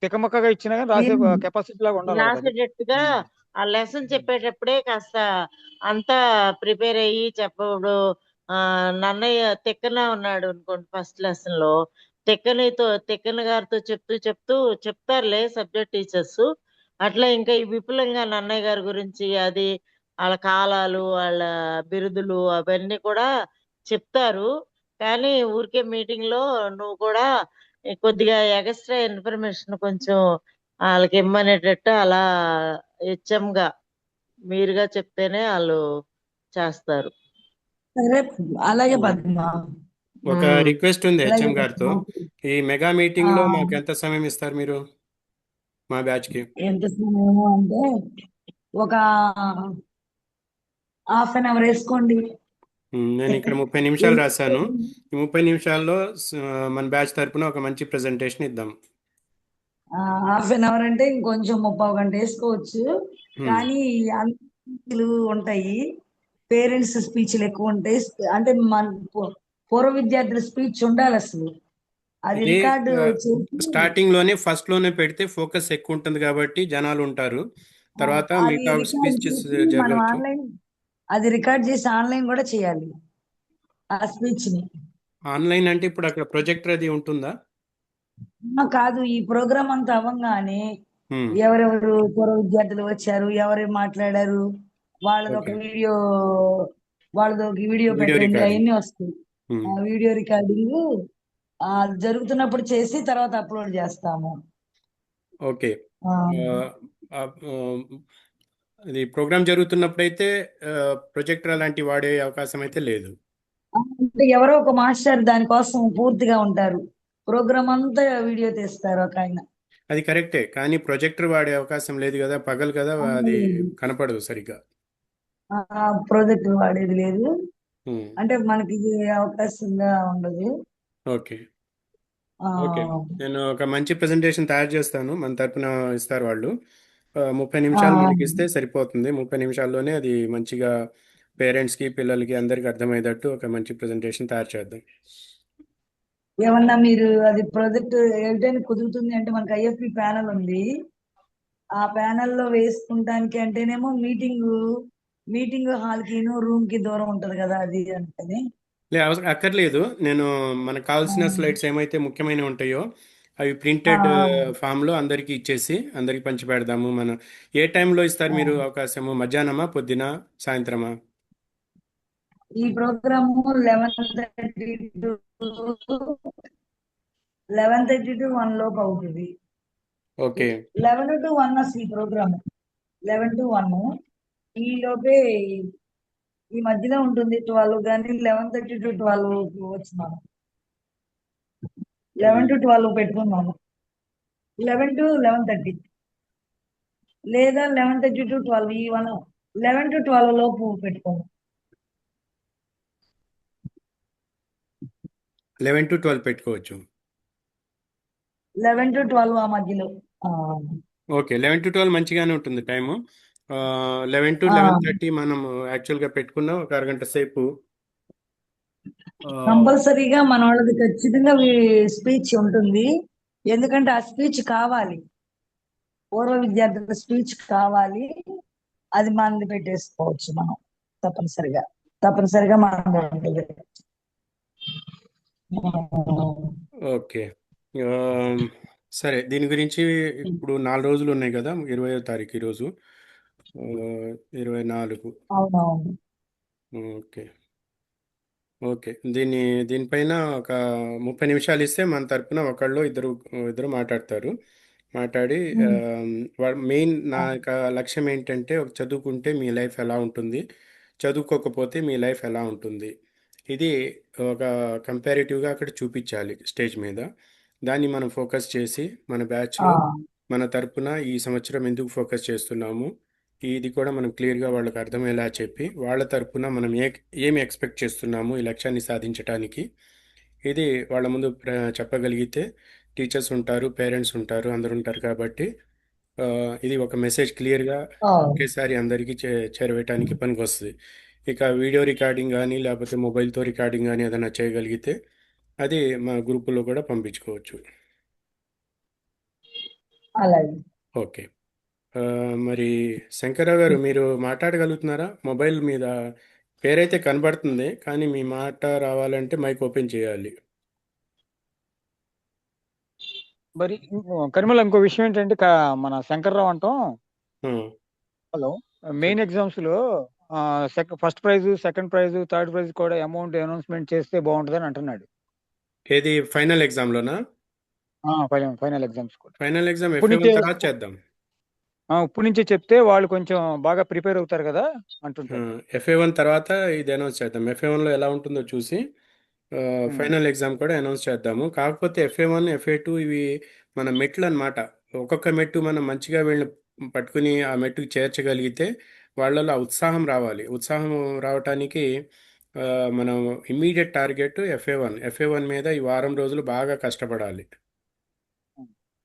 తికమక్కగా ఇచ్చినా కానీ రాసే కెపాసిటీ లాగా ఉండాలి వాళ్ళకి అది. రాసేటట్టుగా ఆ లెసన్ చెప్పేటప్పుడే కాస్త అంతా ప్రిపేర్ అయ్యి చెప్పడు. నన్నయ్య తిక్కన ఉన్నాడు అనుకోండి ఫస్ట్ లెసన్ లో, తిక్కన గారితో చెప్తూ చెప్తూ చెప్తారులే సబ్జెక్ట్ టీచర్స్. అట్లా ఇంకా ఈ విపులంగా నన్నయ్య గారి గురించి అది వాళ్ళ కాలాలు వాళ్ళ బిరుదులు అవన్నీ కూడా చెప్తారు. కానీ ఊరికే మీటింగ్ లో నువ్వు కూడా కొద్దిగా ఎక్స్ట్రా ఇన్ఫర్మేషన్ కొంచెం వాళ్ళకి ఇమ్మనేటట్టు అలా హెచ్ఎంగా మీరుగా చెప్తేనే వాళ్ళు చేస్తారు. సరే, అలాగే ఉమ్. పద్మ. ఒక రిక్వెస్ట్ ఉంది అలాగే హెచ్ఎం గారితో. పద్మ. ఈ మెగా ఆ, మీటింగ్ లో మాకు ఎంత సమయం ఇస్తారు మీరు మా బ్యాచ్ కి? ఎంత సమయము అంటే ఒక హాఫ్ అన్ అవర్ వేసుకోండి. నేను ఇక్కడ 30 నిమిషాలు రాశాను. ఈ 30 నిమిషాల్లో మన బ్యాచ్ తరపున ఒక మంచి ప్రెజెంటేషన్ ఇద్దాం. హాఫ్ అన్ అవర్ అంటే ఇంకొంచెం 30 గంట వేసుకోవచ్చు. ఉమ్. కానీ అన్ని ఉంటాయి, పేరెంట్స్ స్పీచ్లు ఎక్కువ ఉంటాయి. అంటే మన పూర్వ విద్యార్థుల స్పీచ్ ఉండాలి అసలు. అది ఇది రికార్డు చేసి స్టార్టింగ్ లోనే ఫస్ట్ లోనే పెడితే ఫోకస్ ఎక్కువ ఉంటుంది కాబట్టి జనాలు ఉంటారు. తర్వాత అది మిగతా రికార్డ్ స్పీచెస్ చేసి మనం జరగవచ్చు. అది రికార్డ్ చేసి ఆన్లైన్ కూడా చేయాలి ఆ స్పీచ్ ని. ఆన్లైన్ అంటే ఇప్పుడు అక్కడ ప్రొజెక్టర్ అది ఉంటుందా? కాదు, ఈ ప్రోగ్రామ్ అంతా అవ్వంగానే ఉమ్. ఎవరెవరు పూర్వ విద్యార్థులు వచ్చారు, ఎవరు మాట్లాడారు, వాళ్ళది ఒక ఓకే. వీడియో వీడియో పెట్టండి, రికార్డింగ్. అవన్నీ వస్తాయి. ఆ వీడియో రికార్డింగ్ జరుగుతున్నప్పుడు చేసి తర్వాత అప్లోడ్ చేస్తాము. ఓకే. ఆ, ఆ, ఆ, ఇది ప్రోగ్రామ్ జరుగుతున్నప్పుడైతే ప్రొజెక్టర్ అలాంటి వాడే అవకాశం అయితే లేదు. అంటే ఎవరో ఒక మాస్టర్ దానికోసం పూర్తిగా ఉంటారు, ప్రోగ్రామ్ అంతా వీడియో తీస్తారు ఒక ఆయన. అది కరెక్టే, కానీ ప్రొజెక్టర్ వాడే అవకాశం లేదు కదా, పగలు కదా, అది కనపడదు సరిగ్గా. ప్రాజెక్ట్ వాడేది లేదు, ఉమ్. అంటే మనకి ఇది అవకాశంగా ఉండదు. ఓకే. ఆ, ఓకే, నేను ఒక మంచి ప్రెజెంటేషన్ తయారు చేస్తాను, మన తరపున ఇస్తారు వాళ్ళు. 30 ఆ, నిమిషాలు మనకి ఇస్తే సరిపోతుంది. 30 నిమిషాల్లోనే అది మంచిగా పేరెంట్స్కి పిల్లలకి అందరికి అర్థమయ్యేటట్టు ఒక మంచి ప్రెజెంటేషన్ తయారు చేద్దాం. ఏమన్నా మీరు అది ప్రాజెక్ట్ ఏదైనా కుదురుతుంది అంటే మనకి ఐఎఫ్పి ప్యానల్ ఉంది, ఆ ప్యానెల్లో వేసుకుంటానికి అంటేనేమో మీటింగ్ హాల్ కి రూమ్ కి దూరం ఉంటది కదా, అది అంటే. అవసరం అక్కర్లేదు. నేను మనకు కావాల్సిన స్లైడ్స్ ఏమైతే ముఖ్యమైనవి ఉంటాయో అవి ఆ, ప్రింటెడ్ ఫామ్లో అందరికీ ఇచ్చేసి అందరికి పంచి పెడదాము. మన ఏ టైంలో ఇస్తారు మీరు అవకాశము? మధ్యాహ్నమా, పొద్దున, సాయంత్రమా? ఈ ప్రోగ్రాము 11:30 టు 1 లోపు అవుతుంది. ఓకే. 11 to 1 అసలు ఈ ప్రోగ్రామ్ 11 to 1 ఈ లోపే ఈ మధ్యలో ఉంటుంది 12, కానీ 11:30 to 12 వచ్చినాను. 11 to 12 పెట్టుకున్నాను, 11 to 11:30 లేదా 11:30 to 12, ఈ 11 to 12 లోపు పెట్టుకోను. 11 to 12 పెట్టుకోవచ్చు. 11 to 12 ఆ మధ్యలో. ఓకే, 11 to 12 మంచిగానే ఉంటుంది టైము. 11 to ఆ, 11:30 మనం యాక్చువల్గా పెట్టుకున్నాం ఒక అరగంట సేపు. కంపల్సరీగా మన వాళ్ళకి ఖచ్చితంగా స్పీచ్ ఉంటుంది, ఎందుకంటే ఆ స్పీచ్ కావాలి, పూర్వ విద్యార్థుల స్పీచ్ కావాలి. అది మనది పెట్టేసుకోవచ్చు మనం, తప్పనిసరిగా మనది ఉంటుంది. ఓకే. ఆ, సరే, దీని గురించి ఇప్పుడు 4 రోజులు ఉన్నాయి కదా, 20వ తారీఖు ఈరోజు, 24. అవునవును. ఓకే. ఓకే, దీనిపైన ఒక 30 నిమిషాలు ఇస్తే మన తరపున ఒకళ్ళు ఇద్దరు మాట్లాడతారు. మాట్లాడి మెయిన్ నా యొక్క లక్ష్యం ఏంటంటే, ఒక చదువుకుంటే మీ లైఫ్ ఎలా ఉంటుంది, చదువుకోకపోతే మీ లైఫ్ ఎలా ఉంటుంది, ఇది ఒక కంపారిటివ్గా అక్కడ చూపించాలి స్టేజ్ మీద. దాన్ని మనం ఫోకస్ చేసి మన ఆ, బ్యాచ్లో మన తరపున ఈ సంవత్సరం ఎందుకు ఫోకస్ చేస్తున్నాము ఇది కూడా మనం క్లియర్గా వాళ్ళకి అర్థమయ్యేలా చెప్పి వాళ్ళ తరపున మనం ఏమి ఎక్స్పెక్ట్ చేస్తున్నాము ఈ లక్ష్యాన్ని సాధించడానికి ఇది వాళ్ళ ముందు చెప్పగలిగితే టీచర్స్ ఉంటారు, పేరెంట్స్ ఉంటారు, అందరు ఉంటారు కాబట్టి ఆ, ఇది ఒక మెసేజ్ క్లియర్గా ఆ, ఒకేసారి అందరికీ చేరవేయటానికి పనికి వస్తుంది. ఇక వీడియో రికార్డింగ్ కానీ లేకపోతే మొబైల్తో రికార్డింగ్ కానీ ఏదైనా చేయగలిగితే అది మా గ్రూపులో కూడా పంపించుకోవచ్చు. అలాగే. ఓకే. ఆ, మరి శంకర్రావు గారు మీరు మాట్లాడగలుగుతున్నారా? మొబైల్ మీద పేరైతే కనబడుతుంది కానీ మీ మాట రావాలంటే మైక్ ఓపెన్ చేయాలి. మరి కరిమల ఇంకో విషయం ఏంటంటే మన శంకర్రావు అంటాం. ఆ, హలో. మెయిన్ ఎగ్జామ్స్ లో first prize, second prize, third prize కూడా అమౌంట్ అనౌన్స్మెంట్ చేస్తే బాగుంటుందని అంటున్నాడు. ఏది ఫైనల్ ఎగ్జామ్లోనా? ఫైనల్ ఎగ్జామ్స్ కూడా ఫైనల్ ఎగ్జామ్ ఇప్పటి FA1 నుంచే తర్వాత చేద్దాం. ఇప్పటి నుంచే చెప్తే వాళ్ళు కొంచెం బాగా ప్రిపేర్ అవుతారు కదా అంటుంటారు. FA1 తర్వాత ఇది అనౌన్స్ చేద్దాం. FA1లో ఎలా ఉంటుందో చూసి ఫైనల్ ఎగ్జామ్ కూడా అనౌన్స్ చేద్దాము. కాకపోతే FA1, FA2 ఇవి మన మెట్లు అన్నమాట. ఒక్కొక్క మెట్టు మనం మంచిగా వీళ్ళని పట్టుకుని ఆ మెట్టుకు చేర్చగలిగితే వాళ్ళలో ఆ ఉత్సాహం రావాలి. ఉత్సాహం రావటానికి మనం ఇమ్మీడియట్ టార్గెట్ FA1 మీద ఈ వారం రోజులు బాగా కష్టపడాలి.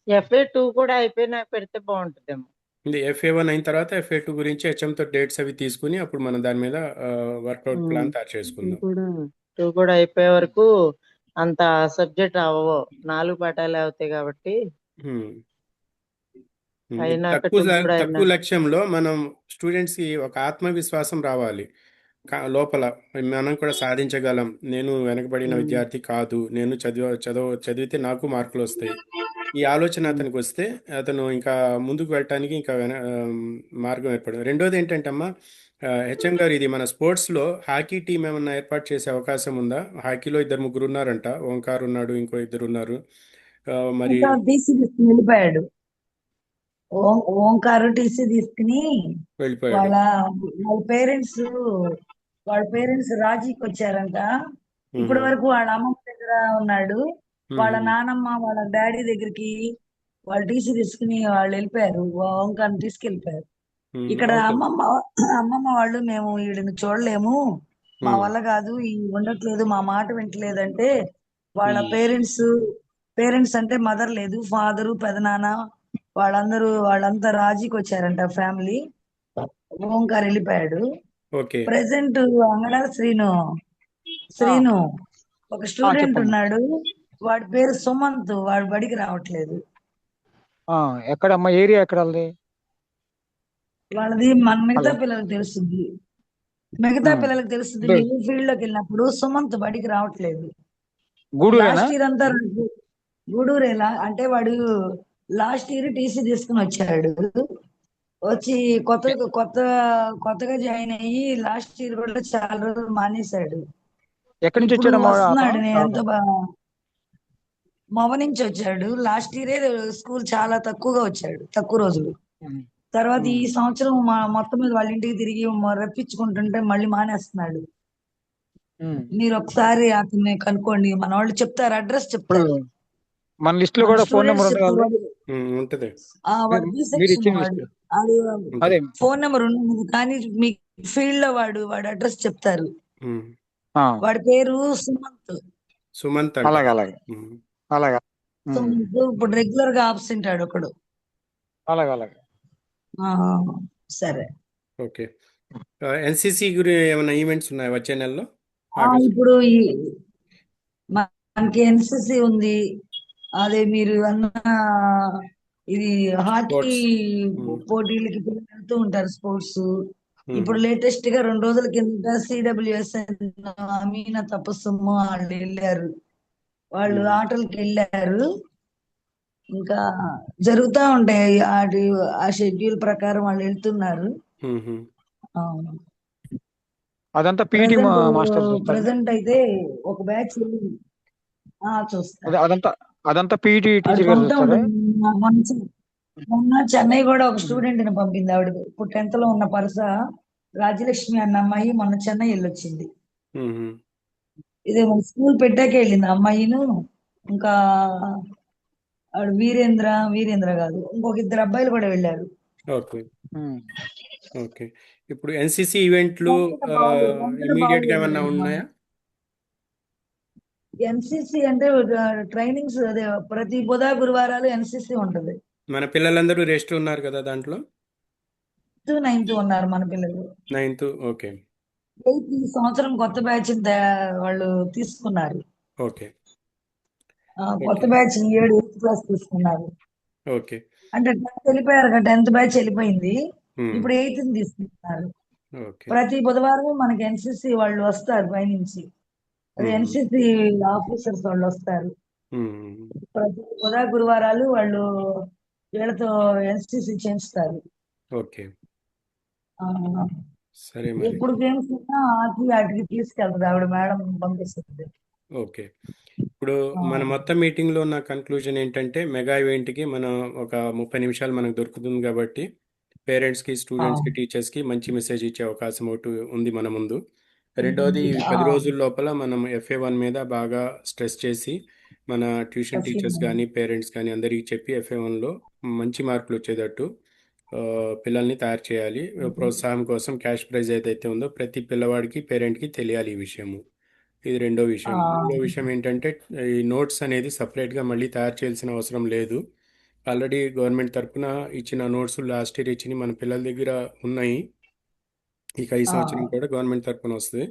FA2 కూడా అయిపోయినాక పెడితే బాగుంటుందేమో. ఇది FA1 అయిన తర్వాత FA2 గురించి HMతో డేట్స్ అవి తీసుకుని అప్పుడు మనం దాని మీద వర్కౌట్ ప్లాన్ తయారు చేసుకుందాం. 2 కూడా అయిపోయే వరకు అంత సబ్జెక్ట్ అవ్వవు, 4 పాఠాలు అవుతాయి కాబట్టి హ్మ్. అయినాక తక్కువ 2 కూడా తక్కువ అయినాక లక్ష్యంలో మనం స్టూడెంట్స్కి ఒక ఆత్మవిశ్వాసం రావాలి. లోపల మనం కూడా సాధించగలం, నేను వెనకబడిన విద్యార్థి కాదు, నేను చదివితే నాకు మార్కులు వస్తాయి, ఈ ఆలోచన అతనికి వస్తే అతను ఇంకా ముందుకు వెళ్ళటానికి ఇంకా మార్గం ఏర్పడింది. రెండోది ఏంటంటే అమ్మా, HM గారు ఇది మన స్పోర్ట్స్లో హాకీ టీం ఏమన్నా ఏర్పాటు చేసే అవకాశం ఉందా? హాకీలో 2-3 ఉన్నారంట, ఓంకార్ ఉన్నాడు, ఇంకో 2 ఉన్నారు. మరి ఇంకా టీసీ తీసుకుని వెళ్ళిపోయాడు. ఓంకారు టీసీ తీసుకుని వెళ్ళిపోయాడు. వాళ్ళ పేరెంట్స్ రాజీకి వచ్చారంట. ఇప్పటి వరకు వాళ్ళ అమ్మమ్మ దగ్గర ఉన్నాడు. వాళ్ళ నానమ్మ వాళ్ళ డాడీ దగ్గరికి వాళ్ళు టీసీ తీసుకుని వాళ్ళు వెళ్ళిపోయారు. ఓంకార్ని తీసుకెళ్ళిపోయారు. ఇక్కడ అమ్మమ్మ వాళ్ళు మేము వీడిని చూడలేము, మా వల్ల కాదు, ఈ ఉండట్లేదు, మా మాట వింటలేదంటే వాళ్ళ పేరెంట్స్ అంటే మదర్ లేదు, ఫాదరు, పెదనాన్న వాళ్ళంతా రాజీకి వచ్చారంట ఫ్యామిలీ. ఓంకార్ వెళ్ళిపోయాడు. ఓకే. ప్రెసెంట్ అంగడాల శ్రీను ఒక స్టూడెంట్ చెప్పమ్మా. ఉన్నాడు, వాడి పేరు సుమంత్, వాడు బడికి రావట్లేదు. ఎక్కడమ్మా ఏరియా ఎక్కడ వాళ్ళది? వాళ్ళది మన మిగతా హలో. పిల్లలకు తెలుస్తుంది, న్యూ ఫీల్డ్ లోకి వెళ్ళినప్పుడు సుమంత్ బడికి రావట్లేదు. గూడూరేనా? లాస్ట్ ఇయర్ అంతా గూడూరేలా అంటే వాడు లాస్ట్ ఇయర్ టీసీ తీసుకుని వచ్చాడు. వచ్చి కొత్తగా జాయిన్ అయ్యి లాస్ట్ ఇయర్ కూడా చాలా రోజులు మానేశాడు. ఎక్కడి నుంచి ఇప్పుడు వచ్చాడమ్మా వస్తున్నాడు. అతను? నేను ఎంతో మవ నుంచి వచ్చాడు. లాస్ట్ ఇయరే స్కూల్ చాలా తక్కువగా వచ్చాడు, తక్కువ రోజులు. తర్వాత ఈ సంవత్సరం మొత్తం మీద వాళ్ళ ఇంటికి తిరిగి రప్పించుకుంటుంటే మళ్ళీ మానేస్తున్నాడు. మీరు ఒకసారి అతన్ని కనుక్కోండి, మన వాళ్ళు చెప్తారు, అడ్రస్ చెప్తారు. మన లిస్ట్ లో మన కూడా ఫోన్ నెంబర్ స్టూడెంట్స్ ఉంది కదా? ఉంటది. వాడు బి మీరు సెక్షన్, ఇచ్చిన వాడు లిస్ట్. అది అదే. ఫోన్ నెంబర్ ఉన్నది కానీ మీ ఫీల్డ్ లో వాడు అడ్రస్ చెప్తారు. వాడి పేరు సుమంత్ అంట. అలాగే అలాగే అలాగే సుమంత్. ఇప్పుడు రెగ్యులర్ గా ఆబ్సెంట్ ఆడు ఒకడు. అలాగే అలాగే. ఆ, సరే. ఓకే. NCC గురి ఏమైనా ఈవెంట్స్ ఉన్నాయి వచ్చే నెలలో? ఇప్పుడు మనకి ఎన్సిసి ఉంది. అదే మీరు అన్న ఇది హాకీ పోటీలకి పిల్లలు వెళ్తూ ఉంటారు, స్పోర్ట్స్. ఇప్పుడు లేటెస్ట్ గా 2 రోజుల కింద CWSN అమీనా తపస్సుమ్మ వాళ్ళు వెళ్ళారు, వాళ్ళు ఆటలకి వెళ్ళారు. ఇంకా జరుగుతూ ఉంటాయి ఆ షెడ్యూల్ ప్రకారం వాళ్ళు వెళ్తున్నారు. అదంతా పీటీ మాస్టర్ ప్రెసెంట్ అయితే ఒక బ్యాచ్ చూస్తారు. అదంతా పీటీ ఆవిడ టీచర్ గారు పంపుతా చూస్తారా? ఉంటుంది. మొన్న చెన్నై కూడా ఒక స్టూడెంట్ ని పంపింది ఆవిడ. ఇప్పుడు 10th లో ఉన్న పరస రాజలక్ష్మి అన్న అమ్మాయి మొన్న చెన్నై వెళ్ళొచ్చింది. ఇదే మన స్కూల్ పెట్టాకే వెళ్ళింది ఆ అమ్మాయిను. ఇంకా ఆడు వీరేంద్ర కాదు, ఇంకొక ఇద్దరు అబ్బాయిలు కూడా వెళ్ళారు. Okay okay. ఇప్పుడు ఎన్సిసి ఈవెంట్లు వెంకట ఇమీడియట్ గా బాబు ఏమన్నా ఉన్నాయా? ఎన్సిసి అంటే ట్రైనింగ్స్ అదే ప్రతి గురువారాలు ఎన్సిసి ఉంటది. మన పిల్లలందరూ రెస్ట్ ఉన్నారు కదా దాంట్లో? 9th ఉన్నారు మన పిల్లలు. 9th. ఓకే 8th ఈ సంవత్సరం కొత్త బ్యాచ్ వాళ్ళు తీసుకున్నారు. ఓకే కొత్త ఓకే బ్యాచ్ 8th క్లాస్ తీసుకున్నారు. ఓకే అంటే 10th వెళ్ళిపోయారు కదా, 10th బ్యాచ్ వెళ్ళిపోయింది, ఉమ్, ఇప్పుడు 8th తీసుకుంటున్నారు. ఓకే ప్రతి బుధవారం మనకి ఎన్సిసి వాళ్ళు వస్తారు పైనుంచి, అది ఉమ్, ఎన్సిసి ఆఫీసర్స్ వాళ్ళు వస్తారు. ఉమ్, ప్రతి గురువారాలు వాళ్ళు వీళ్ళతో ఎన్సిసి చేస్తారు. ఓకే ఆ, సరే మరి. ఎప్పుడు గేమ్స్ ఉన్నా వాటికి తీసుకెళ్తుంది ఆవిడ, మేడం పంపిస్తుంది. ఓకే ఇప్పుడు ఆ, మన మొత్తం మీటింగ్లో ఉన్న కన్క్లూజన్ ఏంటంటే మెగా ఈవెంట్కి మనం ఒక 30 నిమిషాలు మనకు దొరుకుతుంది కాబట్టి పేరెంట్స్కి, ఆ, స్టూడెంట్స్కి, టీచర్స్కి మంచి మెసేజ్ ఇచ్చే అవకాశం ఒకటి ఉంది మన ముందు. రెండవది, ఈ ఆ, 10 రోజుల లోపల మనం FA1 మీద బాగా స్ట్రెస్ చేసి మన ట్యూషన్ టీచర్స్ కానీ పేరెంట్స్ కానీ అందరికీ చెప్పి FA1లో మంచి మార్కులు వచ్చేటట్టు ఆ, పిల్లల్ని తయారు చేయాలి. ప్రోత్సాహం కోసం క్యాష్ ప్రైజ్ ఏదైతే ఉందో ప్రతి పిల్లవాడికి పేరెంట్కి తెలియాలి ఈ విషయము. ఇది రెండో ఆ, విషయం. మూడో విషయం ఏంటంటే ఈ నోట్స్ అనేది సపరేట్గా మళ్ళీ తయారు చేయాల్సిన అవసరం లేదు. ఆల్రెడీ గవర్నమెంట్ తరఫున ఇచ్చిన నోట్స్ లాస్ట్ ఇయర్ ఇచ్చిన మన పిల్లల దగ్గర ఉన్నాయి. ఇక ఈ ఆ, సంవత్సరం కూడా గవర్నమెంట్ తరఫున వస్తుంది.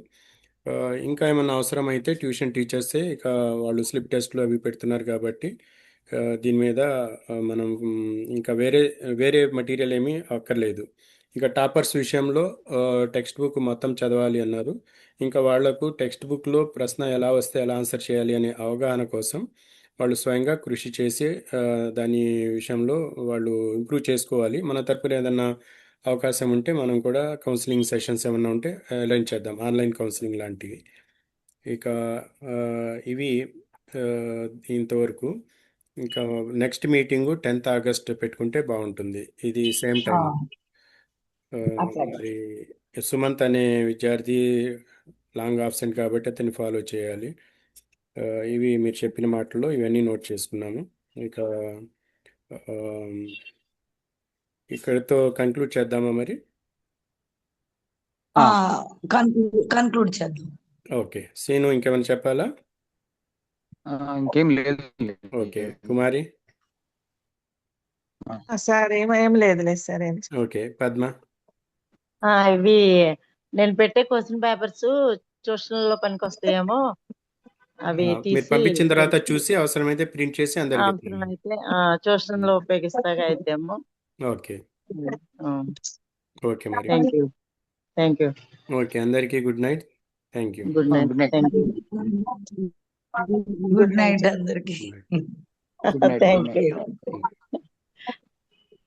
ఆ, ఇంకా ఏమన్నా అవసరం అయితే ట్యూషన్ టీచర్సే ఇక వాళ్ళు స్లిప్ టెస్ట్లు అవి పెడుతున్నారు కాబట్టి దీని మీద మనం ఇంకా వేరే వేరే మెటీరియల్ ఏమీ అక్కర్లేదు. ఇంకా టాపర్స్ విషయంలో టెక్స్ట్ బుక్ మొత్తం చదవాలి అన్నారు. ఇంకా వాళ్లకు టెక్స్ట్ బుక్లో ప్రశ్న ఎలా వస్తే ఎలా ఆన్సర్ చేయాలి అనే అవగాహన కోసం వాళ్ళు స్వయంగా కృషి చేసి ఆ, దాని విషయంలో వాళ్ళు ఇంప్రూవ్ చేసుకోవాలి. మన తరపున ఏదన్నా అవకాశం ఉంటే మనం కూడా కౌన్సిలింగ్ సెషన్స్ ఏమన్నా ఉంటే అరేంజ్ చేద్దాం, ఆన్లైన్ కౌన్సిలింగ్ లాంటివి. ఇక ఆ, ఇవి ఆ, ఇంతవరకు. ఇంకా నెక్స్ట్ మీటింగు 10th ఆగస్ట్ పెట్టుకుంటే బాగుంటుంది. ఇది సేమ్ ఆ, టైం. అట్లాగే. మరి సుమంత్ అనే విద్యార్థి లాంగ్ ఆబ్సెంట్ కాబట్టి అతన్ని ఫాలో చేయాలి. ఆ, ఇవి మీరు చెప్పిన మాటల్లో ఇవన్నీ నోట్ చేసుకున్నాము. ఇక ఆ, ఇక్కడితో కంక్లూడ్ చేద్దామా మరి? కన్క్లూడ్ చేద్దాం. ఓకే సీను, ఇంకేమైనా చెప్పాలా? ఇంకేం లేదు. ఓకే కుమారి. సార్ ఏం లేదులే సార్. ఓకే పద్మ. ఇవి నేను పెట్టే క్వశ్చన్ పేపర్స్ ట్యూషన్లో పనికి వస్తాయేమో, అవి మీరు తీసి పంపించిన తర్వాత చూసి అవసరమైతే ప్రింట్ చేసి అందరికి అవసరం అయితే ట్యూషన్లో ఉపయోగిస్తాగా అయితేమో. ఓకే ఓకే మరి. Thank you. Thank you. Okay అందరికీ good night. Thank you. Good night. Good night. Thank you. Good night అందరికి. Good night. Thank you.